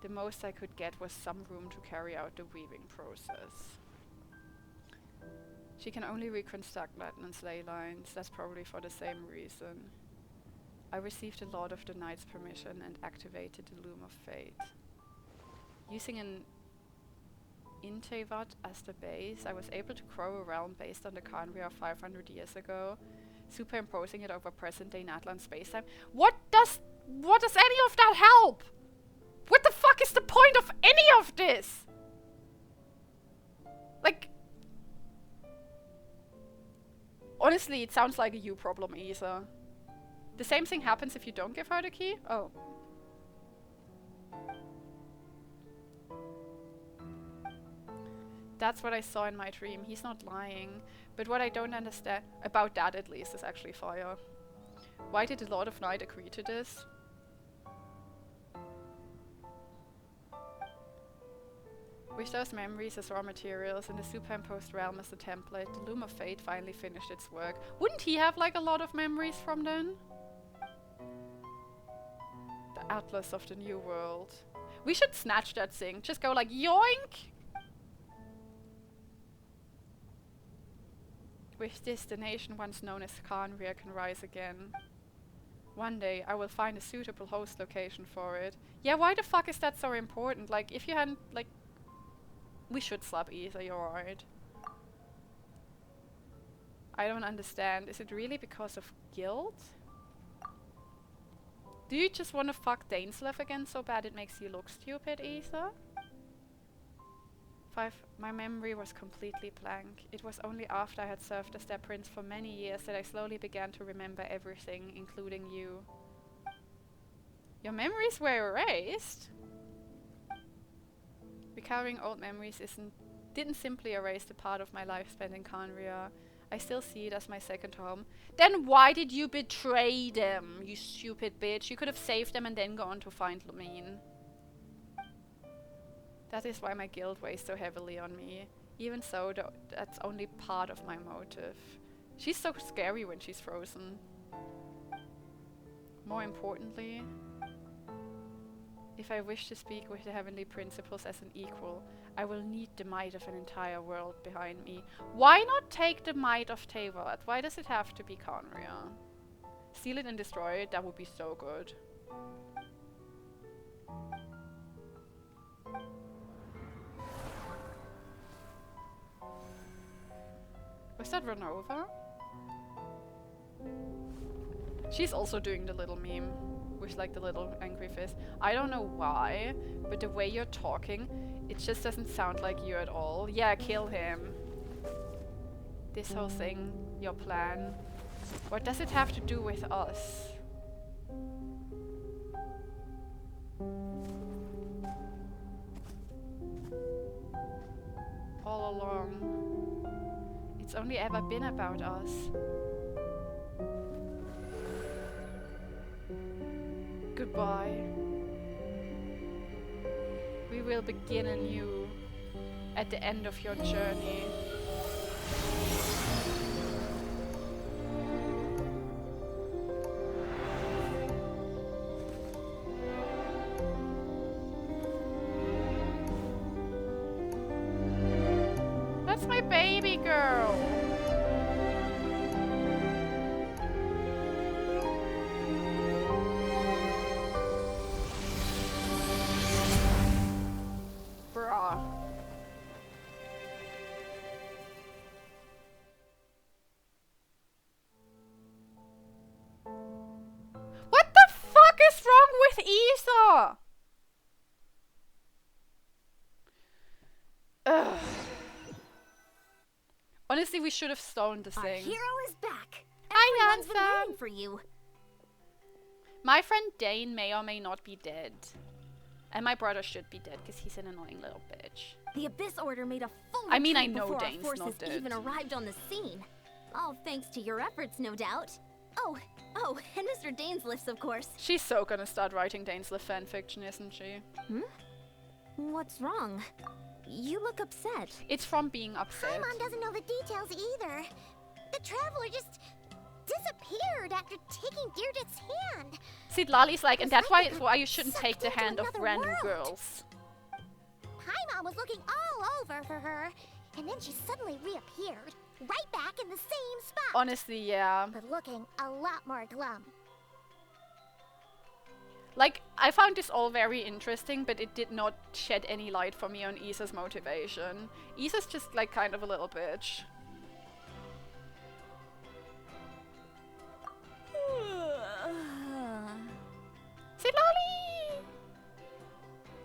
The most I could get was some room to carry out the weaving process. She can only reconstruct Natlan's ley lines. That's probably for the same reason. I received the Lord of the Night's permission and activated the Loom of Fate. Using an Inteyvat as the base, I was able to grow a realm based on the Khaenri'ah 500 years ago, superimposing it over present-day Natlan spacetime. What does any of that help? What the fuck is the point of any of this? Like, honestly, it sounds like a you problem, Isa. The same thing happens if you don't give her the key? Oh. That's what I saw in my dream. He's not lying. But what I don't understand, about that at least, is actually fire. Why did the Lord of Night agree to this? With those memories as raw materials and the superimposed realm as the template, the Loom of Fate finally finished its work. Wouldn't he have like a lot of memories from then? The Atlas of the New World. We should snatch that thing. Just go like yoink! With this, the nation once known as Khanria can rise again. One day, I will find a suitable host location for it. Yeah, why the fuck is that so important? Like, if you hadn't, like... We should slap Ether, you're alright. I don't understand. Is it really because of guilt? Do you just want to fuck Dainslev again so bad it makes you look stupid, Ether? 5. My memory was completely blank. It was only after I had served as their prince for many years that I slowly began to remember everything, including you. Your memories were erased? Recovering old memories didn't simply erase the part of my life spent in Khanria. I still see it as my second home. Then why did you betray them, you stupid bitch? You could have saved them and then gone to find Lumine. That is why my guilt weighs so heavily on me. Even so, that's only part of my motive. She's so scary when she's frozen. More importantly, if I wish to speak with the heavenly principles as an equal, I will need the might of an entire world behind me. Why not take the might of Teyvat? Why does it have to be Khanria? Steal it and destroy it, that would be so good. Was that Renova? She's also doing the little meme with like the little angry face. I don't know why, but the way you're talking, it just doesn't sound like you at all. Yeah, kill him. This whole thing, your plan. What does it have to do with us? All along. It's only ever been about us. Goodbye. We will begin anew at the end of your journey. That's my baby girl. Bruh. What the fuck is wrong with Isa? Ugh. Honestly, we should have stoned the Our thing. hero is back. Hi, Everyone's been Yansa. waiting for you. My friend Dane may or may not be dead. And my brother should be dead because he's an annoying little bitch. The Abyss Order made a full I mean, I retreat know before Dane's our forces not dead. even arrived on the scene. All thanks to your efforts, no doubt. Oh, and Mr. Dainsliff's, of course. She's so gonna start writing Dainsliff fanfiction, isn't she? What's wrong? You look upset. It's from being upset. Paimon doesn't know the details either. The traveler just disappeared after taking Deirdre's hand. Sidlali's like, and that's It's like why you shouldn't sucked take the into hand of another random world. girls. Paimon was looking all over for her, and then she suddenly reappeared, right back in the same spot. Honestly, yeah. But looking a lot more glum. Like, I found this all very interesting, but it did not shed any light for me on Isa's motivation. Isa's just, like, kind of a little bitch. Sidlali!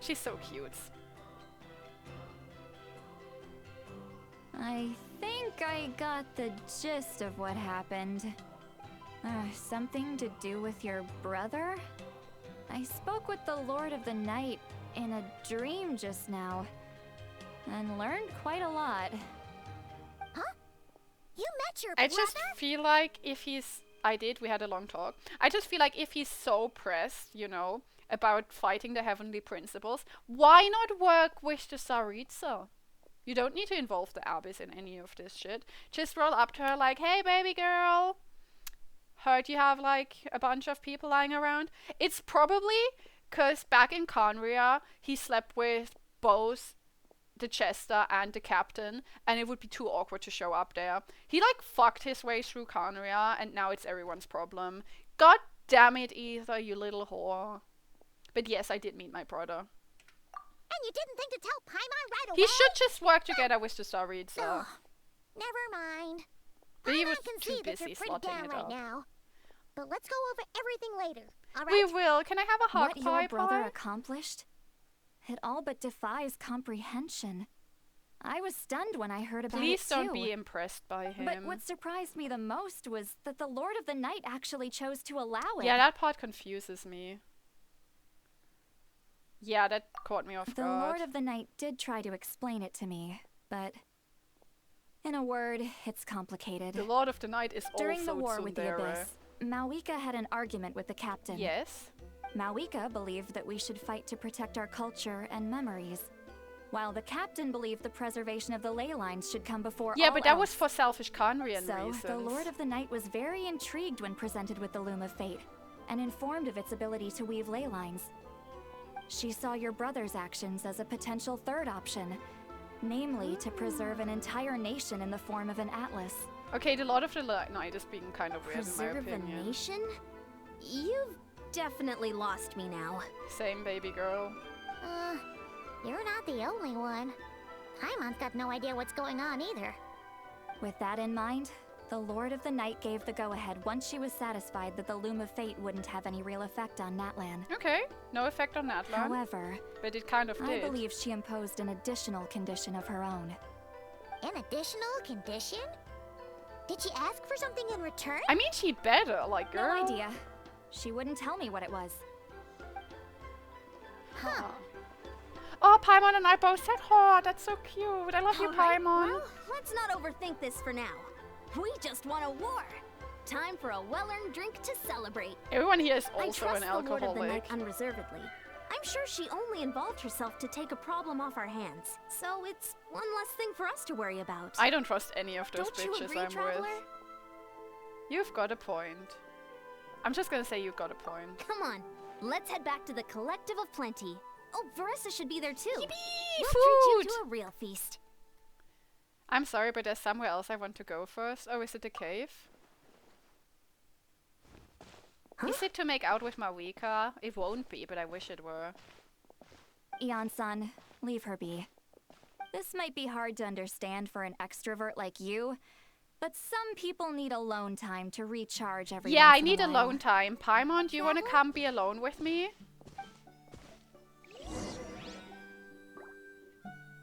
She's so cute. I think I got the gist of what happened. Something to do with your brother? I spoke with the Lord of the Night in a dream just now, and learned quite a lot. You met your I brother? just feel like if he's... we had a long talk. I just feel like if he's so pressed, you know, about fighting the heavenly principles, why not work with the Tsaritsa? You don't need to involve the Abyss in any of this shit. Just roll up to her like, hey baby girl, heard you have like a bunch of people lying around. It's probably because back in Conria, he slept with both the Chester and the captain, and it would be too awkward to show up there. He like fucked his way through Conria, and now it's everyone's problem. God damn it, Ether, you little whore. But yes, I did meet my brother. And you didn't think to tell Paimon right away? He should just work together with the Tsaritsa. Ugh, never mind. But he Paimon was can too see that busy you're pretty slotting down it right up. now. But let's go over everything later, all right? We will. Can I have a hug What pie your brother pie? accomplished? It all but defies comprehension. I was stunned when I heard about Please it don't too. be impressed by him. But what surprised me the most was that the Lord of the Night actually chose to allow it. Yeah, that part confuses me. Yeah, that caught me off The guard. Lord of the Night did try to explain it to me, but in a word, it's complicated. The Lord of the Night is During also the war with the tsundere. Abyss, Mawika had an argument with the captain. Yes. Mawika believed that we should fight to protect our culture and memories, while the captain believed the preservation of the ley lines should come before Yeah, all but that was else. for selfish Conrian So, reasons. the Lord of the Night was very intrigued when presented with the Loom of Fate, and informed of its ability to weave ley lines. She saw your brother's actions as a potential third option, namely to preserve an entire nation in the form of an atlas. Okay, the Lord of the Night is being kind of weird in my Preserve a opinion. nation? You've definitely lost me now. Same, baby girl. You're not the only one. Paimon's got no idea what's going on either. With that in mind, the Lord of the Night gave the go-ahead once she was satisfied that the Loom of Fate wouldn't have any real effect on Natlan. Okay, no effect on that one. However, But it kind of I did. believe she imposed an additional condition of her own. An additional condition? Did she ask for something in return? I mean, she better, like, girl. No idea. She wouldn't tell me what it was. Huh. Oh, Paimon and I both said, oh, that's so cute. I love you, All right, Paimon. well, let's not overthink this for now. We just won a war. Time for a well-earned drink to celebrate. Everyone here is I also trust an the Lord of the alcoholic. Night unreservedly. I'm sure she only involved herself to take a problem off our hands. So it's one less thing for us to worry about. I don't trust any of those Don't you bitches agree, I'm Traveler? with. You've got a point. I'm just gonna say you've got a point. Come on, let's head back to the Collective of Plenty. Oh, Varessa should be there too. We'll treat you Food! to a real feast. I'm sorry, but there's somewhere else I want to go first. Oh, is it the cave? Is it to make out with Mawika? It won't be, but I wish it were. Ian-san, leave her be. This might be hard to understand for an extrovert like you, but some people need alone time to recharge every Yeah, once I in need a while. alone time. Paimon, do you want to come be alone with me?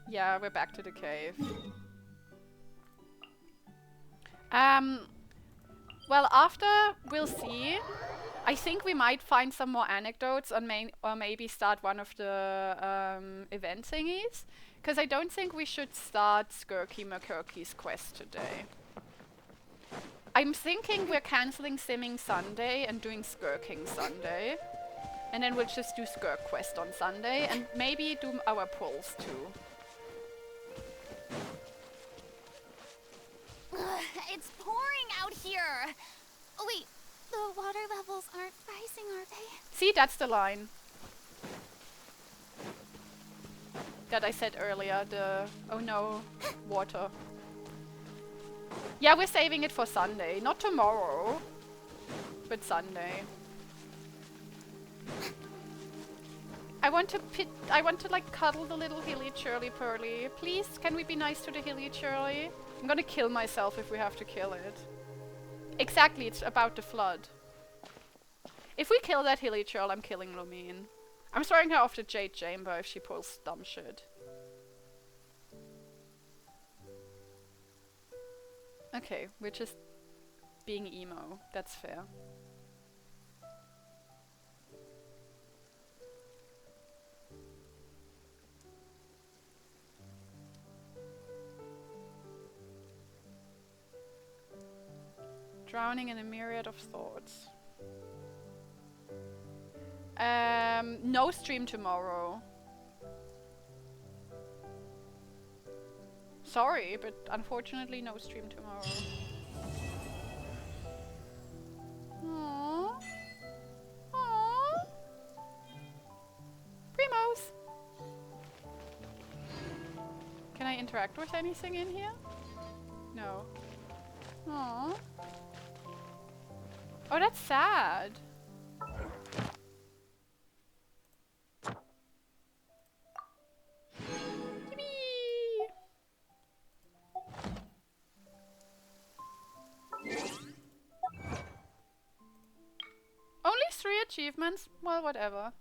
Yeah, we're back to the cave. Well, after we'll see. I think we might find some more anecdotes or maybe start one of the event thingies. Because I don't think we should start Skirky McKirky's quest today. I'm thinking we're cancelling Simming Sunday and doing Skirking Sunday. And then we'll just do Skirk quest on Sunday and maybe do our pulls too. It's pouring out here. Oh, wait, the water levels aren't rising, are they? See, that's the line that I said earlier, the oh no, water. Yeah, we're saving it for Sunday, not tomorrow, but Sunday. I want to like cuddle the little hilly churly pearly. Please, can we be nice to the hilly churly? I'm gonna kill myself if we have to kill it. Exactly, it's about the flood. If we kill that hilly churl, I'm killing Lumine. I'm throwing her off the Jade Chamber if she pulls dumb shit. Okay, we're just being emo. That's fair. Drowning in a myriad of thoughts. No stream tomorrow. Sorry, but unfortunately no stream tomorrow. Aww. Aww. Primos! Can I interact with anything in here? No. Aww. Oh, that's sad. Yippee! Only 3 achievements? Well, whatever.